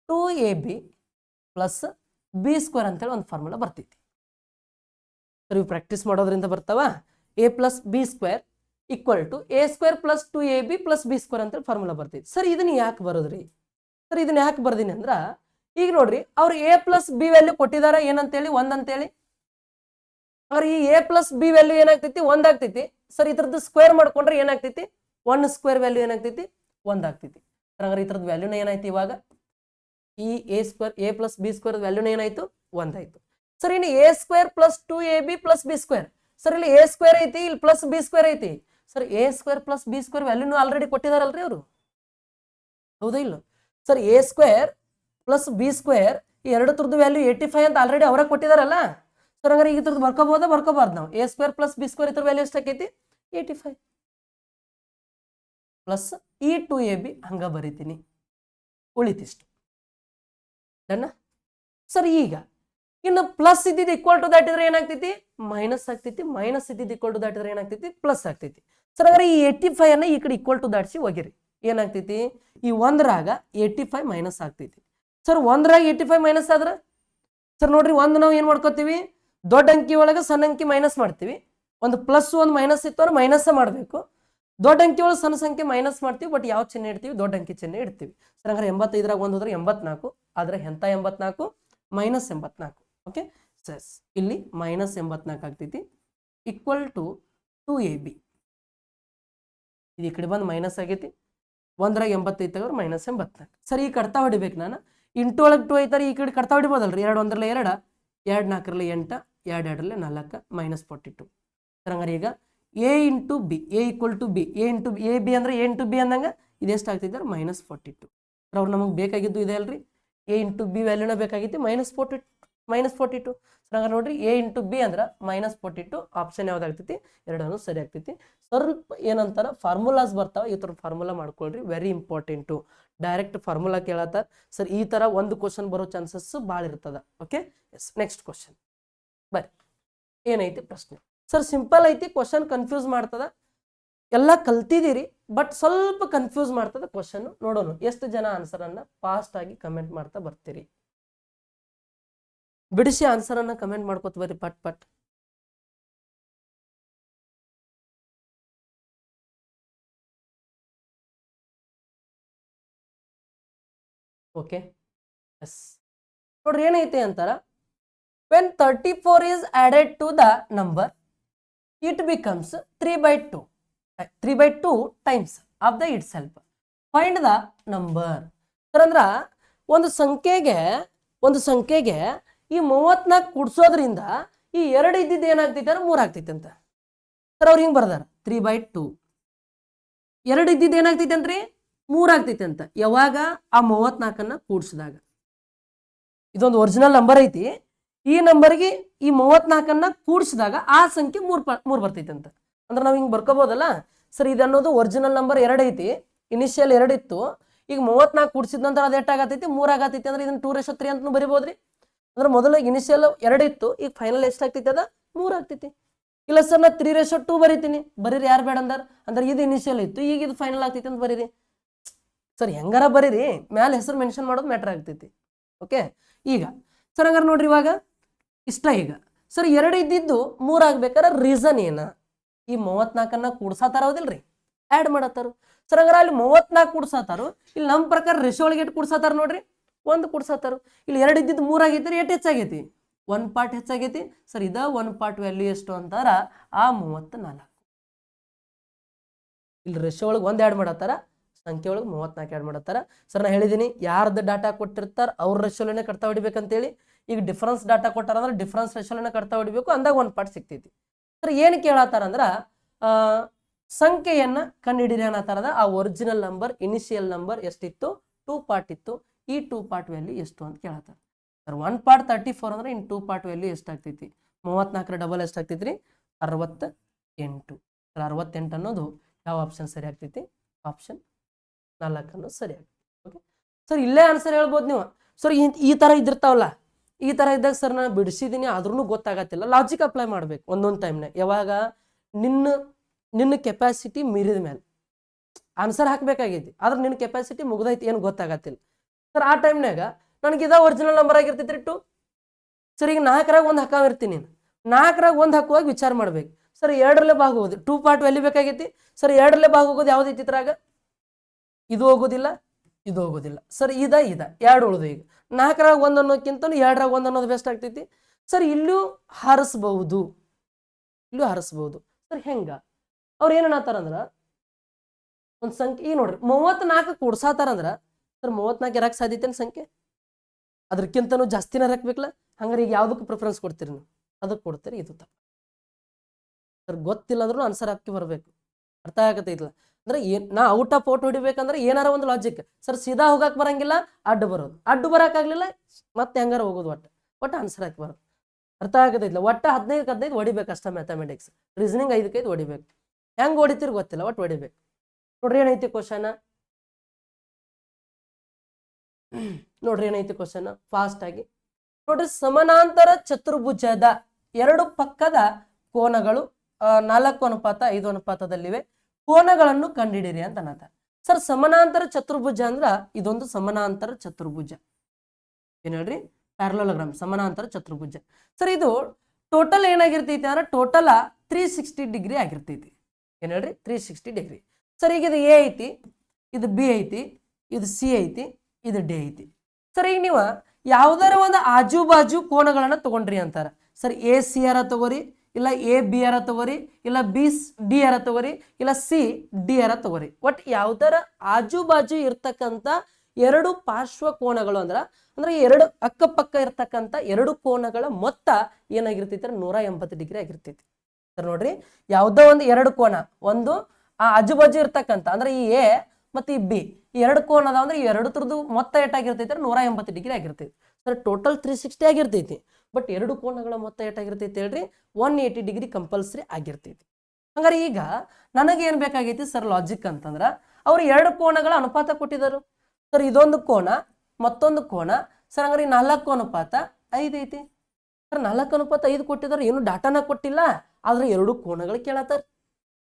2ab + b² ಅಂತೇಳಿ ಒಂದು ಫಾರ್ಮುಲಾ ಬರ್ತೈತಿ. ಸರ್ ಇವು ಪ್ರಾಕ್ಟೀಸ್ ಮಾಡೋದ್ರಿಂದ ಬರ್ತಾವ. a + b² = a² + 2ab + b² ಅಂತೇಳಿ ಫಾರ್ಮುಲಾ ಬರ್ತೈತಿ. ಸರ್ ಇದನ್ನ ಯಾಕೆ ಬರೋದ್ರಿ, ಸರ್ ಇದನ್ನ ಯಾಕೆ ಬರ್ದೀನಿ ಅಂದ್ರ, ಈಗ ನೋಡ್ರಿ ಅವ್ರು a + b ವ್ಯಾಲ್ಯೂ ಕೊಟ್ಟಿದಾರ ಏನಂತೇಳಿ, 1 ಅಂತೇಳಿ. ಅವ್ರ ಈ a + b ವ್ಯಾಲ್ಯೂ ಏನಾಗ್ತೈತಿ, 1 ಆಗ್ತೈತಿ. ಸರ್ ಇದ್ರದ್ದು ಸ್ಕ್ವೇರ್ ಮಾಡ್ಕೊಂಡ್ರೆ ಏನಾಗ್ತೈತಿ, 1² ವ್ಯಾಲ್ಯೂ ಏನಾಗ್ತೈತಿ, 1 ಆಗ್ತೈತಿ. ಹಂಗಾರೆ ಇದ್ರದ್ದು ವ್ಯಾಲ್ಯೂನ ಏನಾಯ್ತು, ಇವಾಗ ಈ a + b² ವ್ಯಾಲ್ಯೂನ ಏನಾಯ್ತು, 1 ಆಯ್ತು. ಸರ್ ಇನ್ನು a² + 2ab + b². ಸರ್ ಇಲ್ಲಿ a² ಐತಿ, ಇಲ್ಲಿ ಪ್ಲಸ್ b² ಐತಿ. ಸರ್ a² + b² ವ್ಯಾಲ್ಯೂನು ಆಲ್ರೆಡಿ ಕೊಟ್ಟಿದಾರಲ್ರಿ ಅವರು, ಹೌದಾ ಇಲ್ಲ? ಸರ್ a² + b² ಈ ಎರಡು ಥರದ್ದು ವ್ಯಾಲ್ಯೂ 85 ಅಂತ ಆಲ್ರೆಡಿ ಅವರ ಕೊಟ್ಟಿದಾರಲ್ಲ. ಸರ್ ಹಂಗಾರೆ ಈಗ ಇದ್ರದ್ದು ಬರ್ಕೋಬಾರ್ದು ನಾವು. a² + b² ಇದ್ರ ವ್ಯಾಲ್ಯೂ ಎಷ್ಟಾಕೈತಿ, 85 ಪ್ಲಸ್ ಈ 2ab ಹಂಗ ಬರಿತೀನಿ, ಉಳಿತಿಷ್ಟು ಡನ್ನ. ಸರ್ ಈಗ ಇನ್ನು ಪ್ಲಸ್ ಇದ್ದಿದ್ದು ಈಕ್ವಲ್ ಟು ದಾಟ್ ಇದ್ರೆ ಏನಾಗ್ತೈತಿ, ಮೈನಸ್ ಆಗ್ತೈತಿ. ಮೈನಸ್ ಇದ್ದಿದ್ದು ಈಕ್ವಲ್ ಟು ದಾಟ್ ಇದ್ರೆ ಏನಾಗ್ತೈತಿ, ಪ್ಲಸ್ ಆಗ್ತೈತಿ. ಸರ್ ಹಾಗಾದ್ರೆ ಈ 85 ಅನ್ನ ಈ ಕಡೆ ಈಕ್ವಲ್ ಟು ದಾಟ್ಸಿ ಹೋಗಿರಿ, ಏನಾಗ್ತೈತಿ, ಈ 1ರಾಗ 85 ಮೈನಸ್ ಆಗ್ತೈತಿ. ಸರ್ 1ರಾಗ 85 ಮೈನಸ್ ಆದ್ರೆ ಸರ್ ನೋಡ್ರಿ, 1 ನಾವು ಏನ್ ಮಾಡ್ಕೋತೀವಿ, ದೊಡ್ಡ ಅಂಕಿ ಒಳಗೆ ಸಣ್ಣ ಅಂಕಿ ಮೈನಸ್ ಮಾಡ್ತೀವಿ. ಒಂದು ಪ್ಲಸ್ ಒಂದು ಮೈನಸ್ ಇತ್ತು ಅಂದ್ರೆ ಮೈನಸ್ ಮಾಡಬೇಕು. ದೊಡ್ಡ ಅಂಕಿ ಒಳಗೆ ಸಣ್ಣ ಸಂಖ್ಯೆ ಮೈನಸ್ ಮಾಡ್ತೀವಿ, ಬಟ್ ಯಾವ ಚಿಹ್ನೆ ಇಡ್ತೀವಿ? ದೊಡ್ಡ ಅಂಕಿ ಚಿಹ್ನೆ ಇಡ್ತೀವಿ. ಸರ್ ಹಂಗಾರೆ 85ರಾಗ 1 ಹೋದ್ರೆ 84, ಆದ್ರೆ ಎಂತ 84? -84. ಓಕೆ ಸರ್, ಇಲ್ಲಿ -84 ಆಗ್ತೈತಿ, ಈಕ್ವಲ್ ಟು 2ab. ಇದು ಈ ಕಡೆ ಬಂದು ಮೈನಸ್ ಆಗೈತಿ, 1ರಾಗ 85 ತೆಗೆದ್ರೆ -84. ಸರ್ ಈ ಕಡ್ತಾ ಹೊಡಿಬೇಕು ನಾನು, ಇಂಟು ಒಳಗೆ 2 ಐತಾರೆ, ಈ ಕಡೆ ಕಡ್ತಾ ಹೊಡಿಬೋದಲ್ರಿ? 2 1ರಲ್ಲಿ 2, 2 4ರಲ್ಲಿ 8, 2 2ರಲ್ಲಿ 4, -42. ಸರ್ ಹಂಗಾರೆ ಈಗ a into B, a equal to B, a into A B ಅಂದ್ರೆ a ಇಂಟು ಬಿ ಅಂದಂಗೆ ಇದು ಎಷ್ಟು ಆಗ್ತಿದ್ದಾರೆ? -42. ಅವ್ರು ನಮಗೆ ಬೇಕಾಗಿದ್ದು ಇದೆ ಅಲ್ರಿ, a ಇಂಟು ಬಿ ವ್ಯಾಲ್ಯೂನ ಬೇಕಾಗಿತ್ತು, -42. ಸರ್ ಹಂಗಾರೆ ನೋಡ್ರಿ, a ಇಂಟು ಬಿ ಅಂದ್ರೆ -42. ಆಪ್ಷನ್ ಯಾವ್ದಾಗ್ತೈತಿ? ಎರಡೂ ಸರಿ ಆಗ್ತೈತಿ. ಸ್ವಲ್ಪ ಏನಂತಾರ ಫಾರ್ಮುಲಾಸ್ ಬರ್ತಾವ, ಈ ಥರ ಫಾರ್ಮುಲಾ ಮಾಡ್ಕೊಳ್ರಿ, ವೆರಿ ಇಂಪಾರ್ಟೆಂಟು. ಡೈರೆಕ್ಟ್ ಫಾರ್ಮುಲಾ ಕೇಳತ್ತಾರ ಸರ್, ಈ ಥರ ಒಂದು ಕ್ವಶನ್ ಬರೋ ಚಾನ್ಸಸ್ ಭಾಳ ಇರ್ತದ. ಓಕೆ ಎಸ್, ನೆಕ್ಸ್ಟ್ ಕ್ವಶನ್ ಬರ್ರಿ. ಏನೈತಿ ಪ್ರಶ್ನೆ? ಸರ್ ಸಿಂಪಲ್ ಐತಿ, ಕ್ವಶನ್ ಕನ್ಫ್ಯೂಸ್ ಮಾಡ್ತದ. ಎಲ್ಲ ಕಲ್ತಿದ್ದೀರಿ, ಬಟ್ ಸ್ವಲ್ಪ ಕನ್ಫ್ಯೂಸ್ ಮಾಡ್ತದ ಕ್ವಶನ್. ನೋಡೋಣ ಎಷ್ಟು ಜನ ಆನ್ಸರ್ ಅನ್ನ ಫಾಸ್ಟ್ ಆಗಿ ಕಮೆಂಟ್ ಮಾಡ್ತಾ ಬರ್ತೀರಿ. ಬಿಡಿಸಿ ಆನ್ಸರ್ ಅನ್ನ ಕಮೆಂಟ್ ಮಾಡ್ಕೊತ ಬರ್ರಿ ಪಟ್ ಪಟ್. ಓಕೆ ಎಸ್, ನೋಡ್ರಿ ಏನೈತೆ ಅಂತಾರ, when 34 is added to the number, it becomes 3/2 times of the itself. Find the number. Sir ಅಂದ್ರ ಒಂದು ಸಂಖ್ಯೆಗೆ ಈ 34 ಕೂಡಿಸೋದ್ರಿಂದ ಈ 2 ಇದ್ದಿದ್ದು ಏನಾಗ್ತೈತೆ ಅಂದ್ರೆ 3 ಆಗ್ತೈತೆ ಅಂತ. ಸರ್ ಅವ್ರು ಹಿಂಗೆ ಬರ್ದಾರ 3/2, 2 ಇದ್ದಿದ್ದು ಏನಾಗ್ತೈತೆ ಅಂತ್ರಿ? 3 ಆಗ್ತೈತೆ ಅಂತ. ಯಾವಾಗ? ಆ 34ಅನ್ನ ಕೂಡಿಸಿದಾಗ. ಇದೊಂದು ಒರಿಜಿನಲ್ ನಂಬರ್ ಐತಿ, ಈ ನಂಬರ್ಗೆ ಈ 34ಅನ್ನ ಕೂಡಿಸಿದಾಗ ಆ ಸಂಖ್ಯೆ 3 ಬರ್ತೈತೆ ಅಂತ. ಅಂದ್ರೆ ನಾವು ಹಿಂಗೆ ಬರ್ಕೋಬೋದಲ್ಲ ಸರ್, ಇದು ಅನ್ನೋದು ಒರಿಜಿನಲ್ ನಂಬರ್ 2 ಐತಿ, ಇನಿಷಿಯಲ್ 2 ಇತ್ತು, ಈಗ 34 ಕೂಡಿಸಿದ ನಂತರ ಅದು ಎಷ್ಟಾಗತೈತಿ? 3 ಆಗತೈತಿ. ಅಂದ್ರೆ ಇದನ್ನ 2/3 ಅಂತ ಬರಿಬೋದ್ರಿ. ಅಂದ್ರೆ ಮೊದಲು ಇನಿಷಿಯಲ್ 2 ಇತ್ತು, ಈಗ ಫೈನಲ್ ಎಷ್ಟಾಗ್ತೈತಿ? ಅದ 3 ಆಗ್ತೈತಿ. ಇಲ್ಲ ಸರ್ ನಾ 3/2 ಬರೀತೀನಿ, ಬರೀರಿ, ಯಾರು ಬೇಡ ಅಂದಾರ? ಅಂದ್ರೆ ಇದು ಇನಿಷಿಯಲ್ ಇತ್ತು, ಈಗ ಇದು ಫೈನಲ್ ಆಗ್ತೈತಿ ಅಂತ ಬರೀರಿ. ಸರ್ ಹೆಂಗಾರ ಬರೀರಿ, ಮ್ಯಾಲೆ ಹೆಸರು ಮೆನ್ಷನ್ ಮಾಡೋದು ಮ್ಯಾಟ್ರ್ ಆಗ್ತೈತಿ. ಓಕೆ, ಈಗ ಸರ್ ಹಂಗಾರೆ ನೋಡ್ರಿ, ಇವಾಗ ಇಷ್ಟ. ಈಗ ಸರ್ 2 ಇದ್ದಿದ್ದು 3 ಆಗ್ಬೇಕಾದ್ರೆ ರೀಸನ್ ಏನ? ಈ 34ಅನ್ನ ಕೂಡ್ಸಾತಾರ ಹೌದಿಲ್ರಿ, ಆ್ಯಡ್ ಮಾಡತ್ತಾರ. ಸರ್ ಹಂಗಾರೆ ಅಲ್ಲಿ 34 ಕೂಡ್ಸಾತಾರು, ಇಲ್ಲಿ ನಮ್ಮ ಪ್ರಕಾರ ರೇಷೋ ಒಳಗೆ ಎಷ್ಟು ಕೂಡ್ಸಾತಾರ ನೋಡ್ರಿ? 1 ಕೂಡ್ಸಾತಾರು. ಇಲ್ಲಿ 2 ಇದ್ದಿದ್ದು 3 ಆಗೈತಿ, ಎಷ್ಟು ಹೆಚ್ಚಾಗೈತಿ? 1 ಪಾರ್ಟ್ ಹೆಚ್ಚಾಗೈತಿ. ಸರ್ ಇದ 1 ಪಾರ್ಟ್ ವ್ಯಾಲ್ಯೂ ಎಷ್ಟು ಅಂತಾರ? ಆ 34. ಇಲ್ಲಿ ರೇಷೋ ಒಳಗೆ 1 ಆ್ಯಡ್ ಮಾಡತ್ತಾರ, ಸಂಖ್ಯೆ ಒಳಗೆ 34 ಆ್ಯಡ್ ಮಾಡತ್ತಾರ. ಸರ್ ನಾ ಹೇಳಿದೀನಿ, ಯಾರ್ದು ಡಾಟಾ ಕೊಟ್ಟಿರ್ತಾರ ಅವ್ರ ರೇಷೋಲನೇ ಕಟ್ತಾ ಹೊಡಿಬೇಕಂತೇಳಿ. ಈಗ ಡಿಫ್ರೆನ್ಸ್ ಡಾಟಾ ಕೊಟ್ಟಾರ ಅಂದ್ರೆ ಡಿಫ್ರೆನ್ಸ್ ರೇಷೋಲನೇ ಕಟ್ತಾ ಹೊಡಿಬೇಕು, ಅಂದಾಗ 1 ಪಾರ್ಟ್ ಸಿಗ್ತೈತಿ. ಸರ್ ಏನು ಕೇಳತ್ತಾರ ಅಂದ್ರೆ ಸಂಖ್ಯೆಯನ್ನ ಕಂಡುಹಿಡಿರಿ ಅನ್ನತ್ತಾರದ. ಆ ಒರಿಜಿನಲ್ ನಂಬರ್ ಇನಿಷಿಯಲ್ ನಂಬರ್ ಎಷ್ಟಿತ್ತು? 2 ಪಾರ್ಟ್ ಇತ್ತು, ಈ 2 ಪಾರ್ಟ್ ವ್ಯಾಲ್ಯೂ ಎಷ್ಟು ಅಂತ ಕೇಳತ್ತಾರ. ಸರ್ 1 ಪಾರ್ಟ್ 34 ಅಂದ್ರೆ ಇನ್ 2 ಪಾರ್ಟ್ ವ್ಯಾಲ್ಯೂ ಎಷ್ಟಾಗ್ತೈತಿ? 34 ಡಬಲ್ ಎಷ್ಟಾಗ್ತೈತಿ ರೀ? 68. ಸರ್ 68 ಅನ್ನೋದು ಯಾವ ಆಪ್ಷನ್ ಸರಿ ಆಗ್ತೈತಿ? ಆಪ್ಷನ್ 4 ಅನ್ನೋದು ಸರಿ ಆಗ್ತೈತಿ. ಓಕೆ ಸರ್, ಇಲ್ಲೇ ಆನ್ಸರ್ ಹೇಳ್ಬೋದು ನೀವು. ಸರ್ ಈ ಥರ ಇದ್ದಿರ್ತಾವಲ್ಲ, ಈ ಥರ ಇದ್ದಾಗ ಸರ್ ನಾನು ಬಿಡಿಸಿದ್ದೀನಿ ಆದ್ರೂ ಗೊತ್ತಾಗತ್ತಿಲ್ಲ, ಲಾಜಿಕ್ ಅಪ್ಲೈ ಮಾಡ್ಬೇಕು ಒಂದೊಂದು ಟೈಮ್ನಾಗ. ಯಾವಾಗ? ನಿನ್ನ ಕೆಪಾಸಿಟಿ ಮೀರಿದ ಮೇಲೆ ಆನ್ಸರ್ ಹಾಕ್ಬೇಕಾಗೈತಿ, ಆದ್ರೆ ನಿನ್ನ ಕೆಪಾಸಿಟಿ ಮುಗ್ದೈತಿ, ಏನು ಗೊತ್ತಾಗತ್ತಿಲ್ಲ. ಸರ್ ಆ ಟೈಮ್ನಾಗ ನನಗೆ ಇದ ಒರಿಜಿನಲ್ ನಂಬರ್ ಆಗಿರ್ತೈತ್ರಿ 2. ಸರ್ ಈಗ 4ರಾಗ 1 ಹಾಕಾವಿರ್ತೀನಿ, 4ರಾಗ 1 ಹಾಕುವಾಗ ವಿಚಾರ ಮಾಡ್ಬೇಕು. ಸರ್ 2ರಲ್ಲೇ ಭಾಗ ಹೋಗೋದು, 2 ಪಾರ್ಟ್ ವ್ಯಾಲ್ಯೂ ಬೇಕಾಗೈತಿ. ಸರ್ 2ರಲ್ಲೇ ಭಾಗ ಹೋಗೋದು ಯಾವ್ದೈತಿ ಇದ್ರಾಗ? ಇದು ಹೋಗೋದಿಲ್ಲ, ಇದು ಹೋಗೋದಿಲ್ಲ. ಸರ್ ಇದ 2 ಉಳಿದು. ಈಗ 4ರಾಗ 1 ಅನ್ನೋಕ್ಕಿಂತ 2ರಾಗ 1 ಅನ್ನೋದು ಬೆಸ್ಟ್ ಆಗ್ತೈತಿ. ಸರ್ ಇಲ್ಲೂ ಹಾರಿಸ್ಬಹುದು, ಸರ್ ಹೆಂಗ? ಅವ್ರು ಏನ್ ಅನ್ನತ್ತಾರಂದ್ರ ಒಂದು ಸಂಖ್ಯೆ ಈಗ ನೋಡ್ರಿ 34 ಕೂಡ್ಸಾತಾರಂದ್ರ ಸರ್ 34 ಇರಕ್ಕೆ ಸಾಧ್ಯತೆನ ಸಂಖ್ಯೆ? ಅದಕ್ಕಿಂತನೂ ಜಾಸ್ತಿನ ಹಾಕ್ಬೇಕಲ್ಲ. ಹಂಗಾರೆ ಈಗ ಯಾವ್ದಕ್ಕೆ ಪ್ರಿಫರೆನ್ಸ್ ಕೊಡ್ತೀರಿ ನೀವು? ಅದಕ್ಕೆ ಕೊಡ್ತೀರಿ. ಇದು ತಪ್ಪು ಸರ್. ಗೊತ್ತಿಲ್ಲ ಅಂದ್ರೂ ಆನ್ಸರ್ ಹಾಕಿ ಬರ್ಬೇಕು. ಅರ್ಥ ಆಗತ್ತೈತಿಲ್ಲ ಅಂದ್ರೆ ನಾ ಔಟ್ ಆಫ್ ಔಟ್ ಹೊಡಿಬೇಕಂದ್ರೆ ಏನಾರ ಒಂದು ಲಾಜಿಕ್. ಸರ್ ಸೀದಾ ಹೋಗಕ್ ಬರಂಗಿಲ್ಲ, ಅಡ್ಡು ಬರೋದು, ಅಡ್ಡು ಬರಕ್ಕಾಗ್ಲಿಲ್ಲ ಮತ್ತೆ ಹೆಂಗಾರ ಹೋಗೋದು, ಒಟ್ಟು ಆನ್ಸರ್ ಹಾಕಿ ಬರೋದು. ಅರ್ಥ ಆಗತ್ತೈತಿಲ್ಲ. ಒಟ್ಟು 15 ಹೊಡಿಬೇಕು ಅಷ್ಟ. ಮ್ಯಾಥಮೆಟಿಕ್ಸ್ ರೀಸನಿಂಗ್ 5 ಹೊಡಿಬೇಕು. ಹೆಂಗ್ ಹೊಡಿತೀರಿ ಗೊತ್ತಿಲ್ಲ, ಒಟ್ಟು ಹೊಡಿಬೇಕು. ನೋಡ್ರಿ ಏನೈತಿ ಕ್ವಶನ್, ಫಾಸ್ಟ್ ಆಗಿ ನೋಡ್ರಿ. ಸಮಾನಾಂತರ ಚತುರ್ಭುಜದ 2 ಪಕ್ಕದ ಕೋನಗಳು 4:5 ಅನುಪಾತದಲ್ಲಿವೆ, ಕೋನಗಳನ್ನು ಕಂಡುಹಿಡಿಯಿರಿ ಅಂತ ಅನ್ನತ್ತ. ಸರ್ ಸಮಾನಾಂತರ ಚತುರ್ಭುಜ ಅಂದ್ರ ಇದೊಂದು ಸಮಾನಾಂತರ ಚತುರ್ಭುಜ. ಏನ್ ಹೇಳ್ರಿ? ಪ್ಯಾರಲೋಗ್ರಾಮ್, ಸಮಾನಾಂತರ ಚತುರ್ಭುಜ. ಸರ್ ಇದು ಟೋಟಲ್ ಏನಾಗಿರ್ತೈತಿ ಅಂದ್ರೆ ಟೋಟಲ್ 360 ಡಿಗ್ರಿ ಆಗಿರ್ತೈತಿ. ಏನ್ ಹೇಳ್ರಿ? 360 ಡಿಗ್ರಿ. ಸರ್ ಈಗ ಇದು ಎ ಐತಿ, ಇದು ಬಿ ಐತಿ, ಇದು ಸಿ ಐತಿ, ಇದು ಡಿ ಐತಿ. ಸರ್ ಈಗ ನೀವು ಯಾವ್ದಾರ ಒಂದು ಆಜು ಬಾಜು ಕೋನಗಳನ್ನ ತಗೊಂಡ್ರಿ ಅಂತಾರ. ಸರ್ ಎ ಸಿ ಯಾರ ತಗೋರಿ, ಇಲ್ಲ ಎ ಬಿ ಯಾರ ತಗೋರಿ, ಇಲ್ಲ ಬಿ ಡಿ ಯಾರ ತಗೋರಿ, ಇಲ್ಲ ಸಿ ಡಿ ಯಾರ ತಗೋರಿ. ಒಟ್ ಯಾವ್ದಾರ ಆಜು ಬಾಜು ಇರ್ತಕ್ಕಂಥ ಎರಡು ಪಾರ್ಶ್ವ ಕೋನಗಳು ಅಂದ್ರೆ ಎರಡು ಅಕ್ಕಪಕ್ಕ ಇರ್ತಕ್ಕಂಥ ಎರಡು ಕೋನಗಳ ಮೊತ್ತ ಏನಾಗಿರ್ತೈತಿ 180 ಡಿಗ್ರಿ ಆಗಿರ್ತೈತಿ. ಸರ್ ನೋಡ್ರಿ, ಯಾವ್ದೋ ಒಂದು ಎರಡು ಕೋನ, ಒಂದು ಆ ಆಜು ಬಾಜು ಇರ್ತಕ್ಕಂಥ ಅಂದ್ರೆ ಈ ಎ ಮತ್ತು ಈ ಬಿ, ಈ ಎರಡು ಕೋನ ಅದಾವ ಅಂದ್ರೆ ಈ ಎರಡು ತರದ್ದು ಮೊತ್ತ ಏಟಾಗಿರ್ತೈತಿ 180 ಡಿಗ್ರಿ ಆಗಿರ್ತೈತಿ. ಸರ್ ಟೋಟಲ್ 360 ಆಗಿರ್ತೈತಿ. ಬಟ್ ಎರಡು ಕೋನಗಳ ಮೊತ್ತ ಏಟಾಗಿರ್ತೈತಿ ಹೇಳ್ರಿ 180 ಡಿಗ್ರಿ ಕಂಪಲ್ಸರಿ ಆಗಿರ್ತೈತಿ. ಹಂಗಾರೆ ಈಗ ನನಗೆ ಏನ್ ಬೇಕಾಗೈತಿ ಸರ್ ಲಾಜಿಕ್ ಅಂತಂದ್ರ, ಅವ್ರು ಎರಡು ಕೋನಗಳ ಅನುಪಾತ ಕೊಟ್ಟಿದ್ದಾರೆ. ಸರ್ ಇದೊಂದು ಕೋನ ಮತ್ತೊಂದು ಕೋನ, ಸರ್ ಹಂಗಾರೆ 4 ಅನುಪಾತ 5 ಐತಿ. ಸರ್ 4 ಅನುಪಾತ 5 ಕೊಟ್ಟಿದ್ದಾರೆ, ಏನು ಡಾಟಾನ ಕೊಟ್ಟಿಲ್ಲ, ಆದ್ರೆ ಎರಡು ಕೋನಗಳು ಕೇಳತ್ತಾರ.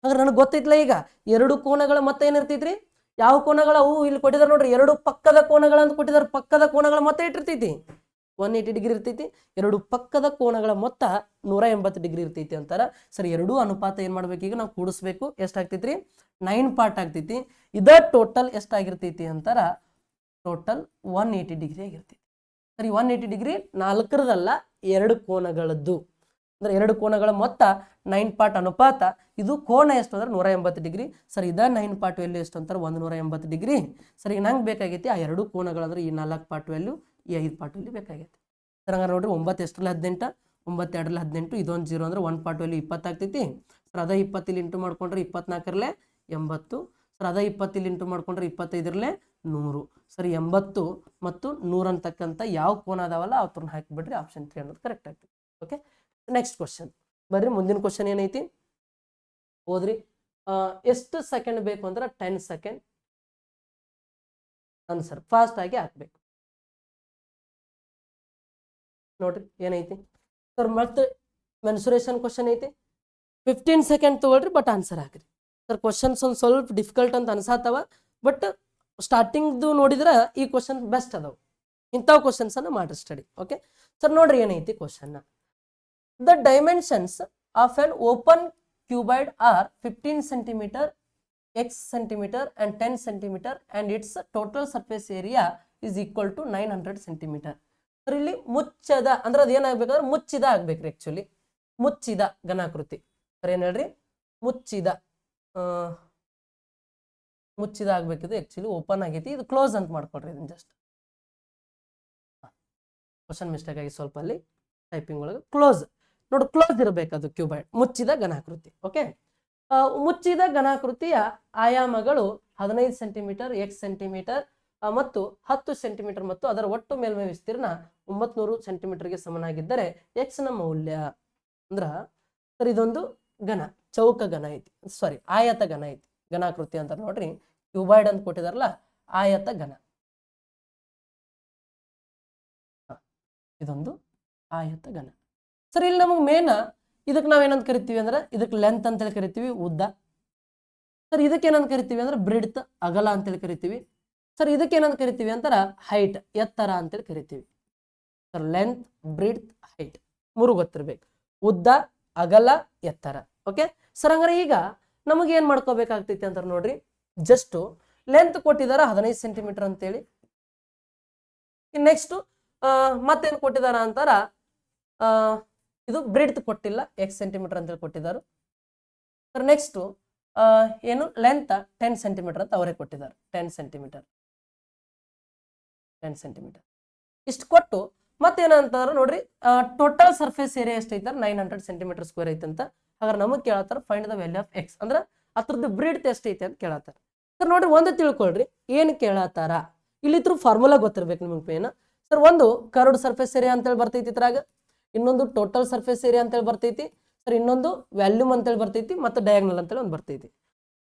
ಹಂಗಾರೆ ನನಗೆ ಗೊತ್ತೈತ್ಲ ಈಗ ಎರಡು ಕೋನಗಳ ಮೊತ್ತ ಏನಿರ್ತೈತ್ರಿ, ಯಾವ ಕೋನಗಳ ಅವು ಇಲ್ಲಿ ಕೊಟ್ಟಿದ್ದಾರೆ ನೋಡ್ರಿ, ಎರಡು ಪಕ್ಕದ ಕೋನಗಳ ಅಂತ ಕೊಟ್ಟಿದ್ದಾರೆ. ಪಕ್ಕದ ಕೋನಗಳ ಮೊತ್ತ ಇಟ್ಟಿರ್ತೈತಿ 180 ಡಿಗ್ರಿ ಇರ್ತೈತಿ. ಎರಡು ಪಕ್ಕದ ಕೋನಗಳ ಮೊತ್ತ 180 ಡಿಗ್ರಿ ಇರ್ತೈತಿ ಅಂತಾರ. ಸರಿ, ಎರಡೂ ಅನುಪಾತ ಏನ್ ಮಾಡ್ಬೇಕು, ಈಗ ನಾವು ಕೂಡಿಸ್ಬೇಕು. ಎಷ್ಟಾಗ್ತೈತ್ರಿ 9 ಪಾರ್ಟ್ ಆಗ್ತೈತಿ. ಇದ ಟೋಟಲ್ ಎಷ್ಟಾಗಿರ್ತೈತಿ ಅಂತಾರ, ಟೋಟಲ್ 180 ಡಿಗ್ರಿ ಆಗಿರ್ತೈತಿ. ಸರಿ, 180 ಡಿಗ್ರಿ ನಾಲ್ಕರದಲ್ಲ ಎರಡು ಕೋನಗಳದ್ದು, ಅಂದ್ರೆ ಎರಡು ಕೋನಗಳ ಮೊತ್ತ 9 ಪಾರ್ಟ್ ಅನುಪಾತ. ಇದು ಕೋನ ಎಷ್ಟು ಅಂದ್ರೆ 180 ಡಿಗ್ರಿ. ಸರ್ ಇದ 9 ಪಾರ್ಟ್ ವ್ಯಾಲ್ಯೂ ಎಷ್ಟು ಅಂತಾರೆ 180 ಡಿಗ್ರಿ. ಸರಿ, ನಂಗೆ ಬೇಕಾಗೈತಿ ಆ ಎರಡು ಕೋನಗಳಂದ್ರೆ ಈ 4 ಪಾರ್ಟ್ ವ್ಯಾಲ್ಯೂ, ಈ 5 ಪಾರ್ಟ್ ವ್ಯಾಲ್ಯೂ ಬೇಕಾಗೈತಿ. ಸರ್ ಹಂಗಾರೆ ನೋಡ್ರಿ 9 ಎಷ್ಟರಲ್ಲಿ 18, 9 2ರಲ್ಲಿ 18, ಇದೊಂದು 0 ಅಂದ್ರೆ 1 ಪಾರ್ಟ್ ವ್ಯಾಲ್ಯೂ 20 ಆಗ್ತೈತಿ. ಸರ್ ಅದ 20 ಇಲ್ಲಿ ಇಂಟು ಮಾಡ್ಕೊಂಡ್ರೆ 24ರಲ್ಲೇ 80. ಸರ್ ಅದ 20 ಇಲ್ಲಿ ಇಂಟು ಮಾಡ್ಕೊಂಡ್ರೆ 25ರಲ್ಲೇ 100. ಸರಿ, 80 ಮತ್ತು 100 ಅಂತಕ್ಕಂಥ ಯಾವ ಕೋನ ಅದಾವಲ್ಲ ಅವ್ರನ್ನ ಹಾಕಿಬಿಡ್ರಿ. ಆಪ್ಷನ್ 3 ಅನ್ನೋದು ಕರೆಕ್ಟ್ ಆಗ್ತೈತಿ. ಓಕೆ, ನೆಕ್ಸ್ಟ್ ಕ್ವಶನ್ ಬರ್ರಿ. ಮುಂದಿನ ಕ್ವಶನ್ ಏನೈತಿ ಓದ್ರಿ. ಎಷ್ಟು ಸೆಕೆಂಡ್ ಬೇಕು ಅಂದ್ರೆ 10 ಸೆಕೆಂಡ್ ಆನ್ಸರ್ ಫಾಸ್ಟ್ ಆಗಿ ಹಾಕ್ಬೇಕು. ನೋಡ್ರಿ ಏನೈತಿ ಸರ್, ಮತ್ತೆ ಮೆನ್ಸುರೇಷನ್ ಕ್ವಶನ್ ಐತಿ. 15 ಸೆಕೆಂಡ್ ತಗೊಳ್ರಿ, ಬಟ್ ಆನ್ಸರ್ ಹಾಕ್ರಿ. ಸರ್ ಕ್ವಶನ್ಸ್ ಒಂದು ಸ್ವಲ್ಪ ಡಿಫಿಕಲ್ಟ್ ಅಂತ ಅನ್ಸಾತವ, ಬಟ್ ಸ್ಟಾರ್ಟಿಂಗ್ದು ನೋಡಿದ್ರೆ ಈ ಕ್ವಶನ್ ಬೆಸ್ಟ್ ಅದಾವ. ಇಂಥವು ಕ್ವಶನ್ಸ್ ಅನ್ನ ಮಾಡ್ರಿ ಸ್ಟಡಿ. ಓಕೆ ಸರ್, ನೋಡ್ರಿ ಏನೈತಿ question. The dimensions of an open cuboid are 15 centimeter, x centimeter and 10 centimeter and its total surface area is equal to 900 centimeter. Sir ಇಲ್ಲಿ ಮುಚ್ಚದ ಅಂದ್ರೆ ಅದು ಏನಾಗಬೇಕಂದ್ರೆ ಮುಚ್ಚಿದ ಆಗ್ಬೇಕ್ರಿ. ಆಕ್ಚುಲಿ ಮುಚ್ಚಿದ ಘನಾಕೃತಿ. ಸರ್ ಏನ್ ಹೇಳ್ರಿ, ಮುಚ್ಚಿದ ಮುಚ್ಚಿದ ಆಗ್ಬೇಕಿದು. ಆಕ್ಚುಲಿ ಓಪನ್ ಆಗೈತಿ, ಇದು ಕ್ಲೋಸ್ ಅಂತ ಮಾಡ್ಕೊಳ್ರಿ. ಇದನ್ನ ಜಸ್ಟ್ ಕ್ವಶನ್ ಮಿಸ್ಟೇಕ್ ಆಗಿ ಸ್ವಲ್ಪ ಅಲ್ಲಿ ಟೈಪಿಂಗ್ ಒಳಗೆ ಕ್ಲೋಸ್ ನೋಡಿ, ಕ್ಲೋಸ್ ಇರಬೇಕು ಅದು ಕ್ಯೂಬಾಯ್ಡ್, ಮುಚ್ಚಿದ ಘನಾಕೃತಿ. ಓಕೆ, ಮುಚ್ಚಿದ ಘನಾಕೃತಿಯ ಆಯಾಮಗಳು 15 ಸೆಂಟಿಮೀಟರ್, ಎಕ್ಸ್ ಸೆಂಟಿಮೀಟರ್ ಮತ್ತು 10 ಸೆಂಟಿಮೀಟರ್ ಮತ್ತು ಅದರ ಒಟ್ಟು ಮೇಲ್ಮೈ ವಿಸ್ತೀರ್ಣ 900 ಸೆಂಟಿಮೀಟರ್ಗೆ ಸಮನಾಗಿದ್ದರೆ ಎಕ್ಸ್ ನ ಮೌಲ್ಯ ಅಂದ್ರ, ಸರ್ ಇದೊಂದು ಘನ ಚೌಕ ಘನ ಐತಿ, ಸಾರಿ ಆಯತ ಘನ ಐತಿ. ಘನಾಕೃತಿ ಅಂತ ನೋಡ್ರಿ, ಕ್ಯೂಬಾಯ್ಡ್ ಅಂತ ಕೊಟ್ಟಿದಾರಲ್ಲ, ಆಯತ ಘನ. ಇದೊಂದು ಆಯತ ಘನ. ಸರ್ ಇಲ್ಲಿ ನಮಗೆ ಮೇನ್ ಇದಕ್ಕೆ ನಾವೇನಂತ ಕರಿತೀವಿ ಅಂದ್ರೆ, ಇದಕ್ಕೆ ಲೆಂತ್ ಅಂತೇಳಿ ಕರಿತೀವಿ, ಉದ್ದ. ಸರ್ ಇದಕ್ಕೆ ಏನಂತ ಕರಿತೀವಿ ಅಂದ್ರೆ ಬ್ರಿಡ್ತ್, ಅಗಲ ಅಂತೇಳಿ ಕರಿತೀವಿ. ಸರ್ ಇದಕ್ಕೆ ಏನಂತ ಕರಿತೀವಿ ಅಂತಾರ ಹೈಟ್, ಎತ್ತರ ಅಂತೇಳಿ ಕರಿತೀವಿ. ಸರ್ ಲೆಂತ್, ಬ್ರಿಡ್ತ್, ಹೈಟ್ ಮೂರು ಗೊತ್ತಿರ್ಬೇಕು. ಉದ್ದ, ಅಗಲ, ಎತ್ತರ. ಓಕೆ ಸರ್, ಹಂಗಾರೆ ಈಗ ನಮಗೆ ಏನ್ ಮಾಡ್ಕೋಬೇಕಾಗ್ತೈತಿ ಅಂತ ನೋಡ್ರಿ, ಜಸ್ಟ್ ಲೆಂತ್ ಕೊಟ್ಟಿದಾರ 15 ಸೆಂಟಿಮೀಟರ್ ಅಂತೇಳಿ. ನೆಕ್ಸ್ಟ್ ಮತ್ತೇನ್ ಕೊಟ್ಟಿದಾರ ಅಂತಾರ, ಇದು ಬ್ರಿಡ್ತ್ ಕೊಟ್ಟಿಲ್ಲ, ಎಕ್ಸ್ ಸೆಂಟಿಮೀಟರ್ ಅಂತೇಳಿ ಕೊಟ್ಟಿದ್ದಾರೆ. ಸರ್ ನೆಕ್ಸ್ಟ್ ಏನು ಲೆಂತ್ 10 ಸೆಂಟಿಮೀಟರ್ ಅಂತ ಅವರೇ ಕೊಟ್ಟಿದ್ದಾರೆ. 10 ಸೆಂಟಿಮೀಟರ್ ಇಷ್ಟು ಕೊಟ್ಟು ಮತ್ತೇನಂತಾರ ನೋಡ್ರಿ, ಟೋಟಲ್ ಸರ್ಫೇಸ್ ಏರಿಯಾ ಎಷ್ಟೈತೆ 900 ಸೆಂಟಿಮೀಟರ್ ಸ್ಕ್ವೇರ್ ಐತಂತ. ಹಾಗಾದ್ರೆ ನಮಗೆ ಕೇಳತ್ತಾರ find the value of x, ಅಂದ್ರೆ ಅದ್ರದ್ದು ಬ್ರಿಡ್ತ್ ಎಷ್ಟೈತೆ ಅಂತ ಕೇಳತ್ತಾರ. ಸರ್ ನೋಡ್ರಿ ಒಂದು ತಿಳ್ಕೊಳ್ರಿ, ಏನು ಕೇಳತ್ತಾರ ಇಲ್ಲಿದ್ರು ಫಾರ್ಮುಲಾ ಗೊತ್ತಿರ್ಬೇಕು ನಿಮಗೆ ಪೇನ. ಸರ್ ಒಂದು ಕರ್ವ್ಡ್ ಸರ್ಫೇಸ್ ಏರಿಯಾ ಅಂತೇಳಿ ಬರ್ತೈತಿ ಇದ್ರಾಗ, ಇನ್ನೊಂದು ಟೋಟಲ್ ಸರ್ಫೇಸ್ ಏರಿಯಾ ಅಂತೇಳಿ ಬರ್ತೈತಿ. ಸರ್ ಇನ್ನೊಂದು ವ್ಯಾಲ್ಯೂಮ್ ಅಂತೇಳಿ ಬರ್ತೈತಿ, ಮತ್ತು ಡಯಾಗ್ನಲ್ ಅಂತೇಳಿ ಒಂದು ಬರ್ತೈತಿ.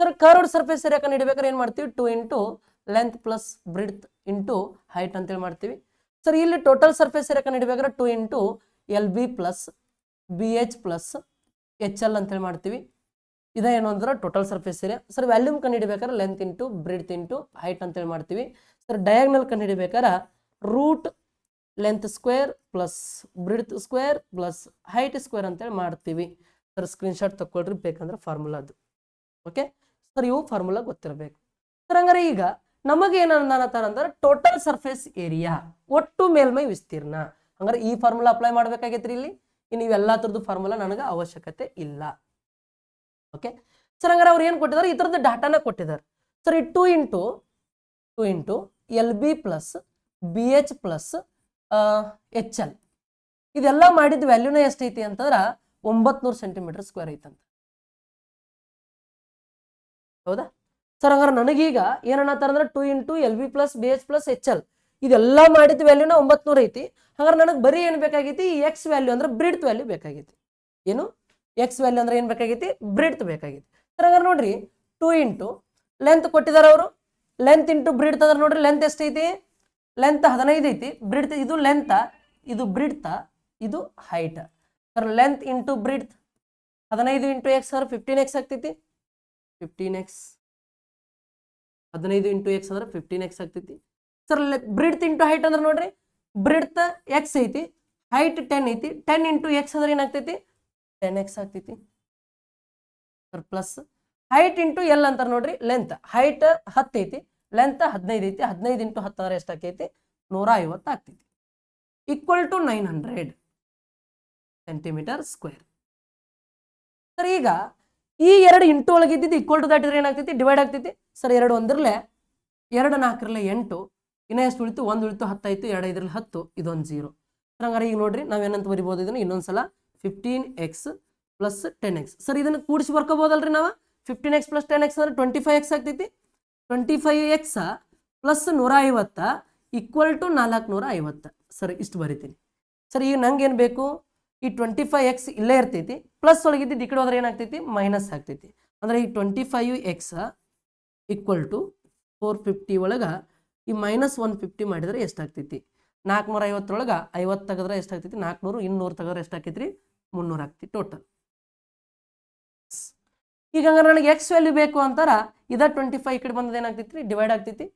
ಸರ್ ಕರ್ವ್ಡ್ ಸರ್ಫೇಸ್ ಏರಿಯಾ ಕಂಡು ಹಿಡಿಬೇಕಾದ್ರೆ ಏನು ಮಾಡ್ತೀವಿ, 2 into length plus breadth into height ಅಂತೇಳಿ ಮಾಡ್ತೀವಿ. ಸರ್ ಇಲ್ಲಿ ಟೋಟಲ್ ಸರ್ಫೇಸ್ ಏರಿಯಾ ಕಂಡು ಹಿಡಿಬೇಕಾದ್ರೆ 2 into L B plus B H plus H L ಅಂತೇಳಿ ಮಾಡ್ತೀವಿ. ಇದೇನು ಅಂದ್ರೆ total surface area. Sir volume ಕಂಡು ಹಿಡಿಬೇಕಾದ್ರೆ length into breadth into height ಅಂತೇಳಿ ಮಾಡ್ತೀವಿ. ಸರ್ ಡಯಾಗ್ನಲ್ ಕಂಡು ಹಿಡಿಬೇಕಾದ್ರೆ root length square plus breadth square plus height square ಅಂತೇಳಿ ಮಾಡ್ತೀವಿ. ಸರ್ ಸ್ಕ್ರೀನ್ಶಾಟ್ ತಗೊಳ್ರಿ ಬೇಕಂದ್ರೆ ಫಾರ್ಮುಲಾದು. ಓಕೆ ಸರ್ ಇವು ಫಾರ್ಮುಲಾ ಗೊತ್ತಿರಬೇಕು. ಸರ್ ಹಂಗಾರೆ ಈಗ ನಮಗೆ ಏನಂತಾರ ಅಂದ್ರೆ ಟೋಟಲ್ ಸರ್ಫೇಸ್ ಏರಿಯಾ, ಒಟ್ಟು ಮೇಲ್ಮೈ ವಿಸ್ತೀರ್ಣ. ಹಂಗಾರೆ ಈ ಫಾರ್ಮುಲಾ ಅಪ್ಲೈ ಮಾಡ್ಬೇಕಾಗೈತ್ರಿ ಇಲ್ಲಿ. ಇನ್ನು ಇವೆಲ್ಲಾ ತರದ್ದು ಫಾರ್ಮುಲಾ ನನಗೆ ಅವಶ್ಯಕತೆ ಇಲ್ಲ. ಓಕೆ ಸರ್ ಹಂಗಾರೆ ಅವ್ರು ಏನ್ ಕೊಟ್ಟಿದ್ದಾರೆ, ಈ ತರದ ಡಾಟಾನ ಕೊಟ್ಟಿದ್ದಾರೆ. ಸರ್ ಈ 2 into L B plus B H plus H L ಇದೆಲ್ಲ ಮಾಡಿದ ವ್ಯಾಲ್ಯೂನ ಎಷ್ಟೈತಿ ಅಂತಂದ್ರ 900 ಸೆಂಟಿಮೀಟರ್ ಸ್ಕ್ವೇರ್ ಐತಂತ. ಹೌದಾ ಸರ್ ಹಂಗಾರೆ ನನಗೀಗ ಏನನ್ನತ್ತಾರ ಅಂದ್ರೆ 2 into L B plus B H plus H L ಇದೆಲ್ಲ ಮಾಡಿದ ವ್ಯಾಲ್ಯೂನ 900 ಐತಿ. ಹಂಗಾರೆ ನನಗೆ ಬರೀ ಏನ್ ಬೇಕಾಗೈತಿ, ಎಕ್ಸ್ ವ್ಯಾಲ್ಯೂ ಅಂದ್ರೆ ಬ್ರಿಡ್ತ್ ವ್ಯಾಲ್ಯೂ ಬೇಕಾಗೈತಿ. ಏನು ಎಕ್ಸ್ ವ್ಯಾಲ್ಯೂ ಅಂದ್ರೆ ಏನ್ ಬೇಕಾಗೈತಿ, ಬ್ರಿಡ್ತ್ ಬೇಕಾಗೈತಿ. ಸರ್ ಹಂಗಾರೆ ನೋಡ್ರಿ 2 ಇಂಟು ಲೆಂತ್ ಕೊಟ್ಟಿದಾರ ಅವರು, ಲೆಂತ್ ಇಂಟು ಬ್ರಿಡ್ತ್ ಅದ್ರ ನೋಡ್ರಿ. ಲೆಂತ್ ಎಷ್ಟೈತಿ, ಲೆಂತ್ 15 ಐತಿ. ಬ್ರಿಡ್ತ್ ಇದು ಲೆಂತ್, ಇದು ಬ್ರಿಡ್ತ್, ಇದು height. Sir length into ಬ್ರಿಡ್ತ್ 15 into X ಅಂದ್ರೆ 15x ಆಗ್ತೈತಿ. 15x 15 ಇಂಟು ಎಕ್ಸ್ ಅಂದ್ರೆ 15x ಆಗ್ತೈತಿ. ಸರ್ ಬ್ರಿಡ್ತ್ ಇಂಟು ಹೈಟ್ ಅಂದ್ರೆ ನೋಡ್ರಿ, ಬ್ರಿಡ್ತ್ ಎಕ್ಸ್ ಐತಿ, ಹೈಟ್ 10 ಐತಿ. 10 ಇಂಟು ಎಕ್ಸ್ ಅಂದ್ರೆ ಏನಾಗ್ತೈತಿ, 10x ಆಗ್ತೈತಿ. Sir plus height into L ಅಂತಾರೆ ನೋಡ್ರಿ, ಲೆಂತ್. ಹೈಟ್ 10 ಐತಿ, ಲೆಂತ್ 15 ಐತಿ. 15 ಇಂಟು 10 ಅಂದ್ರೆ ಎಷ್ಟಾಕೈತಿ, 150 ಆಗ್ತೈತಿ. Equal to 900 centimetre square. Sir ಈಗ ಈ 2 ಇಂಟು ಒಳಗೆ ಇದ್ದಿದ್ದು ಈಕ್ವಲ್ ಟು ದಾಟಿದ್ರೆ ಏನಾಗ್ತೈತಿ, ಡಿವೈಡ್ ಆಗ್ತೈತಿ. ಸರ್ 2 ಒಂದ್ರಲ್ಲೇ 2 4 8, ಇನ್ನ ಎಷ್ಟು ಉಳಿತು, 1 ಉಳಿತು, 10 ಆಯ್ತು. 2 5 10, ಇದೊಂದು 0. ಹಂಗಾರೆ ಈಗ ನೋಡ್ರಿ ನಾವೇನಂತ ಬರಿಬೋದು ಇದನ್ನ ಇನ್ನೊಂದ್ಸಲ, 15x ಪ್ಲಸ್ 10x. ಸರ್ ಇದನ್ನ ಕೂಡಿಸಿ ಬರ್ಕೋಬಹುದಲ್ರಿ ನಾವು. 15x ಪ್ಲಸ್ 10x ಅಂದ್ರೆ 25x ಆಗ್ತೈತಿ. 25x plus 150 equal to 450. Sir ಇಷ್ಟು ಬರಿತೀನಿ. ಸರ್ ಈಗ ನಂಗೆ ಏನು ಬೇಕು, ಈ 25x ಇಲ್ಲೇ ಇರ್ತೈತಿ, ಪ್ಲಸ್ ಒಳಗಿದ್ದು ಈ ಕಡೆ ಹೋದ್ರೆ ಏನಾಗ್ತೈತಿ, ಮೈನಸ್ ಆಗ್ತೈತಿ. ಅಂದ್ರೆ ಈ 25x ಈಕ್ವಲ್ ಟು 450 ಒಳಗ ಈ ಮೈನಸ್ 150 ಮಾಡಿದ್ರೆ ಎಷ್ಟಾಗ್ತೈತಿ, 450 ಒಳಗ 50 ತೆಗೆದ್ರೆ ಎಷ್ಟಾಗ್ತೈತಿ, 400 200 ತೆಗೆದ್ರೆ ಎಷ್ಟಾಗ್ತೈತಿ, 300 ಆಗ್ತೈತಿ ಟೋಟಲ್. ಈಗ ನನಗೆ ಎಕ್ಸ್ ವ್ಯಾಲ್ಯೂ ಬೇಕು ಅಂತಾರ, ಇದ 25 ಈ ಕಡೆ ಬಂದದ ಏನಾಗ್ತೈತಿ, ಡಿವೈಡ್ ಆಗ್ತೈತಿ.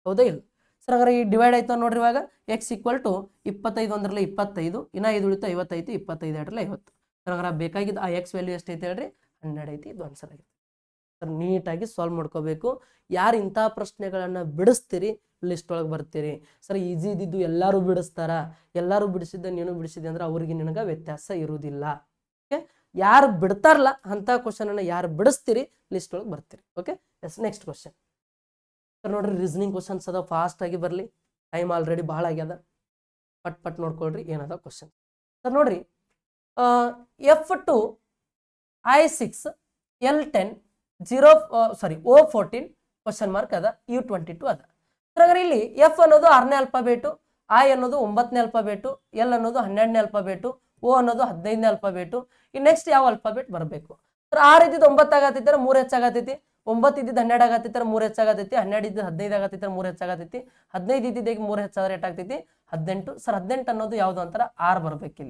ಹೌದಾ ಇಲ್ಲ ಸರ್ ಹಾಗಾದ್ರೆ ಈ ಡಿವೈಡ್ ಆಯ್ತು ನೋಡ್ರಿ. ಇವಾಗ ಎಕ್ಸ್ ಈಕ್ವಲ್ ಟು 25 ಒಂದರಲ್ಲಿ 25, ಇನ್ನ 5 ಉಳಿತು 55, 25 2ರಲ್ಲಿ 50. ಸರ್ ಹಾಗಾದ್ರೆ ಬೇಕಾಗಿದ್ದು ಆ ಎಕ್ಸ್ ವ್ಯಾಲ್ಯೂ ಎಷ್ಟೈತೆ ಹೇಳ್ರಿ, 100 ಐತಿ. ಇದು ಆನ್ಸರ್ ಆಗಿದೆ. ಸರ್ ನೀಟಾಗಿ ಸಾಲ್ವ್ ಮಾಡ್ಕೋಬೇಕು. ಯಾರು ಇಂಥ ಪ್ರಶ್ನೆಗಳನ್ನ ಬಿಡಿಸ್ತೀರಿ ಲಿಸ್ಟ್ ಒಳಗೆ ಬರ್ತೀರಿ. ಸರ್ ಈಜಿ ಇದ್ದಿದ್ದು ಎಲ್ಲರೂ ಬಿಡಿಸ್ತಾರ, ಎಲ್ಲರೂ ಬಿಡಿಸಿದ್ದ ನೀನು ಬಿಡಿಸಿದೆ ಅಂದ್ರೆ ಅವ್ರಿಗೆ ನಿನಗೆ ವ್ಯತ್ಯಾಸ ಇರುವುದಿಲ್ಲ. ಓಕೆ ಯಾರು ಬಿಡ್ತಾರಲ್ಲ ಅಂಥ ಕ್ವಶನ್ ಅನ್ನ ಯಾರು ಬಿಡಿಸ್ತೀರಿ ಲಿಸ್ಟ್ ಒಳಗೆ ಬರ್ತೀರಿ. Okay yes next question. Sir ನೋಡ್ರಿ ರೀಸನಿಂಗ್ ಕ್ವಶನ್ಸ್ ಅದ, ಫಾಸ್ಟ್ ಆಗಿ ಬರಲಿ, ಟೈಮ್ ಆಲ್ರೆಡಿ ಭಾಳ ಆಗ್ಯದ. ಪಟ್ ಪಟ್ ನೋಡ್ಕೊಳ್ರಿ ಏನದ ಕ್ವಶನ್. ಸರ್ ನೋಡ್ರಿ F2 I6 L10 O14 question mark ಅದ, U22 ಅದ. ಹಾಗಾದ್ರೆ ಇಲ್ಲಿ ಎಫ್ ಅನ್ನೋದು 6ನೇ ಅಲ್ಫಾಬೇಟು, ಐ ಅನ್ನೋದು 9ನೇ ಅಲ್ಫಾಬೇಟು, ಎಲ್ ಅನ್ನೋದು 12ನೇ ಅಲ್ಫಾಬೇಟು, ಓ ಅನ್ನೋದು 15ನೇ ಅಲ್ಫಾಬೇಟು. ಈ ನೆಕ್ಸ್ಟ್ ಯಾವ ಅಲ್ಫಾಬೇಟ್ ಬರಬೇಕು. ಸರ್ 6 ಇದ್ದಿದ್ದು 9 ಆಗತ್ತಿದ್ದಾರೆ, 3 ಹೆಚ್ಚಾಗತೈತಿ. 9 ಇದ್ದಿದ್ದು 12 ಆಗತ್ತಿದ್ದಾರೆ, 3 ಹೆಚ್ಚಾಗತೈತಿ. 12 ಇದ್ದು 15 ಆಗತ್ತಿದ್ದಾರೆ, 3 ಹೆಚ್ಚಾಗತೈತಿ. 15 ಇದ್ದಿದ್ದಕ್ಕೆ 3 ಹೆಚ್ಚಾದ್ರೆ ಏಟಾಗ್ತೈತಿ, 18. ಸರ್ 18 ಅನ್ನೋದು ಯಾವ್ದು ಅಂತಾರ, ಆರ್ ಬರ್ಬೇಕು.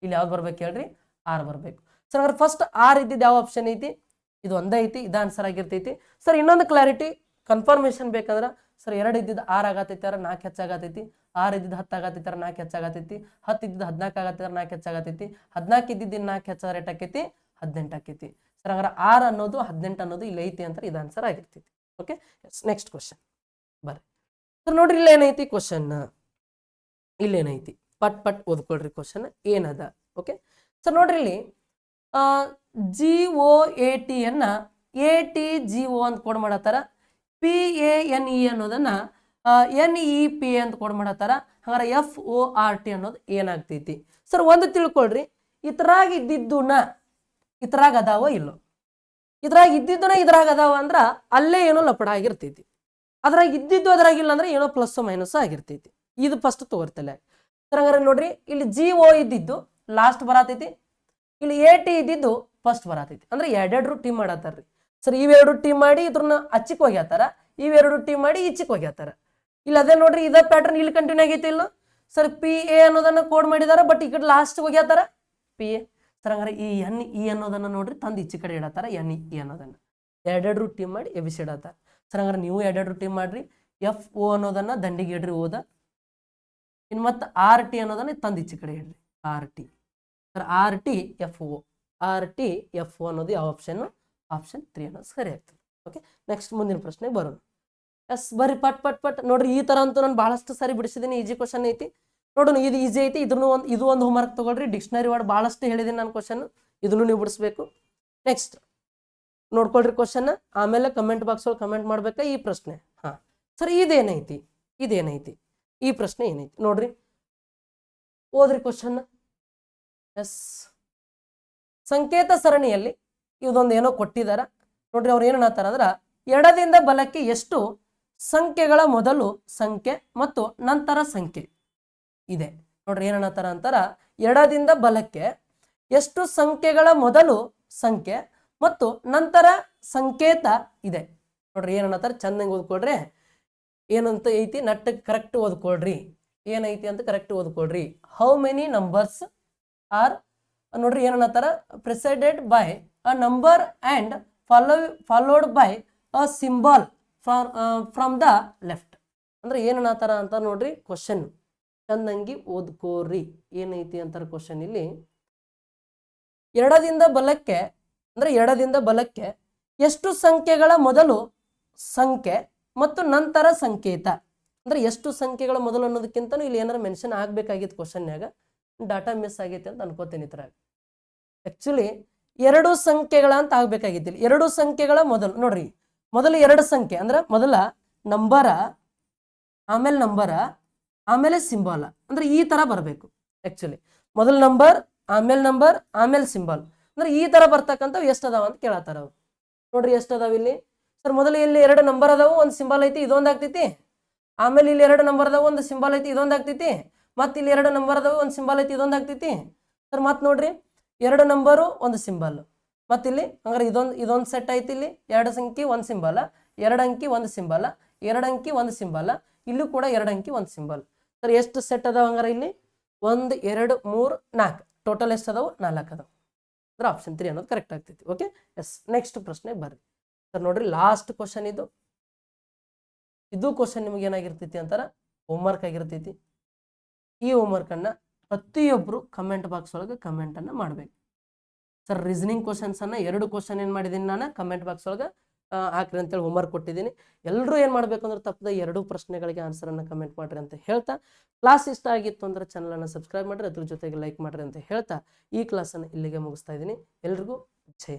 ಇಲ್ಲಿ ಯಾವ್ದು ಬರ್ಬೇಕು ಹೇಳ್ರಿ, ಆರ್ ಬರ್ಬೇಕು. ಸರ್ ಹಾಗಾದ್ರೆ ಫಸ್ಟ್ ಆರ್ ಇದ್ದಿದ್ದು ಯಾವ ಆಪ್ಷನ್ ಐತಿ, ಇದು ಒಂದೇ ಐತಿ, ಇದು ಆನ್ಸರ್ ಆಗಿರ್ತೈತಿ. ಸರ್ ಇನ್ನೊಂದು ಕ್ಲಾರಿಟಿ ಕನ್ಫರ್ಮೇಶನ್ ಬೇಕಂದ್ರೆ, ಸರ್ 2 ಇದ್ದಿದ್ದು 6 ಆಗತ್ತೈತಿ, 4 ಹೆಚ್ಚಾಗತೈತಿ. 6 ಇದ್ದಿದ್ದು 10 ಆಗತ್ತೈತಿ, 4 ಹೆಚ್ಚಾಗತೈತಿ. 10 ಇದ್ದಿದ್ದು 14 ಆಗತ್ತೈತಿ, 4 ಹೆಚ್ಚಾಗತೈತಿ. 14 ಇದ್ದಿದ್ದು 4 ಹೆಚ್ಚಾದ್ರೆ ಏಟಾಕೈತಿ, 18 ಆಕೈತಿ. ಸರ್ ಹಾಗಾದ್ರೆ 6 ಅನ್ನೋದು 18 ಅನ್ನೋದು ಇಲ್ಲಿ ಐತಿ ಅಂತ ಇದು ಆನ್ಸರ್ ಆಗಿರ್ತೈತಿ. ಓಕೆ ನೆಕ್ಸ್ಟ್ ಕ್ವಶನ್ ಬರ್ರಿ. ಸರ್ ನೋಡ್ರಿ ಇಲ್ಲಿ ಏನೈತಿ ಕ್ವಶನ್, ಇಲ್ಲೇನೈತಿ ಪಟ್ ಪಟ್ ಓದ್ಕೊಳ್ರಿ ಕ್ವಶನ್ ಏನದ. ಓಕೆ ಸರ್ ನೋಡ್ರಿ ಇಲ್ಲಿ GOAT ಅನ್ನ ATGO ಅಂತ ಕೋಡ್ ಮಾಡತ್ತಾರ. PANE ಅನ್ನೋದನ್ನ NEP ಅಂತ ಕೋಡ್ ಮಾಡತ್ತಾರ. ಹಾಗಾದ್ರೆ FORT ಅನ್ನೋದು ಏನಾಗ್ತೈತಿ. ಸರ್ ಒಂದು ತಿಳ್ಕೊಳ್ರಿ, ಇತರಾಗ ಇದ್ದಿದ್ದನ್ನ ಇತರಾಗ ಅದಾವ ಇಲ್ಲೋ, ಇದ್ರಾಗ ಇದ್ದಿದ್ದನ ಇದ್ರಾಗ ಅದಾವ ಅಂದ್ರ ಅಲ್ಲೇ ಏನೋ ಲಪಡ ಆಗಿರ್ತೈತಿ. ಅದ್ರಾಗ ಇದ್ದಿದ್ದು ಅದ್ರಾಗಿಲ್ಲ ಅಂದ್ರೆ ಏನೋ ಪ್ಲಸ್ ಮೈನಸ್ ಆಗಿರ್ತೈತಿ. ಇದು ಫಸ್ಟ್ ತಗೋರ್ತಲ್ಲ. ಸರ್ ಹಂಗಾರೆ ನೋಡ್ರಿ ಇಲ್ಲಿ GO ಇದ್ದಿದ್ದು ಲಾಸ್ಟ್ ಬರತೈತಿ, ಇಲ್ಲಿ AT ಇದ್ದಿದ್ದು ಫಸ್ಟ್ ಬರತೈತಿ. ಅಂದ್ರೆ ಎರಡೆರಡು ಟೀಮ್ ಮಾಡತ್ತಾರ್ರಿ. ಸರ್ ಇವೆರಡು ಟೀಮ್ ಮಾಡಿ ಇದ್ರನ್ನ ಅಚ್ಚಿಕ್ ಹೋಗ್ಯಾತಾರ, ಇವೆರಡು ಟೀಮ್ ಮಾಡಿ ಇಚ್ಚಿಕ್ ಹೋಗ್ಯಾತಾರ. ಇಲ್ಲಿ ಅದೇ ನೋಡ್ರಿ ಇದ ಪ್ಯಾಟರ್ನ್ ಇಲ್ಲಿ ಕಂಟಿನ್ಯೂ ಆಗೈತಿ ಇಲ್ಲ. ಸರ್ PA ಅನ್ನೋದನ್ನ ಕೋಡ್ ಮಾಡಿದಾರ, ಬಟ್ ಈ ಕಡೆ ಲಾಸ್ಟ್ ಹೋಗ್ಯಾತಾರ PA. ಸರ್ ಹಂಗಾರೆ ಈ NE ಅನ್ನೋದನ್ನ ನೋಡ್ರಿ ತಂದು ಈಚೆ ಕಡೆ ಇಡತ್ತಾರ, NE ಅನ್ನೋದನ್ನ ಎರಡೆರಡು ಟೀಮ್ ಮಾಡಿ ಎಬಿಸಿಡತ್ತಾರ. ಸರ್ ಹಂಗಾರೆ ನೀವು ಎರಡೆರಡು ಟೀಮ್ ಮಾಡ್ರಿ. FO ಅನ್ನೋದನ್ನ ದಂಡಿಗೆ ಇಡ್ರಿ ಓದ, ಇನ್ನು ಮತ್ತೆ RT ಅನ್ನೋದನ್ನ ತಂದು ಈಚೆ ಕಡೆ ಇಡ್ರಿ, RT. Sir RT FO, RT FO ಅನ್ನೋದು ಯಾವ ಆಪ್ಷನ್ ಆಪ್ಷನ್ 3 ಅನ್ನೋದು ಸರಿ ಆಗ್ತದೆ. ಓಕೆ, ನೆಕ್ಸ್ಟ್ ಮುಂದಿನ ಪ್ರಶ್ನೆಗೆ ಬರೋಣ. ಎಸ್, ಬರ್ರಿ ಪಟ್ ಪಟ್ ಪಟ್ ನೋಡ್ರಿ. ಈ ತರ ಅಂತೂ ನಾನು ಬಹಳಷ್ಟು ಸಾರಿ ಬಿಡಿಸಿದ್ದೀನಿ. ಈಜಿ ಕ್ವಶನ್ ಐತಿ ನೋಡೋಣ. ಇದು ಈಜಿ ಐತಿ. ಇದು ಒಂದು ಹೋಮ್ವರ್ಕ್ ತಗೊಳ್ರಿ. ಡಿಕ್ಷನರಿ ವರ್ಡ್ ಬಹಳಷ್ಟು ಹೇಳಿದ್ದೀನಿ ನಾನು ಕ್ವಶನ್, ಇದನ್ನು ನೀವು ಬಿಡಿಸ್ಬೇಕು. ನೆಕ್ಸ್ಟ್ ನೋಡ್ಕೊಳ್ರಿ ಕ್ವಶನ್, ಆಮೇಲೆ ಕಮೆಂಟ್ ಬಾಕ್ಸ್ ಒಳಗೆ ಕಮೆಂಟ್ ಮಾಡ್ಬೇಕಾ ಈ ಪ್ರಶ್ನೆ. ಹಾ ಸರ್, ಇದೇನೈತಿ ಈ ಪ್ರಶ್ನೆ ಏನೈತಿ ನೋಡ್ರಿ, ಓದ್ರಿ ಕ್ವಶನ್. ಎಸ್, ಸಂಕೇತ ಸರಣಿಯಲ್ಲಿ ಇದೊಂದು ಏನೋ ಕೊಟ್ಟಿದಾರ ನೋಡ್ರಿ. ಅವ್ರು ಏನು ಹೇಳ್ತಾರ ಅಂದ್ರ, ಎಡದಿಂದ ಬಲಕ್ಕೆ ಎಷ್ಟು ಸಂಖ್ಯೆಗಳ ಮೊದಲು ಸಂಖ್ಯೆ ಮತ್ತು ನಂತರ ಸಂಖ್ಯೆ ಇದೆ ನೋಡ್ರಿ. ಏನು ಹೇಳ್ತಾರ ಅಂತಾರ, ಎಡದಿಂದ ಬಲಕ್ಕೆ ಎಷ್ಟು ಸಂಖ್ಯೆಗಳ ಮೊದಲು ಸಂಖ್ಯೆ ಮತ್ತು ನಂತರ ಸಂಕೇತ ಇದೆ ನೋಡ್ರಿ. ಏನು ಹೇಳ್ತಾರ, ಚಂದಂಗೆ ಓದ್ಕೊಳ್ರಿ. ಏನಂತ ಐತಿ ನಟ್ಟಕ್ಕೆ ಕರೆಕ್ಟ್ ಓದ್ಕೊಳ್ರಿ. ಏನೈತಿ ಅಂತ ಕರೆಕ್ಟ್ ಓದ್ಕೊಳ್ರಿ. ಹೌ ಮೆನಿ ನಂಬರ್ಸ್ ಆರ್ ನೋಡ್ರಿ. ಏನನ್ನತ್ತಾರ, preceded by a number and followed by a symbol from the left. ಅಂದ್ರೆ ಏನನ್ನತ್ತಾರ ಅಂತ ನೋಡ್ರಿ. ಕ್ವಶನ್ ಚಂದಂಗಿ ಓದ್ಕೋರಿ. ಏನೈತಿ ಅಂತಾರ ಕ್ವಶನ್ ಇಲ್ಲಿ, ಎಡದಿಂದ ಬಲಕ್ಕೆ ಎಷ್ಟು ಸಂಖ್ಯೆಗಳ ಮೊದಲು ಸಂಖ್ಯೆ ಮತ್ತು ನಂತರ ಸಂಕೇತ. ಅಂದ್ರೆ ಎಷ್ಟು ಸಂಖ್ಯೆಗಳ ಮೊದಲು ಅನ್ನೋದಕ್ಕಿಂತ ಇಲ್ಲಿ ಏನಾರ ಮೆನ್ಷನ್ ಆಗ್ಬೇಕಾಗಿತ್ತು ಕ್ವಶನ್ಯಾಗ, ಡಾಟಾ ಮಿಸ್ ಆಗೈತೆ ಅಂತ ಅನ್ಕೋತೇನೆ. ಈ ತರ ಆಕ್ಚುಲಿ 2 ಸಂಖ್ಯೆಗಳ ಅಂತ ಆಗ್ಬೇಕಾಗಿದ್ದಿಲ್ಲ. 2 ಸಂಖ್ಯೆಗಳ ಮೊದಲು ನೋಡ್ರಿ. ಮೊದಲು 2 ಸಂಖ್ಯೆ ಅಂದ್ರೆ ಮೊದಲ ನಂಬರ ಆಮೇಲೆ ಸಿಂಬಲ್. ಅಂದ್ರೆ ಈ ತರ ಬರಬೇಕು. ಆಕ್ಚುಲಿ ಮೊದಲು ನಂಬರ್ ಆಮೇಲೆ ಸಿಂಬಲ್. ಅಂದ್ರೆ ಈ ತರ ಬರ್ತಕ್ಕಂಥವು ಎಷ್ಟು ಅದಾವ ಅಂತ ಕೇಳತ್ತಾರ ಅವ್ರು. ನೋಡ್ರಿ ಎಷ್ಟು ಅದಾವ ಇಲ್ಲಿ. ಸರ್, ಮೊದಲು ಇಲ್ಲಿ 2 ನಂಬರ್ ಅದಾವು, ಒಂದು ಸಿಂಬಲ್ ಐತಿ, ಇದೊಂದು ಆಗ್ತೈತಿ. ಆಮೇಲೆ ಇಲ್ಲಿ 2 ನಂಬರ್ ಅದಾವು, ಒಂದು ಸಿಂಬಲ್ ಐತಿ, ಇದೊಂದು ಆಗ್ತೈತಿ. ಮತ್ತೆ ಇಲ್ಲಿ 2 ನಂಬರ್ ಅದಾವು, ಒಂದು ಸಿಂಬಲ್ ಐತಿ, ಇದೊಂದು ಆಗ್ತೈತಿ. ಸರ್, ಮತ್ತೆ ನೋಡ್ರಿ 2 ನಂಬರು ಒಂದು ಸಿಂಬಲ್. ಮತ್ತಿಲ್ಲಿ ಹಂಗಾರೆ ಇದೊಂದು ಸೆಟ್ ಐತಿ. ಇಲ್ಲಿ 2 ಸಂಖ್ಯೆ ಒಂದು ಸಿಂಬಲ್, 2 ಅಂಕಿ ಒಂದು ಸಿಂಬಲ್, 2 ಅಂಕಿ ಒಂದು ಸಿಂಬಲ್. ಇಲ್ಲೂ ಕೂಡ 2 ಅಂಕಿ ಒಂದು ಸಿಂಬಲ್. ಸರ್, ಎಷ್ಟು ಸೆಟ್ ಅದಾವ ಹಂಗಾರೆ ಇಲ್ಲಿ? 1 2 3 4. ಟೋಟಲ್ ಎಷ್ಟು ಅದಾವು? 4 ಅದಾವ. ಅಂದ್ರೆ ಆಪ್ಷನ್ 3 ಅನ್ನೋದು ಕರೆಕ್ಟ್ ಆಗ್ತೈತಿ. ಓಕೆ, ಎಸ್, ನೆಕ್ಸ್ಟ್ ಪ್ರಶ್ನೆ ಬರ್ರಿ. ಸರ್ ನೋಡ್ರಿ, ಲಾಸ್ಟ್ ಕ್ವಶನ್ ಇದು ಕ್ವಶನ್ ನಿಮ್ಗೆ ಏನಾಗಿರ್ತೈತಿ ಅಂತಾರ, ಹೋಮ್ವರ್ಕ್ ಆಗಿರ್ತೈತಿ. ಈ ಹೋಮ್ವರ್ಕ್ ಅನ್ನ ಪ್ರತಿಯೊಬ್ರು ಕಮೆಂಟ್ ಬಾಕ್ಸ್ ಒಳಗೆ ಕಮೆಂಟ್ ಅನ್ನ ಮಾಡ್ಬೇಕು. ಸರ್, ರೀಸನಿಂಗ್ ಕ್ವಶನ್ಸ್ ಅನ್ನ 2 ಕ್ವಶನ್ ಏನ್ ಮಾಡಿದೀನಿ ನಾನು ಕಮೆಂಟ್ ಬಾಕ್ಸ್ ಒಳಗೆ ಹಾಕ್ರಿ ಅಂತೇಳಿ ಹೋಮ್ವರ್ಕ್ ಕೊಟ್ಟಿದ್ದೀನಿ. ಎಲ್ಲರೂ ಏನ್ ಮಾಡ್ಬೇಕು ಅಂದ್ರೆ ತಪ್ಪದ 2 ಪ್ರಶ್ನೆಗಳಿಗೆ ಆನ್ಸರ್ ಅನ್ನ ಕಮೆಂಟ್ ಮಾಡ್ರಿ ಅಂತ ಹೇಳ್ತಾ, ಕ್ಲಾಸ್ ಇಷ್ಟ ಆಗಿತ್ತು ಅಂದ್ರೆ ಚಾನಲ್ ಅನ್ನ ಸಬ್ಸ್ಕ್ರೈಬ್ ಮಾಡ್ರಿ, ಅದ್ರ ಜೊತೆಗೆ ಲೈಕ್ ಮಾಡ್ರಿ ಅಂತ ಹೇಳ್ತಾ ಈ ಕ್ಲಾಸ್ ಅನ್ನು ಇಲ್ಲಿಗೆ ಮುಗಿಸ್ತಾ ಇದ್ದೀನಿ. ಎಲ್ರಿಗೂ ಜೈ.